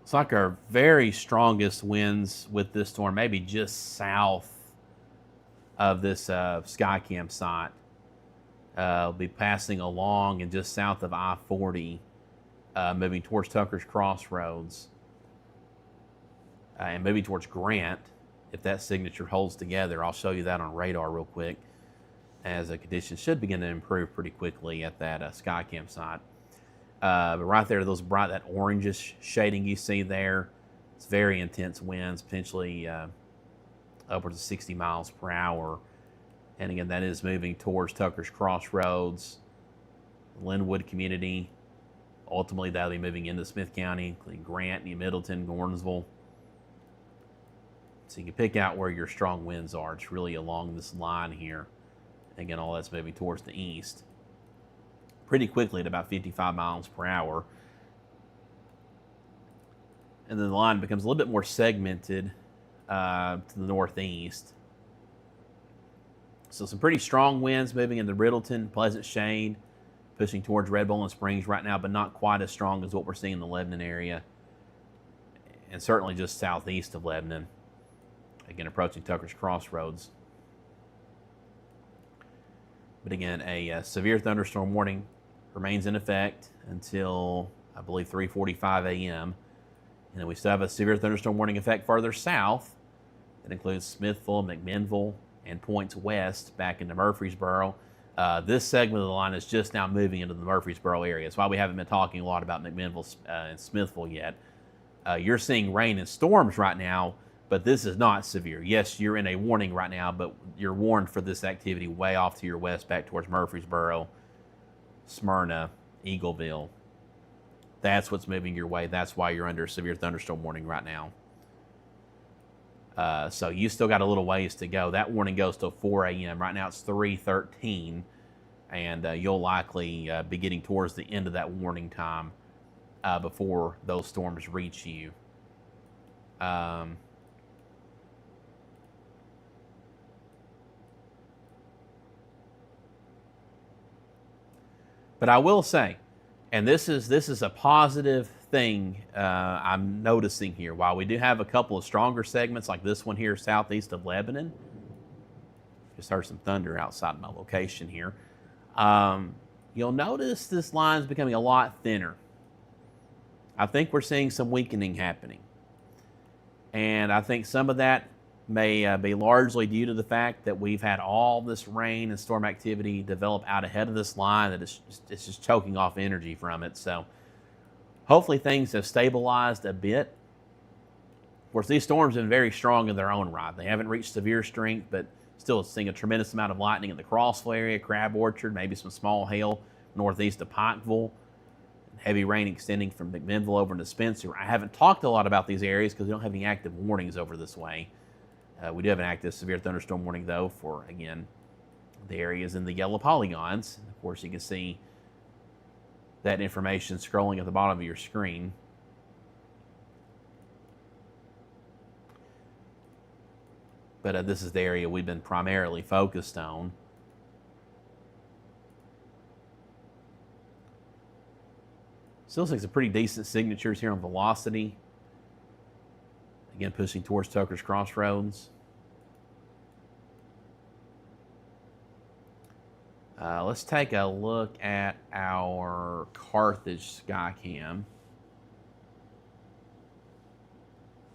It's like our very strongest winds with this storm, maybe just south of this Skycam site. Will be passing along and just south of I-40, moving towards Tucker's Crossroads, and moving towards Grant. If that signature holds together, I'll show you that on radar real quick, as the conditions should begin to improve pretty quickly at that Skycam site. But right there, those bright, that orangish shading you see there, it's very intense winds, potentially upwards of 60 miles per hour. And again, that is moving towards Tucker's Crossroads, Linwood community. Ultimately, that'll be moving into Smith County, including Grant, New Middleton, Gordonsville. So you can pick out where your strong winds are. It's really along this line here. Again, all that's moving towards the east pretty quickly at about 55 miles per hour. And then the line becomes a little bit more segmented to the northeast. So some pretty strong winds moving into Riddleton, Pleasant Shade, pushing towards Red Bowling Springs right now, but not quite as strong as what we're seeing in the Lebanon area. And certainly just southeast of Lebanon. Again, approaching Tucker's Crossroads. But again, a severe thunderstorm warning remains in effect until, I believe, 3:45 a.m. And then we still have a severe thunderstorm warning effect further south. That includes Smithville, McMinnville, and points west back into Murfreesboro. This segment of the line is just now moving into the Murfreesboro area. That's why we haven't been talking a lot about McMinnville and Smithville yet. You're seeing rain and storms right now, but this is not severe. Yes, you're in a warning right now, but you're warned for this activity way off to your west back towards Murfreesboro, Smyrna, Eagleville. That's what's moving your way. That's why you're under a severe thunderstorm warning right now. So you still got a little ways to go. That warning goes till 4 a.m. Right now it's 3:13, and you'll likely be getting towards the end of that warning time before those storms reach you. But I will say, and this is a positive thing I'm noticing here. While we do have a couple of stronger segments like this one here southeast of Lebanon, just heard some thunder outside my location here. You'll notice this line is becoming a lot thinner. I think we're seeing some weakening happening. And I think some of that may be largely due to the fact that we've had all this rain and storm activity develop out ahead of this line that it's just choking off energy from it. So hopefully things have stabilized a bit. Of course, these storms have been very strong in their own right. They haven't reached severe strength, but still seeing a tremendous amount of lightning in the Crossville area, Crab Orchard, maybe some small hail northeast of Pikeville. Heavy rain extending from McMinnville over into Spencer. I haven't talked a lot about these areas because we don't have any active warnings over this way. We do have an active severe thunderstorm warning, though, for, again, the areas in the yellow polygons. Of course, you can see that information scrolling at the bottom of your screen. But this is the area we've been primarily focused on. Still seeing some pretty decent signatures here on velocity. Again, pushing towards Tucker's Crossroads. Let's take a look at our Carthage Skycam.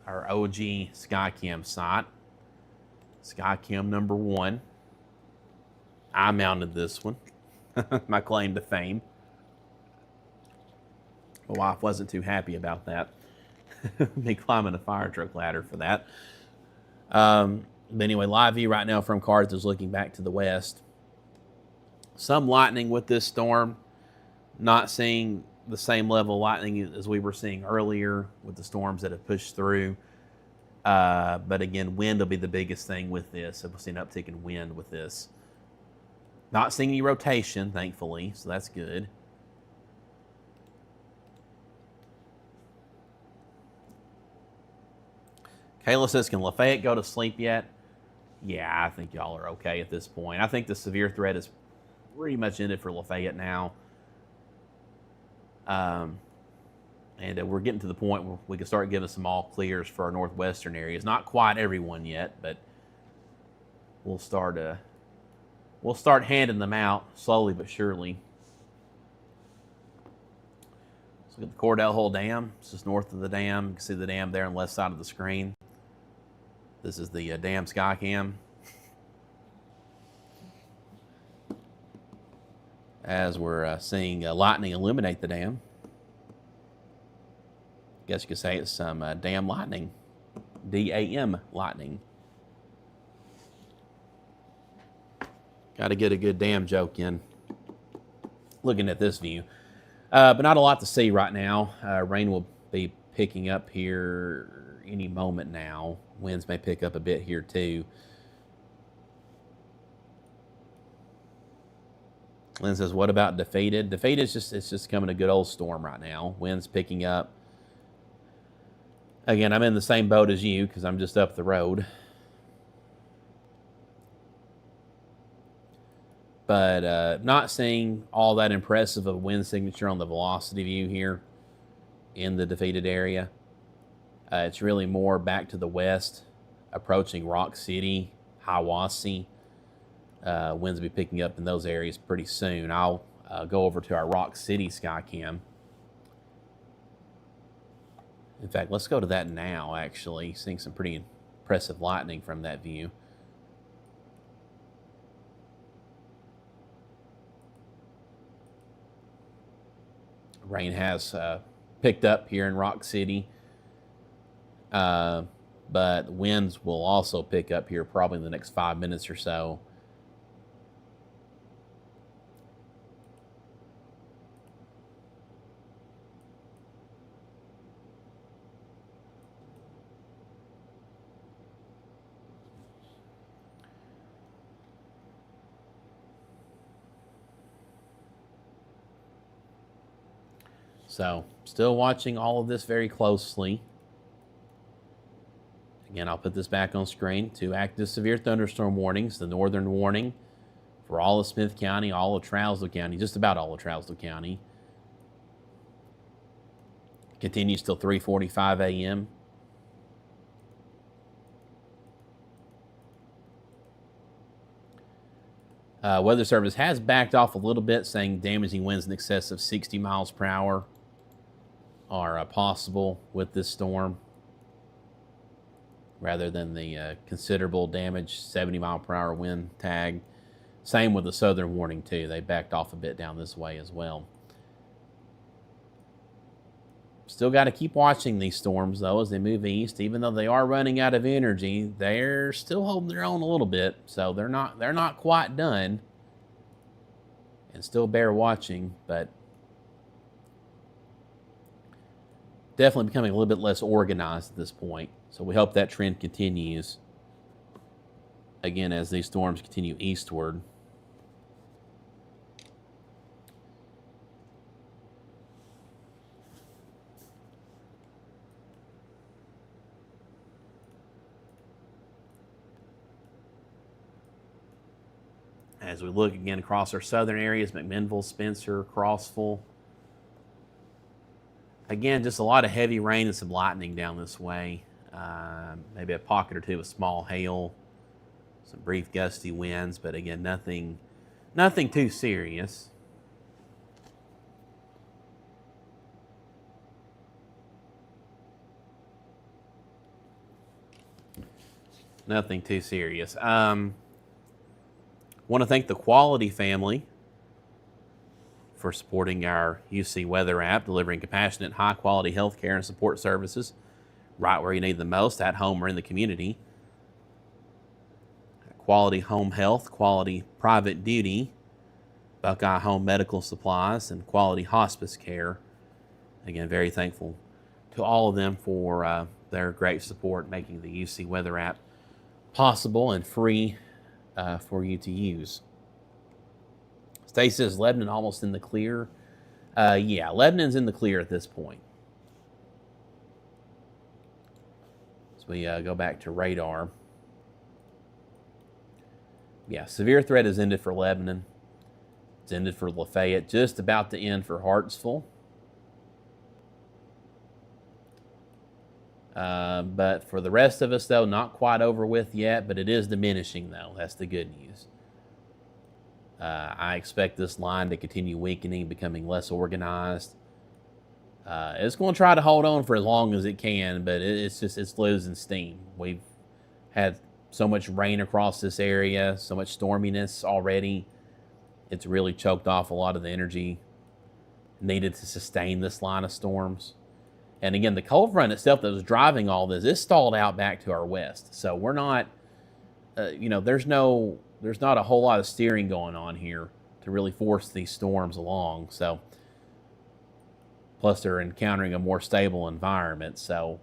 Our OG Skycam site. Skycam number 1. I mounted this one. My claim to fame. My wife wasn't too happy about that. Me climbing a fire truck ladder for that. But anyway, live view right now from Carthage is looking back to the west. Some lightning with this storm. Not seeing the same level of lightning as we were seeing earlier with the storms that have pushed through. But again, wind will be the biggest thing with this. So we'll see an uptick in wind with this. Not seeing any rotation, thankfully, so that's good. Kayla says, can Lafayette go to sleep yet? Yeah, I think y'all are okay at this point. I think the severe threat is pretty much ended for Lafayette now. And we're getting to the point where we can start giving some all clears for our northwestern areas. Not quite everyone yet, but we'll start handing them out slowly but surely. Let's look at the Cordell Hole Dam. This is north of the dam. You can see the dam there on the left side of the screen. This is the dam sky cam. As we're seeing lightning illuminate the dam. Guess you could say it's some dam lightning. D-A-M lightning. Got to get a good dam joke in. Looking at this view. But not a lot to see right now. Rain will be picking up here any moment now. Winds may pick up a bit here too. Lynn says, what about Defeated? Defeated is just coming a good old storm right now. Winds picking up. Again, I'm in the same boat as you because I'm just up the road. But not seeing all that impressive of a wind signature on the velocity view here in the Defeated area. It's really more back to the west, approaching Rock City, Hiawassee. Winds will be picking up in those areas pretty soon. I'll go over to our Rock City sky cam. In fact, let's go to that now, actually. Seeing some pretty impressive lightning from that view. Rain has picked up here in Rock City. But winds will also pick up here probably in the next 5 minutes or so. So, still watching all of this very closely. Again, I'll put this back on screen. 2 active severe thunderstorm warnings. The northern warning for all of Smith County, all of Trousdale County, just about all of Trousdale County. Continues till 3:45 a.m. Weather Service has backed off a little bit, saying damaging winds in excess of 60 miles per hour are possible with this storm, rather than the considerable damage 70 mile per hour wind tag. Same with the southern warning too. They backed off a bit down this way as well. Still got to keep watching these storms though as they move east. Even though they are running out of energy, they're still holding their own a little bit. So they're not quite done. And still bear watching, but definitely becoming a little bit less organized at this point. So we hope that trend continues, again, as these storms continue eastward. As we look again across our southern areas, McMinnville, Spencer, Crossville. Again, just a lot of heavy rain and some lightning down this way. Maybe a pocket or two of small hail, some brief gusty winds, but again, nothing too serious. Nothing too serious. Want to thank the Quality family for supporting our UC Weather app, delivering compassionate, high-quality health care and support services right where you need them most, at home or in the community. Quality Home Health, Quality Private Duty, Buckeye Home Medical Supplies, and Quality Hospice Care. Again, very thankful to all of them for their great support, making the UC Weather app possible and free for you to use. Stacy says Lebanon almost in the clear. Yeah, Lebanon's in the clear at this point. So we go back to radar. Yeah, severe threat has ended for Lebanon. It's ended for Lafayette. Just about to end for Hartsville. But for the rest of us, though, not quite over with yet, but it is diminishing, though. That's the good news. I expect this line to continue weakening, becoming less organized. It's going to try to hold on for as long as it can, but it's losing steam. We've had so much rain across this area, so much storminess already. It's really choked off a lot of the energy needed to sustain this line of storms. And again, the cold front itself that was driving all this, it's stalled out back to our west. So we're not, there's not a whole lot of steering going on here to really force these storms along. So, plus they're encountering a more stable environment. So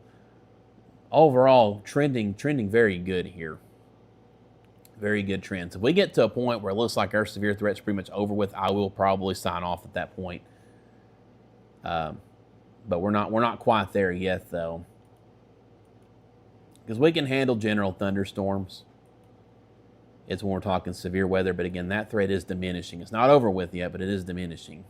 overall, trending very good here. Very good trends. If we get to a point where it looks like our severe threat's pretty much over with, I will probably sign off at that point. But we're not quite there yet, though, because we can handle general thunderstorms. It's when we're talking severe weather, but again, that threat is diminishing. It's not over with yet, but it is diminishing.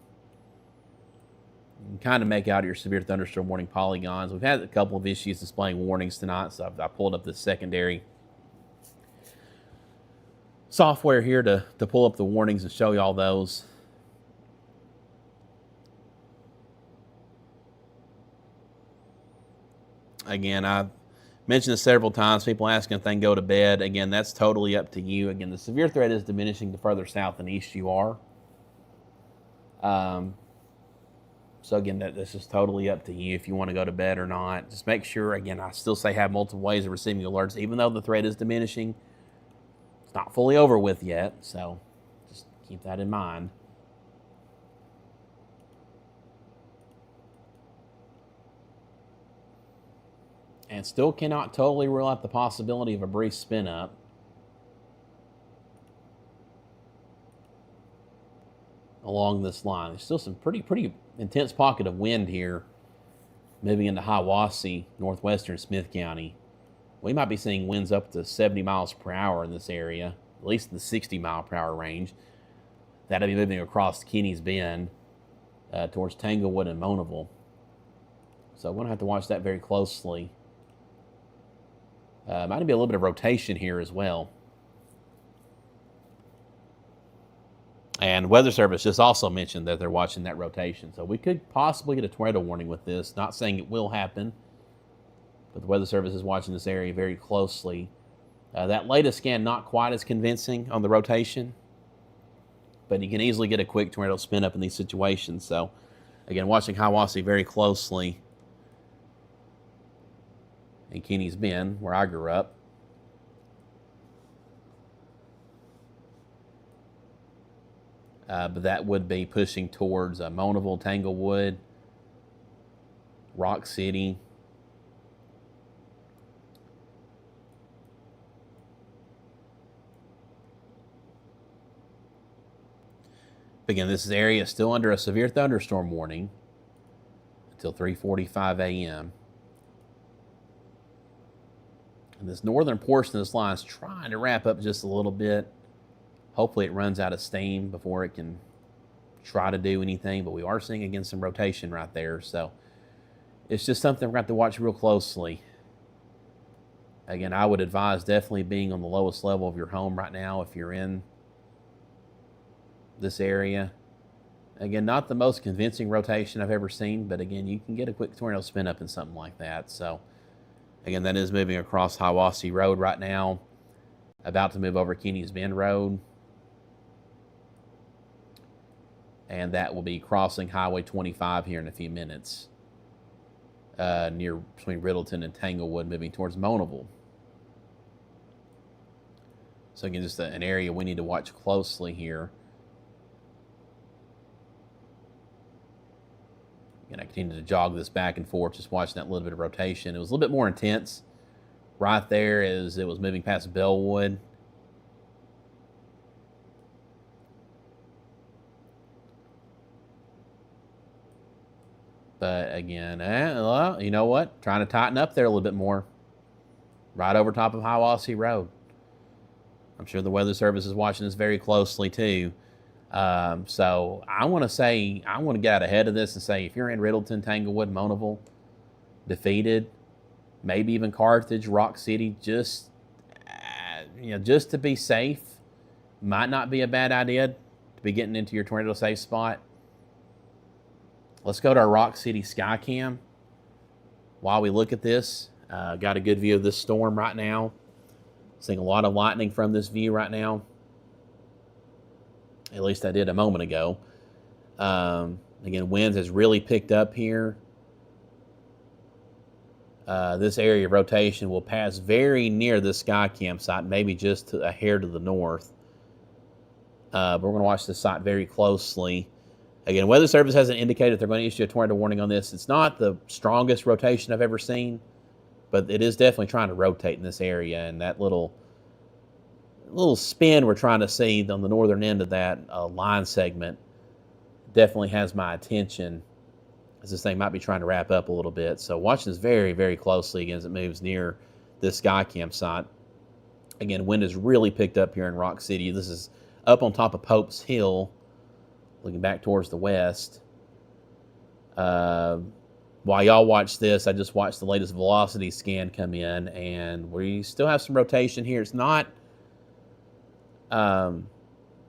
You can kind of make out your severe thunderstorm warning polygons. We've had a couple of issues displaying warnings tonight, so I pulled up the secondary software here to pull up the warnings and show you all those. Again, I've mentioned this several times. People asking if they can go to bed. Again, that's totally up to you. Again, the severe threat is diminishing the further south and east you are. So again, this is totally up to you if you want to go to bed or not. Just make sure, again, I still say have multiple ways of receiving alerts, even though the threat is diminishing. It's not fully over with yet, so just keep that in mind. And still cannot totally rule out the possibility of a brief spin up. Along this line. There's still some pretty intense pocket of wind here moving into Hiawassee, northwestern Smith County. We might be seeing winds up to 70 miles per hour in this area, at least in the 60 mile per hour range. That'll be moving across Kenny's Bend towards Tanglewood and Monaville. So we're going to have to watch that very closely. Might be a little bit of rotation here as well. And Weather Service just also mentioned that they're watching that rotation. So we could possibly get a tornado warning with this. Not saying it will happen, but the Weather Service is watching this area very closely. That latest scan, not quite as convincing on the rotation, but you can easily get a quick tornado spin up in these situations. So, again, watching Hiawassee very closely in Kenny's Bend, where I grew up. But that would be pushing towards Monaville, Tanglewood, Rock City. Again, this area is still under a severe thunderstorm warning until 3:45 a.m. And this northern portion of this line is trying to wrap up just a little bit. Hopefully it runs out of steam before it can try to do anything, but we are seeing, again, some rotation right there. So it's just something we're going to have to watch real closely. Again, I would advise definitely being on the lowest level of your home right now if you're in this area. Again, not the most convincing rotation I've ever seen, but again, you can get a quick tornado spin up in something like that. So again, that is moving across Hiawassee Road right now, about to move over Kenny's Bend Road. and that will be crossing Highway 25 here in a few minutes, near between Riddleton and Tanglewood, moving towards Monaville. So again, just an area we need to watch closely here. And I continue to jog this back and forth, just watching that little bit of rotation. It was a little bit more intense right there as it was moving past Bellwood. But again, well, you know what? Trying to tighten up there a little bit more. Right over top of Hiawassee Road. I'm sure the Weather Service is watching this very closely too. So I want to get out ahead of this and say, if you're in Riddleton, Tanglewood, Monaville, defeated, maybe even Carthage, Rock City, just to be safe, might not be a bad idea to be getting into your tornado safe spot. Let's go to our Rock City Skycam while we look at this. Got a good view of this storm right now. Seeing a lot of lightning from this view right now. At least I did a moment ago. Again, winds has really picked up here. This area of rotation will pass very near the Skycam site, maybe just a hair to the north. But we're going to watch this site very closely. Again, Weather Service hasn't indicated they're going to issue a tornado warning on this. It's not the strongest rotation I've ever seen, but it is definitely trying to rotate in this area. And that little spin we're trying to see on the northern end of that line segment definitely has my attention, as this thing might be trying to wrap up a little bit. So watching this very, very closely again as it moves near this Skycam site. Again, wind has really picked up here in Rock City. This is up on top of Pope's Hill, looking back towards the west. While y'all watch this, I just watched the latest velocity scan come in, and we still have some rotation here. It's not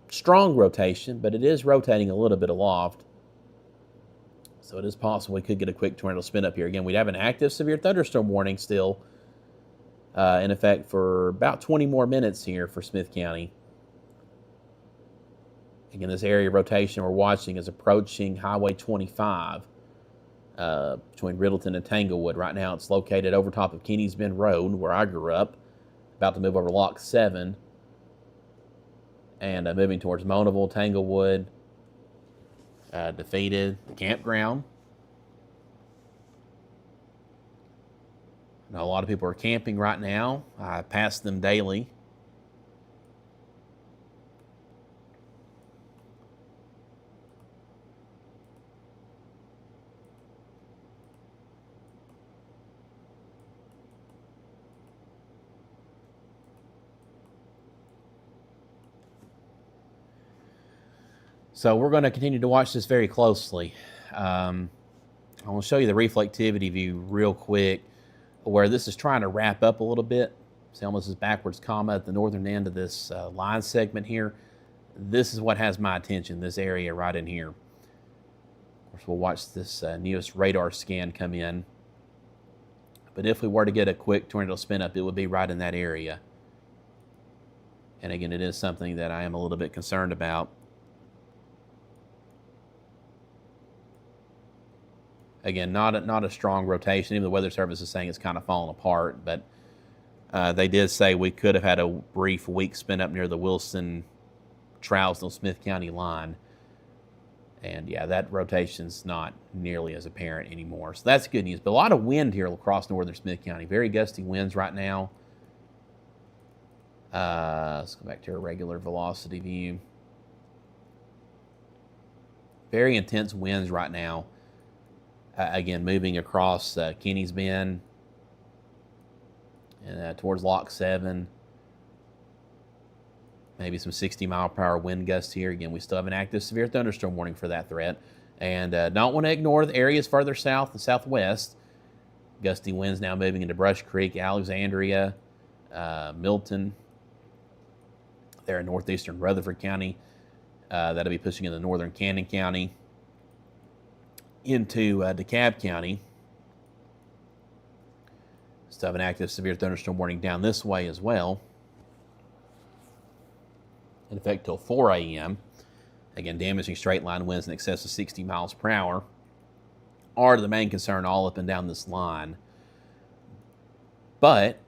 strong rotation, but it is rotating a little bit aloft. So it is possible we could get a quick tornado spin up here. Again, we'd have an active severe thunderstorm warning still in effect for about 20 more minutes here for Smith County. Again, this area of rotation we're watching is approaching Highway 25 between Riddleton and Tanglewood. Right now it's located over top of Keeney's Bend Road, where I grew up, about to move over Lock 7, and moving towards Monaville, Tanglewood, defeated, the campground. I know a lot of people are camping right now. I pass them daily. So we're going to continue to watch this very closely. I want to show you the reflectivity view real quick, where this is trying to wrap up a little bit. See almost this backwards comma at the northern end of this line segment here. This is what has my attention, this area right in here. Of course, we'll watch this newest radar scan come in. But if we were to get a quick tornado spin up, it would be right in that area. And again, it is something that I am a little bit concerned about. Again, not a strong rotation. Even the Weather Service is saying it's kind of falling apart, but they did say we could have had a brief weak spin up near the Wilson, Trousdale, Smith County line. And yeah, that rotation's not nearly as apparent anymore. So that's good news. But a lot of wind here across northern Smith County. Very gusty winds right now. Let's go back to our regular velocity view. Very intense winds right now. Again, moving across Kenny's Bend and towards Lock 7. Maybe some 60-mile-per-hour wind gusts here. Again, we still have an active severe thunderstorm warning for that threat. And don't want to ignore the areas further south and southwest. Gusty winds now moving into Brush Creek, Alexandria, Milton. There in northeastern Rutherford County. That'll be pushing into northern Cannon County. Into DeKalb County. Still have an active severe thunderstorm warning down this way as well. In effect till 4 a.m. Again, damaging straight line winds in excess of 60 miles per hour are the main concern all up and down this line. But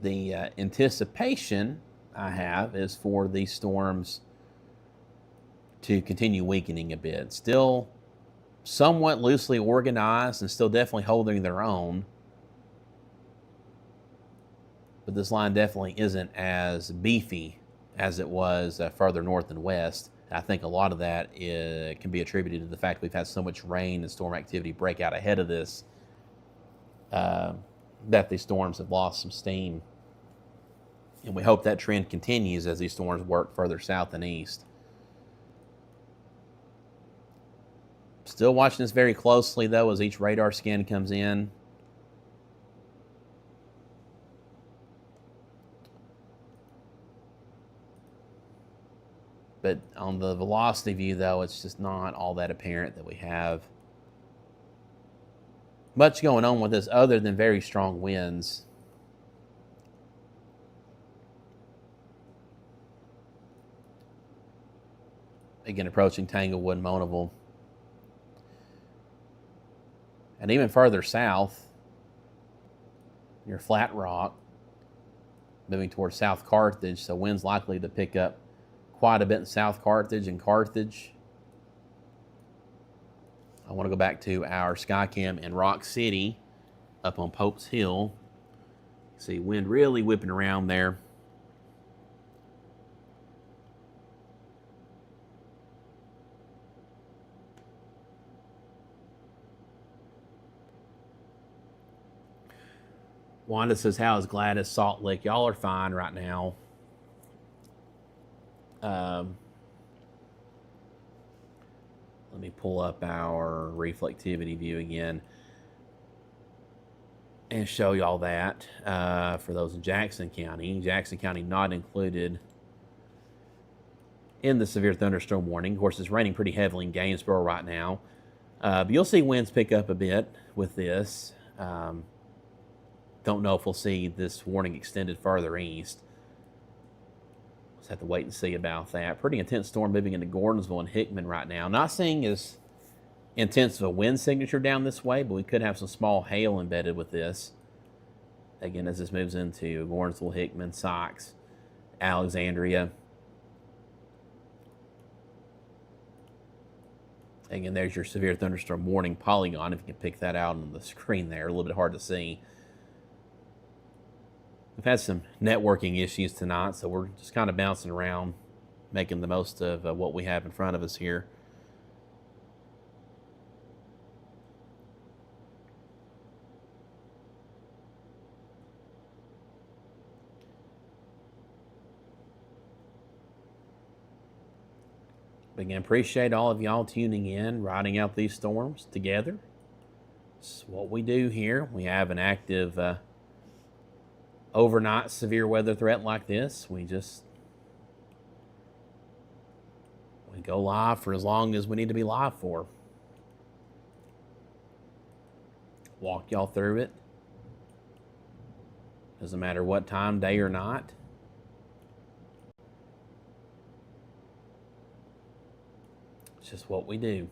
the anticipation I have is for these storms to continue weakening a bit. Still somewhat loosely organized and still definitely holding their own. But this line definitely isn't as beefy as it was further north and west. I think a lot of that can be attributed to the fact we've had so much rain and storm activity break out ahead of this that these storms have lost some steam. And we hope that trend continues as these storms work further south and east. Still watching this very closely, though, as each radar scan comes in. But on the velocity view, though, it's just not all that apparent that we have much going on with this other than very strong winds. Again, approaching Tanglewood, Monaville. And even further south, near Flat Rock, moving towards South Carthage, so winds likely to pick up quite a bit in South Carthage and Carthage. I want to go back to our Skycam in Rock City up on Pope's Hill. See wind really whipping around there. Wanda says, how is Gladys, Salt Lick? Y'all are fine right now. Let me pull up our reflectivity view again and show y'all that for those in Jackson County. Jackson County not included in the severe thunderstorm warning. Of course, it's raining pretty heavily in Gainesboro right now. But you'll see winds pick up a bit with this. Don't know if we'll see this warning extended further east. Just have to wait and see about that. Pretty intense storm moving into Gordonsville and Hickman right now. Not seeing as intense of a wind signature down this way, but we could have some small hail embedded with this. Again, as this moves into Gordonsville, Hickman, Sykes, Alexandria. Again, there's your severe thunderstorm warning polygon, if you can pick that out on the screen there. A little bit hard to see. We've had some networking issues tonight, so we're just kind of bouncing around, making the most of what we have in front of us here. Again, appreciate all of y'all tuning in, riding out these storms together. It's what we do here. We have an active overnight severe weather threat like this. We go live for as long as we need to be live for. Walk y'all through it. Doesn't matter what time, day or night. It's just what we do.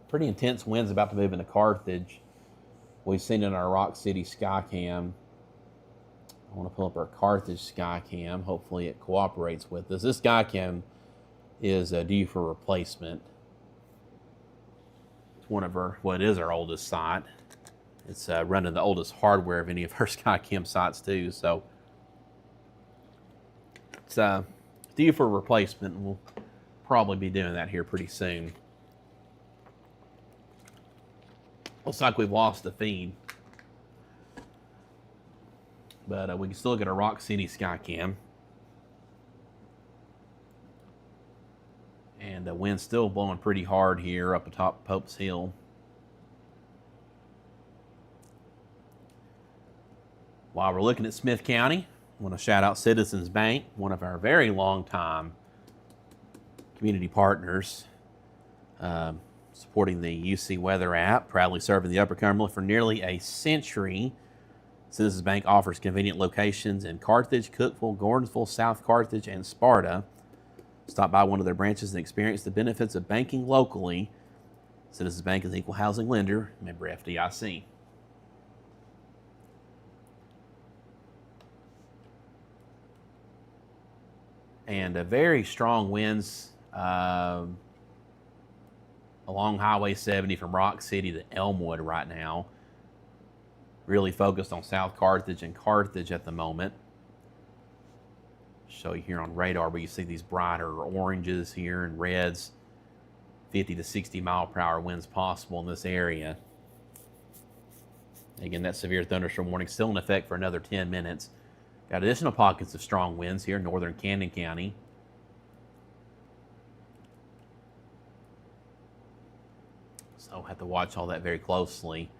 Pretty intense winds about to move into Carthage. We've seen it in our Rock City Skycam. I want to pull up our Carthage Skycam. Hopefully it cooperates with us. This Skycam is due for replacement. It's one of our, well, it is our oldest site. It's running the oldest hardware of any of our Skycam sites too. So it's due for replacement, and we'll probably be doing that here pretty soon. Looks like we've lost the feed. But we can still get a Rock City Skycam. And the wind's still blowing pretty hard here up atop Pope's Hill. While we're looking at Smith County, I want to shout out Citizens Bank, one of our very long time community partners. Supporting the UC Weather app, proudly serving the Upper Cumberland for nearly a century. Citizens Bank offers convenient locations in Carthage, Cookeville, Gordonsville, South Carthage, and Sparta. Stop by one of their branches and experience the benefits of banking locally. Citizens Bank is an equal housing lender, member FDIC. And very strong winds along Highway 70 from Rock City to Elmwood right now. Really focused on South Carthage and Carthage at the moment. Show you here on radar where you see these brighter oranges here and reds. 50 to 60 mile per hour winds possible in this area. Again, that severe thunderstorm warning still in effect for another 10 minutes. Got additional pockets of strong winds here in northern Camden County. So have to watch all that very closely.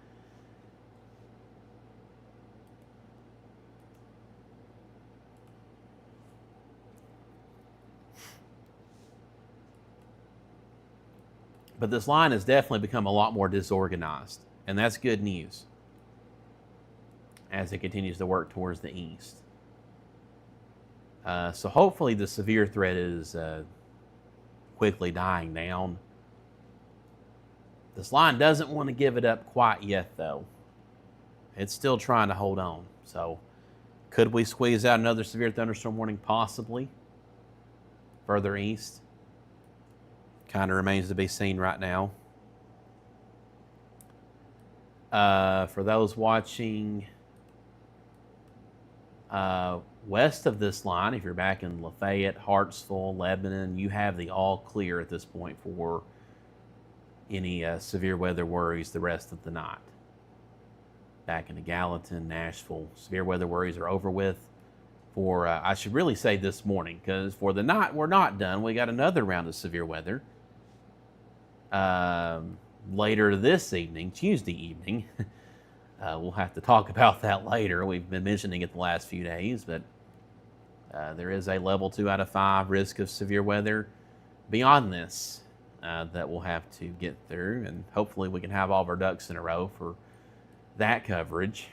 But this line has definitely become a lot more disorganized, and that's good news as it continues to work towards the east. So hopefully the severe threat is quickly dying down. This line doesn't want to give it up quite yet, though. It's still trying to hold on. So could we squeeze out another severe thunderstorm warning? Possibly. Further east. Kind of remains to be seen right now. For those watching west of this line, if you're back in Lafayette, Hartsville, Lebanon, you have the all clear at this point for any severe weather worries the rest of the night. Back into Gallatin, Nashville, severe weather worries are over with. For, I should really say this morning, because for the night we're not done. We got another round of severe weather. Later this evening, Tuesday evening. We'll have to talk about that later. We've been mentioning it the last few days, but there is a level 2 out of 5 risk of severe weather beyond this that we'll have to get through, and hopefully we can have all of our ducks in a row for that coverage.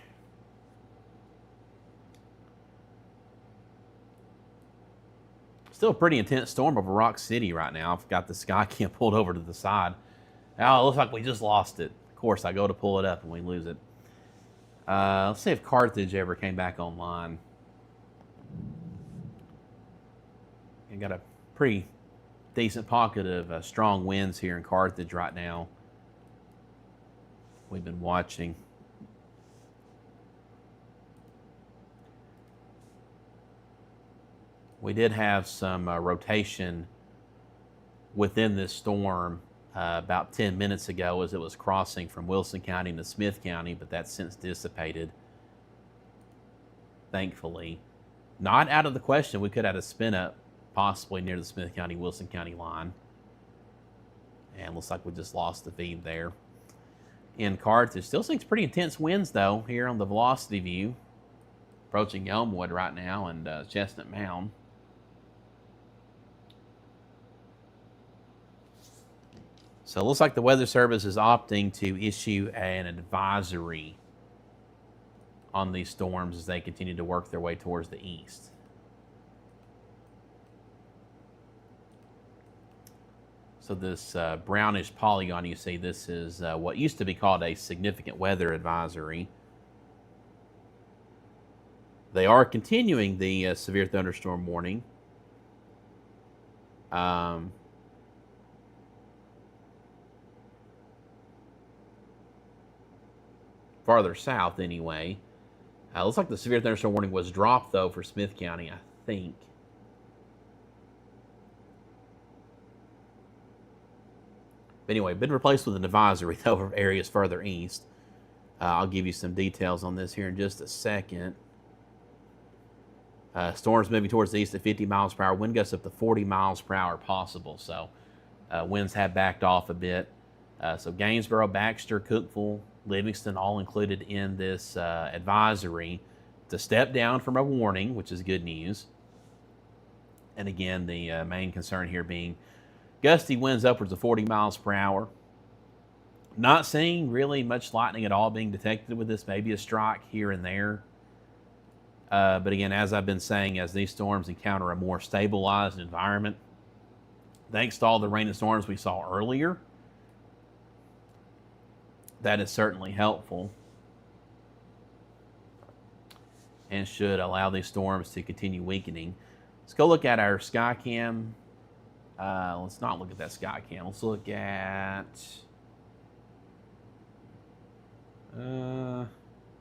Still a pretty intense storm over Rock City right now. I've got the sky cam pulled over to the side. Oh, it looks like we just lost it. Of course, I go to pull it up and we lose it. Let's see if Carthage ever came back online. And got a pretty decent pocket of strong winds here in Carthage right now. We've been watching. We did have some rotation within this storm about 10 minutes ago as it was crossing from Wilson County into Smith County, but that's since dissipated, thankfully. Not out of the question. We could have had a spin up possibly near the Smith County, Wilson County line. And looks like we just lost the feed there. In Carthage, still seeing pretty intense winds though here on the velocity view. Approaching Elmwood right now and Chestnut Mound. So it looks like the Weather Service is opting to issue an advisory on these storms as they continue to work their way towards the east. So this brownish polygon you see, this is what used to be called a significant weather advisory. They are continuing the severe thunderstorm warning. Farther south anyway. Looks like the severe thunderstorm warning was dropped though for Smith County, I think. But anyway, been replaced with an advisory though for areas further east. I'll give you some details on this here in just a second. Storms moving towards the east at 50 miles per hour. Wind gusts up to 40 miles per hour possible. So winds have backed off a bit. So Gainesboro, Baxter, Cookeville, Livingston, all included in this advisory. It's a step down from a warning, which is good news. And again, the main concern here being gusty winds upwards of 40 miles per hour. Not seeing really much lightning at all being detected with this. Maybe a strike here and there. But again, as I've been saying, as these storms encounter a more stabilized environment, thanks to all the rain and storms we saw earlier, that is certainly helpful and should allow these storms to continue weakening. Let's go look at our sky cam. Let's not look at that sky cam. Let's look at go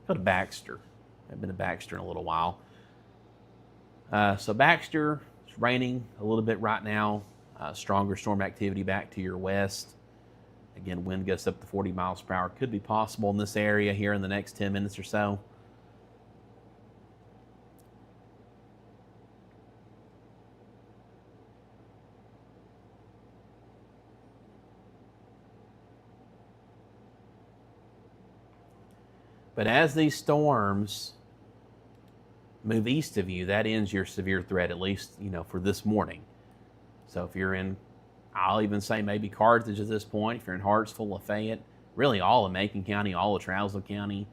to Baxter. I haven't been to Baxter in a little while. So Baxter, it's raining a little bit right now. Stronger storm activity back to your west. Again, wind gusts up to 40 miles per hour. Could be possible in this area here in the next 10 minutes or so. But as these storms move east of you, that ends your severe threat, at least, for this morning. So if you're in, I'll even say maybe Carthage at this point, if you're in Hartsville, Lafayette, really all of Macon County, all of Trousdale County,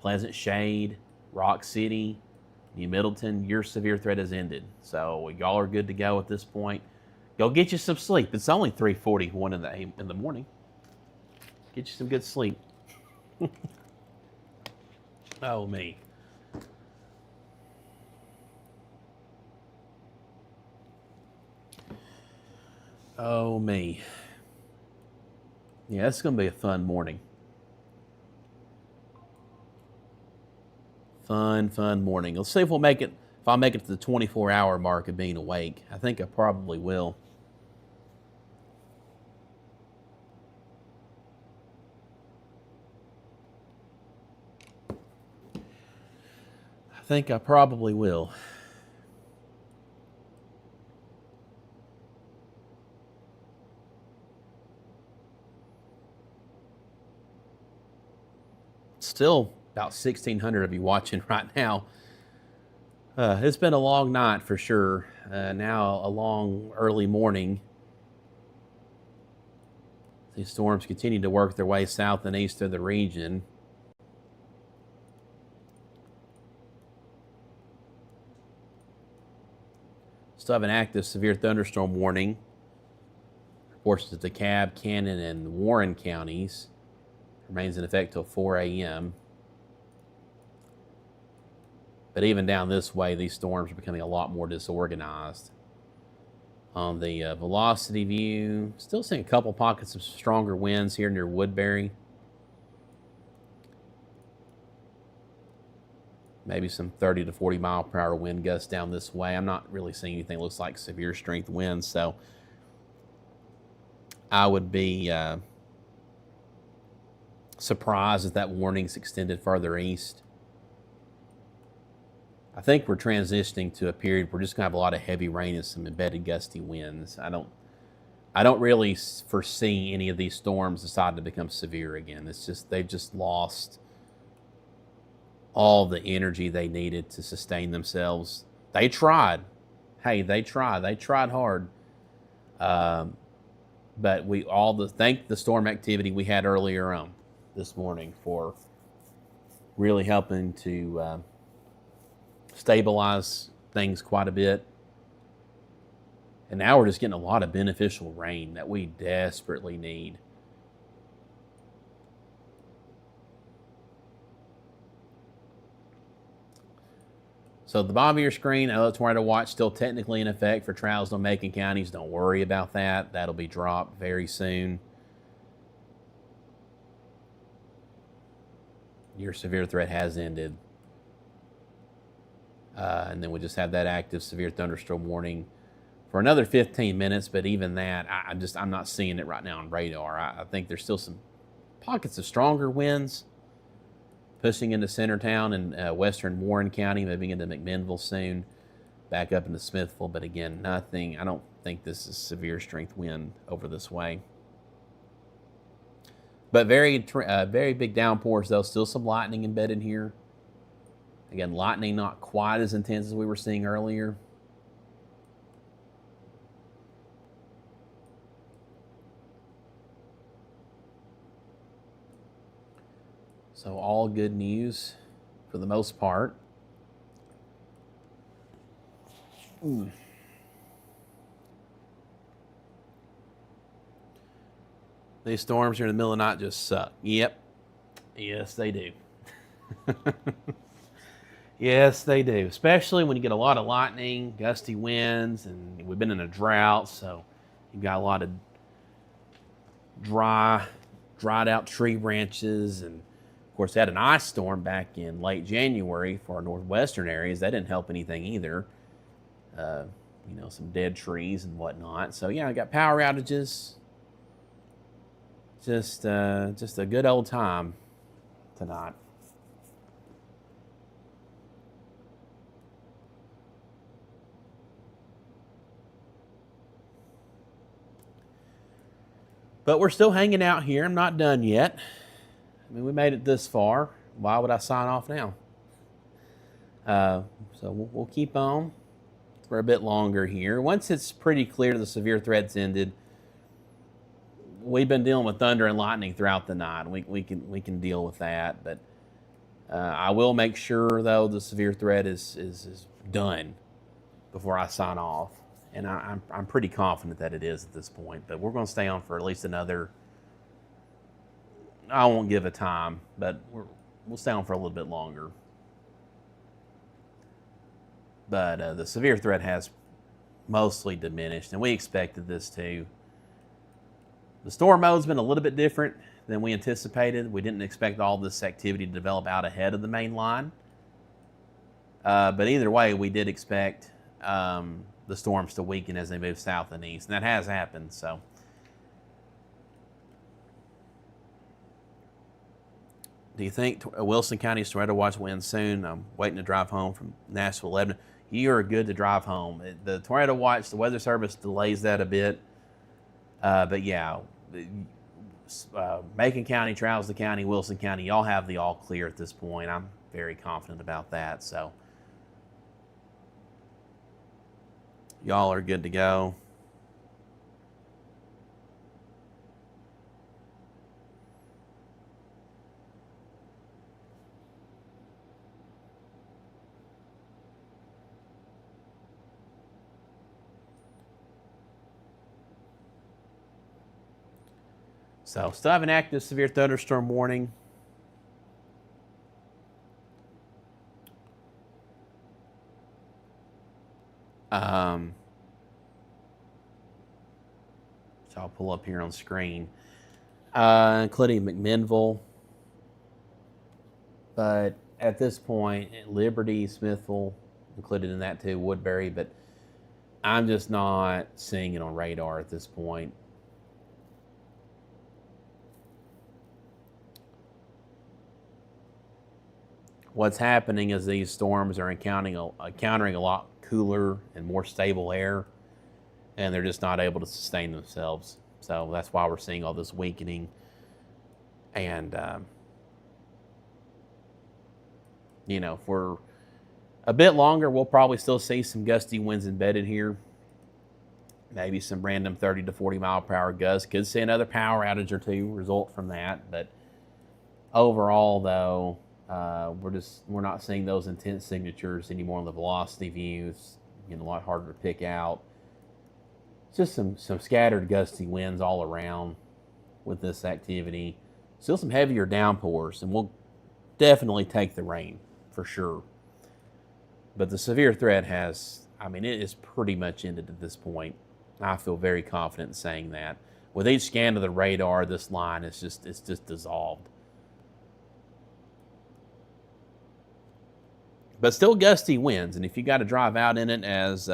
Pleasant Shade, Rock City, New Middleton, your severe threat has ended. So y'all are good to go at this point. Go get you some sleep. It's only 3:41 in the morning. Get you some good sleep. Oh, me. Oh, me. Yeah, it's going to be a fun morning. Fun morning. Let's see if we'll make it, if I'll make it to the 24-hour mark of being awake. I think I probably will. I think I probably will. Still about 1,600 of you watching right now. It's been a long night for sure. Now a long early morning. These storms continue to work their way south and east of the region. Still have an active severe thunderstorm warning. Portions of DeKalb, Cannon, and Warren counties. Remains in effect till 4 a.m. But even down this way, these storms are becoming a lot more disorganized. On the velocity view, still seeing a couple pockets of stronger winds here near Woodbury. Maybe some 30 to 40 mile per hour wind gusts down this way. I'm not really seeing anything that looks like severe strength winds, so I would be surprised if that warning's extended further east. I think we're transitioning to a period where we're just going to have a lot of heavy rain and some embedded gusty winds. I don't really foresee any of these storms deciding to become severe again. It's just they've just lost all the energy they needed to sustain themselves. They tried. Hey, they tried. They tried hard. But thank the storm activity we had earlier on this morning for really helping to stabilize things quite a bit. And now we're just getting a lot of beneficial rain that we desperately need. So the bottom of your screen, alert tornado to watch still technically in effect for Trousdale and Macon counties. Don't worry about that. That'll be dropped very soon. Your severe threat has ended. And then we just have that active severe thunderstorm warning for another 15 minutes. But even that, I'm not seeing it right now on radar. I think there's still some pockets of stronger winds pushing into Centertown and western Warren County, moving into McMinnville soon, back up into Smithville. But again, nothing. I don't think this is severe strength wind over this way. But very big downpours, though. Still some lightning embedded here. Again, lightning not quite as intense as we were seeing earlier. So all good news for the most part. These storms here in the middle of the night just suck. Yep. Yes, they do. Yes, they do. Especially when you get a lot of lightning, gusty winds, and we've been in a drought, so you've got a lot of dried out tree branches. And of course, they had an ice storm back in late January for our northwestern areas. That didn't help anything either. Some dead trees and whatnot. So yeah, I got power outages. Just a good old time tonight. But we're still hanging out here. I'm not done yet. I mean, we made it this far. Why would I sign off now? So we'll keep on for a bit longer here. Once it's pretty clear the severe threat's ended, we've been dealing with thunder and lightning throughout the night. We can deal with that, but I will make sure though the severe threat is done before I sign off, and I'm pretty confident that it is at this point. But we're going to stay on for at least another. I won't give a time, but we'll stay on for a little bit longer. But the severe threat has mostly diminished, and we expected this too. The storm mode's been a little bit different than we anticipated. We didn't expect all this activity to develop out ahead of the main line. But either way, we did expect the storms to weaken as they move south and east, and that has happened. So, do you think Wilson County's tornado watch will end soon? I'm waiting to drive home from Nashville, Lebanon. You are good to drive home. The tornado watch, the Weather Service delays that a bit. But yeah, Macon County, Trowsley County, Wilson County, y'all have the all clear at this point. I'm very confident about that. So y'all are good to go. So still have an active severe thunderstorm warning. So I'll pull up here on screen, including McMinnville. But at this point, Liberty, Smithville, included in that too, Woodbury. But I'm just not seeing it on radar at this point. What's happening is these storms are encountering a lot cooler and more stable air, and they're just not able to sustain themselves. So that's why we're seeing all this weakening. And, for a bit longer, we'll probably still see some gusty winds embedded here. Maybe some random 30 to 40 mile per hour gusts. Could see another power outage or two result from that. But overall, though, we're not seeing those intense signatures anymore on the velocity views. Getting a lot harder to pick out. It's just some scattered gusty winds all around with this activity. Still some heavier downpours, and we'll definitely take the rain for sure. But the severe threat it is pretty much ended at this point. I feel very confident in saying that. With each scan of the radar, this line is just dissolved. But still gusty winds, and if you got to drive out in it, as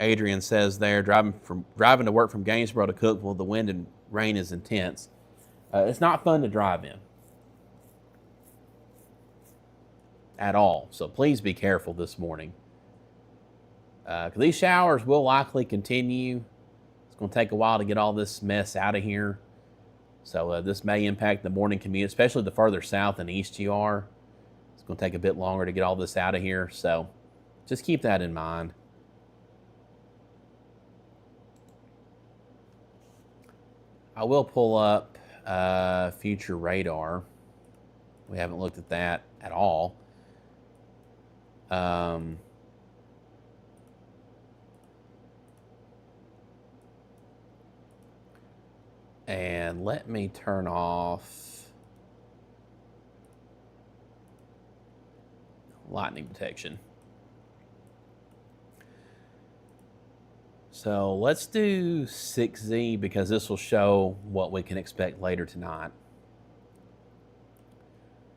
Adrian says there, driving to work from Gainesboro to Cookeville, the wind and rain is intense. It's not fun to drive in at all. So please be careful this morning. These showers will likely continue. It's going to take a while to get all this mess out of here. So this may impact the morning commute, especially the further south and east you are. It's going to take a bit longer to get all this out of here. So just keep that in mind. I will pull up future radar. We haven't looked at that at all. Um, and let me turn off lightning detection. So let's do 6Z because this will show what we can expect later tonight.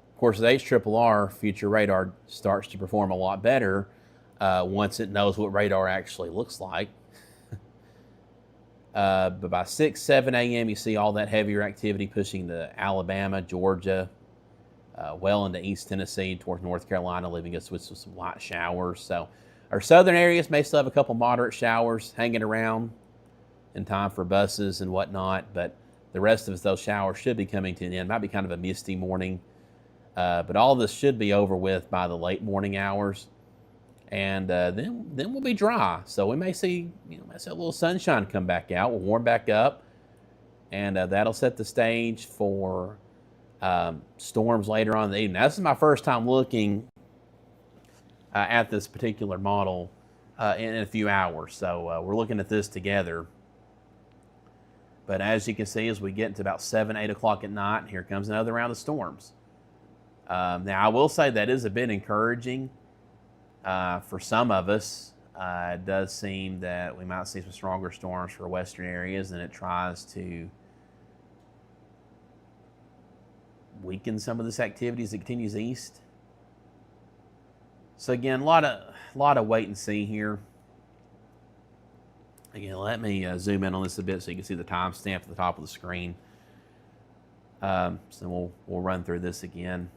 Of course, the HRRR future radar starts to perform a lot better once it knows what radar actually looks like. But by 6, 7 a.m., you see all that heavier activity pushing to Alabama, Georgia, well into East Tennessee, towards North Carolina, leaving us with some light showers. So our southern areas may still have a couple moderate showers hanging around in time for buses and whatnot, but the rest of us, those showers should be coming to an end. Might be kind of a misty morning, but all this should be over with by the late morning hours. And then we'll be dry. So we may see, a little sunshine come back out. We'll warm back up, and that'll set the stage for storms later on in the evening. Now, this is my first time looking at this particular model in a few hours. So we're looking at this together. But as you can see, as we get into about 7, 8 o'clock at night, here comes another round of storms. Now, I will say that is a bit encouraging. For some of us, it does seem that we might see some stronger storms for western areas, and it tries to weaken some of this activity as it continues east. So again, a lot of wait and see here. Again, let me zoom in on this a bit so you can see the timestamp at the top of the screen. So we'll run through this again.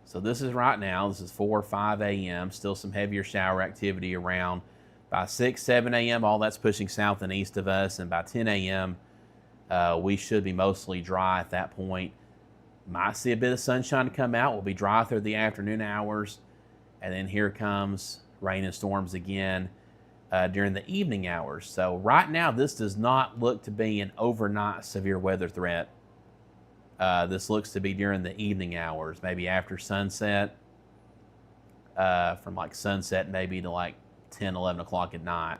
So this is right now. This is 4 or 5 a.m. Still some heavier shower activity around. By 6, 7 a.m., all that's pushing south and east of us. And by 10 a.m., we should be mostly dry at that point. Might see a bit of sunshine come out. We'll be dry through the afternoon hours. And then here comes rain and storms again during the evening hours. So right now, this does not look to be an overnight severe weather threat. This looks to be during the evening hours, maybe after sunset, from like sunset maybe to like 10, 11 o'clock at night.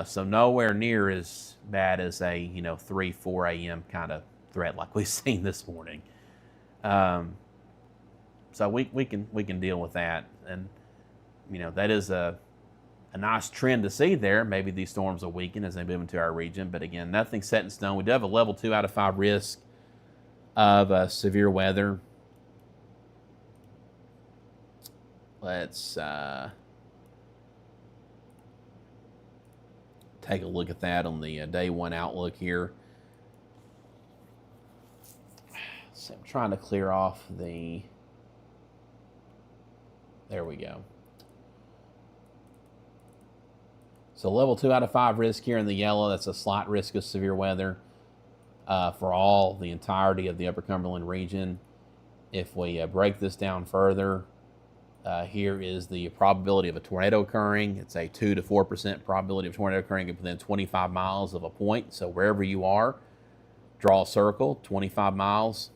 So nowhere near as bad as a 3, 4 a.m. kind of threat like we've seen this morning. So we can deal with that, and that is a nice trend to see there. Maybe these storms will weaken as they move into our region, but again, nothing set in stone. We do have a level 2 out of 5 risk of severe weather. Let's take a look at that on the day 1 outlook here. So I'm trying to clear off the... There we go. So level 2 out of 5 risk here in the yellow. That's a slight risk of severe weather for the entirety of the Upper Cumberland region. If we break this down further, here is the probability of a tornado occurring. It's a 2 to 4% probability of a tornado occurring within 25 miles of a point. So wherever you are, draw a circle 25 miles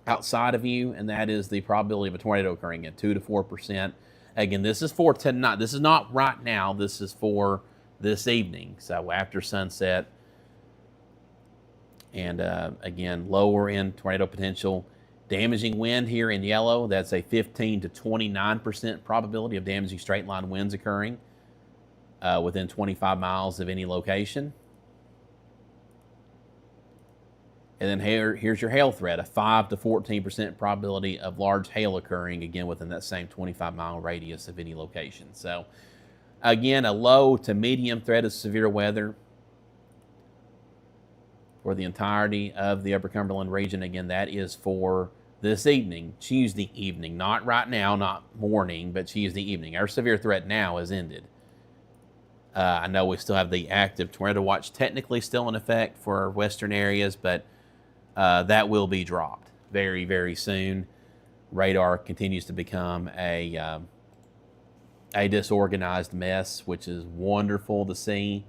outside of you, and that is the probability of a tornado occurring at 2 to 4%. Again, this is for tonight. This is not right now. This is for this evening. So after sunset. And again, lower end tornado potential. Damaging wind here in yellow, that's a 15 to 29% probability of damaging straight line winds occurring within 25 miles of any location. And then here's your hail threat, a 5 to 14% probability of large hail occurring, again, within that same 25-mile radius of any location. So, again, a low to medium threat of severe weather for the entirety of the Upper Cumberland region. Again, that is for this evening, Tuesday evening, not right now, not morning, but Tuesday evening. Our severe threat now has ended. I know we still have the active tornado watch technically still in effect for our western areas, but that will be dropped very, very soon. Radar continues to become a disorganized mess, which is wonderful to see.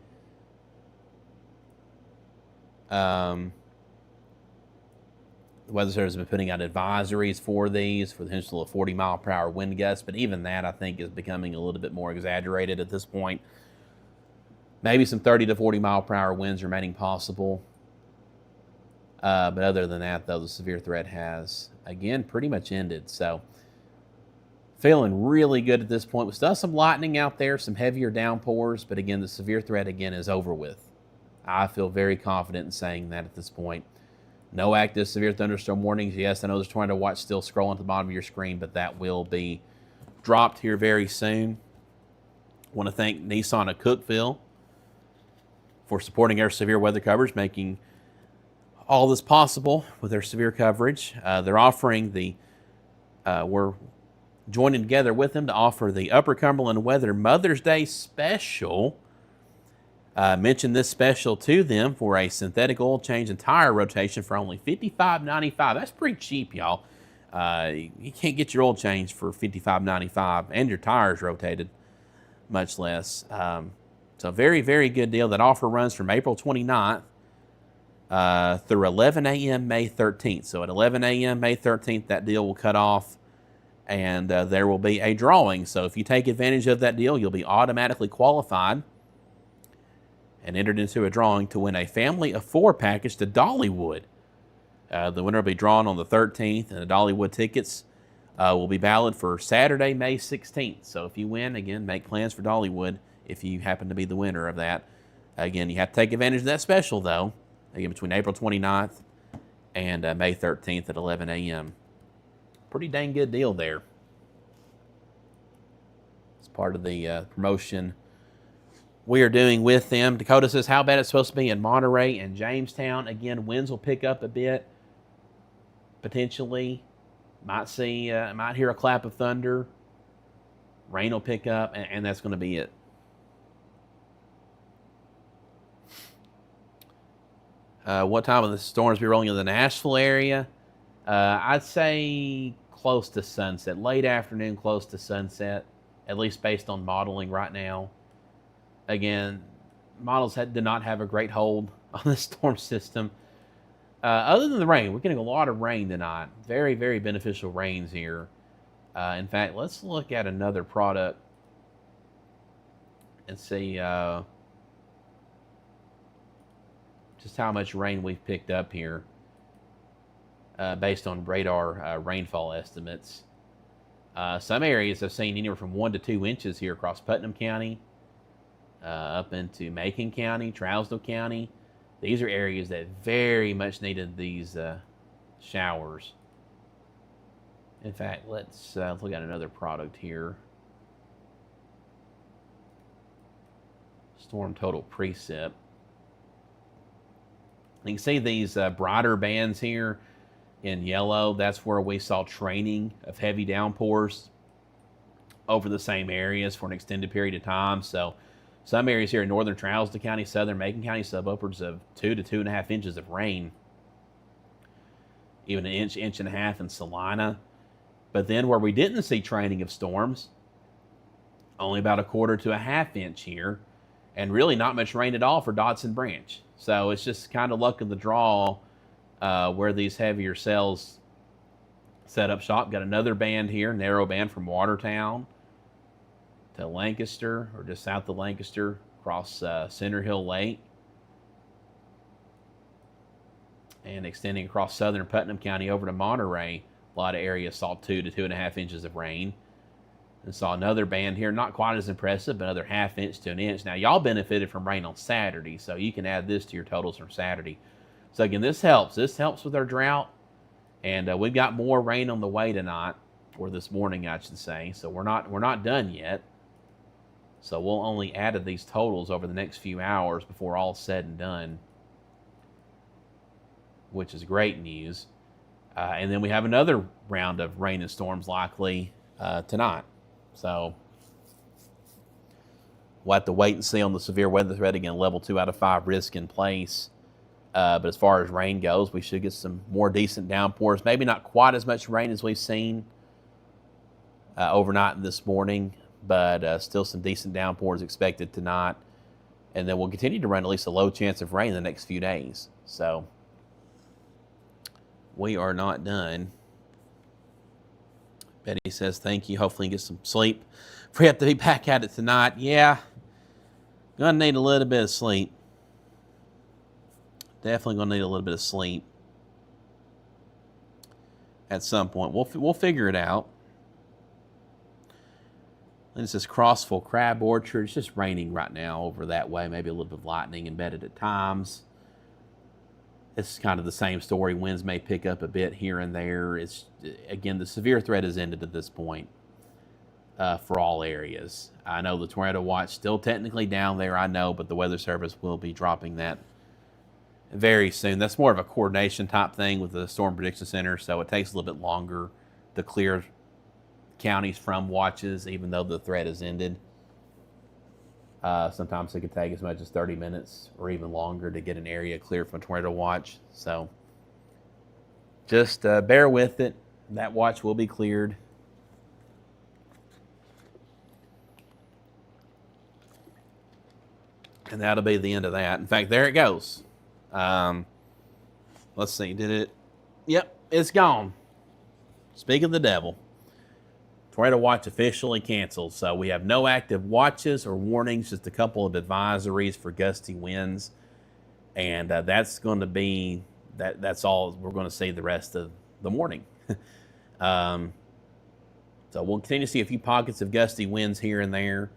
The Weather Service has been putting out advisories for these for the potential of 40-mile-per-hour wind gusts, but even that, I think, is becoming a little bit more exaggerated at this point. Maybe some 30 to 40-mile-per-hour winds remaining possible. But other than that, though, the severe threat has, again, pretty much ended. So feeling really good at this point. We still have some lightning out there, some heavier downpours, but again, the severe threat, again, is over with. I feel very confident in saying that at this point. No active severe thunderstorm warnings. Yes, I know there's tornado watch still scrolling at the bottom of your screen, but that will be dropped here very soon. I want to thank Nissan of Cookeville for supporting our severe weather coverage, making all this possible with their severe coverage. They're offering we're joining together with them to offer the Upper Cumberland Weather Mother's Day special. Mention this special to them for a synthetic oil change and tire rotation for only $55.95. That's pretty cheap, y'all. You can't get your oil changed for $55.95 and your tires rotated, much less. So very, very good deal. That offer runs from April 29th through 11 a.m. May 13th. So at 11 a.m. May 13th, that deal will cut off, and there will be a drawing. So if you take advantage of that deal, you'll be automatically qualified and entered into a drawing to win a family of 4 package to Dollywood. The winner will be drawn on the 13th, and the Dollywood tickets will be valid for Saturday, May 16th. So if you win, again, make plans for Dollywood if you happen to be the winner of that. Again, you have to take advantage of that special, though, again, between April 29th and May 13th at 11 a.m. Pretty dang good deal there. It's part of the promotion we are doing with them. Dakota says, how bad it's supposed to be in Monterey and Jamestown. Again, winds will pick up a bit, potentially. Might hear a clap of thunder. Rain will pick up, and that's going to be it. What time will the storms be rolling in the Nashville area? I'd say close to sunset. Late afternoon, close to sunset, at least based on modeling right now. Again, models did not have a great hold on the storm system. Other than the rain, we're getting a lot of rain tonight. Very, very beneficial rains here. In fact, let's look at another product and see just how much rain we've picked up here based on radar rainfall estimates. Some areas have seen anywhere from 1 to 2 inches here across Putnam County, up into Macon County, Trousdale County. These are areas that very much needed these showers. In fact, let's look at another product here. Storm total precip. You can see these brighter bands here in yellow. That's where we saw training of heavy downpours over the same areas for an extended period of time. So some areas here in northern Trousdale County, southern Macon County, sub upwards of 2 to 2.5 inches of rain. Even an inch, inch and a half in Salina. But then where we didn't see training of storms, only about 1/4 to 1/2 inch here. And really not much rain at all for Dodson Branch. So it's just kind of luck of the draw where these heavier cells set up shop. Got another band here, narrow band from Watertown to Lancaster, or just south of Lancaster, across Center Hill Lake, and extending across southern Putnam County over to Monterey. A lot of areas saw 2 to 2.5 inches of rain. And saw another band here, not quite as impressive, but another 1/2 inch to 1 inch. Now, y'all benefited from rain on Saturday, so you can add this to your totals from Saturday. So, again, this helps. This helps with our drought. And we've got more rain on the way tonight, or this morning, I should say. So, we're not done yet. So, we'll only add to these totals over the next few hours before all's said and done, which is great news. And then we have another round of rain and storms likely tonight. So we'll have to wait and see on the severe weather threat. Again, level 2 out of 5 risk in place. But as far as rain goes, we should get some more decent downpours. Maybe not quite as much rain as we've seen overnight and this morning, but still some decent downpours expected tonight. And then we'll continue to run at least a low chance of rain in the next few days. So we are not done. Betty says, thank you. Hopefully you get some sleep. If we have to be back at it tonight, yeah, gonna need a little bit of sleep. Definitely gonna need a little bit of sleep at some point. We'll figure it out. And it says Crossville Crab Orchard. It's just raining right now over that way. Maybe a little bit of lightning embedded at times. It's kind of the same story. Winds may pick up a bit here and there. It's, again, the severe threat has ended at this point for all areas. I know the tornado watch still technically down there, I know, but the Weather Service will be dropping that very soon. That's more of a coordination type thing with the Storm Prediction Center, so it takes a little bit longer to clear counties from watches, even though the threat has ended. Sometimes it could take as much as 30 minutes or even longer to get an area clear from a tornado watch. So just bear with it. That watch will be cleared. And that'll be the end of that. In fact, there it goes. Let's see, did it? Yep, it's gone. Speak of the devil. Tornado watch officially canceled. So we have no active watches or warnings, just a couple of advisories for gusty winds. And that's going to be, that's all we're going to see the rest of the morning. So we'll continue to see a few pockets of gusty winds here and there.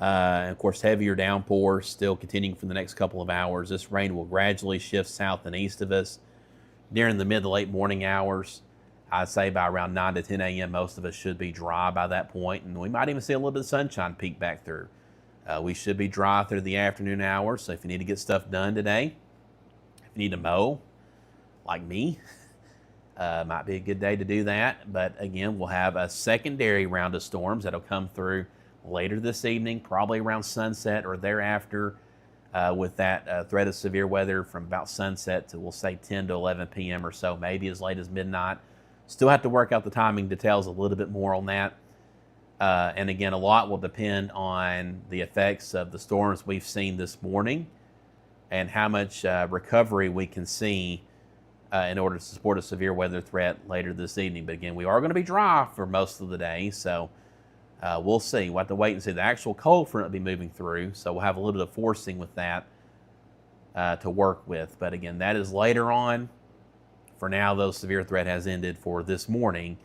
And of course, heavier downpours still continuing for the next couple of hours. This rain will gradually shift south and east of us during the mid to late morning hours. I'd say by around 9 to 10 a.m., most of us should be dry by that point, and we might even see a little bit of sunshine peek back through. We should be dry through the afternoon hours, so if you need to get stuff done today, if you need to mow, like me, might be a good day to do that. But again, we'll have a secondary round of storms that'll come through later this evening, probably around sunset or thereafter, with that threat of severe weather from about sunset to, we'll say, 10 to 11 p.m. or so, maybe as late as midnight. Still have to work out the timing details a little bit more on that. And again, a lot will depend on the effects of the storms we've seen this morning and how much recovery we can see in order to support a severe weather threat later this evening. But again, we are going to be dry for most of the day, so we'll see. We'll have to wait and see. The actual cold front will be moving through, so we'll have a little bit of forcing with that to work with. But again, that is later on. For now, though, severe threat has ended for this morning.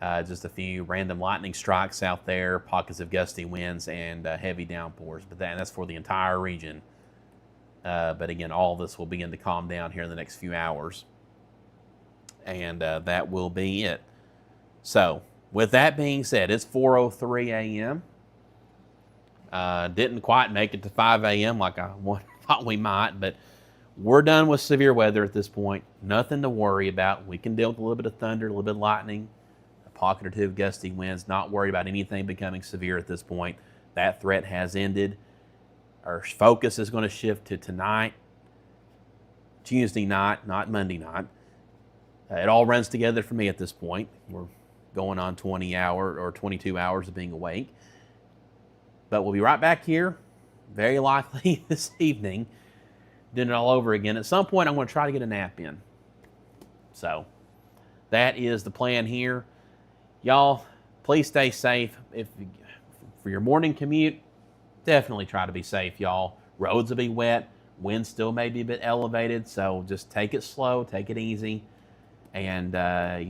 Just a few random lightning strikes out there, pockets of gusty winds, and heavy downpours. But that's for the entire region. But again, all this will begin to calm down here in the next few hours. And that will be it. So, with that being said, it's 4:03 a.m. Didn't quite make it to 5 a.m. like I thought we might, but we're done with severe weather at this point. Nothing to worry about. We can deal with a little bit of thunder, a little bit of lightning, a pocket or two of gusty winds. Not worried about anything becoming severe at this point. That threat has ended. Our focus is going to shift to tonight, Tuesday night, not Monday night. It all runs together for me at this point. We're going on 20 hours or 22 hours of being awake. But we'll be right back here, very likely this evening, doing it all over again. At some point, I'm going to try to get a nap in. So that is the plan here. Y'all, please stay safe. For your morning commute, definitely try to be safe, y'all. Roads will be wet. Winds still may be a bit elevated, so just take it slow, take it easy, and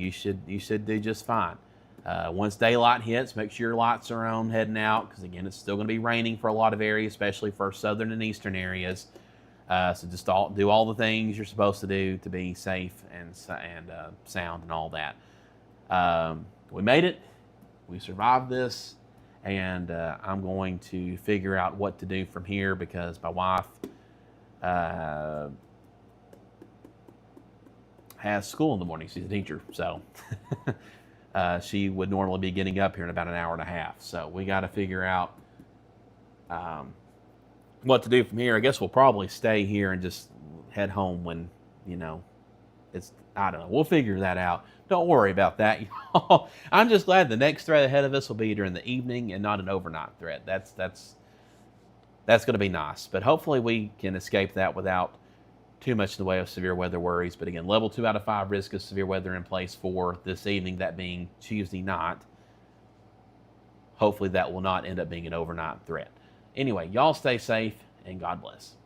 you should do just fine. Once daylight hits, make sure your lights are on heading out, because again, it's still going to be raining for a lot of areas, especially for southern and eastern areas. So just do all the things you're supposed to do to be safe and sound and all that. We made it. We survived this. And I'm going to figure out what to do from here, because my wife has school in the morning. She's a teacher. So she would normally be getting up here in about an hour and a half. So we got to figure out what to do from here. I guess we'll probably stay here and just head home when, I don't know. We'll figure that out. Don't worry about that, y'all. I'm just glad the next threat ahead of us will be during the evening and not an overnight threat. That's going to be nice. But hopefully we can escape that without too much in the way of severe weather worries. But again, level 2 out of 5 risk of severe weather in place for this evening, that being Tuesday night. Hopefully that will not end up being an overnight threat. Anyway, y'all stay safe and God bless.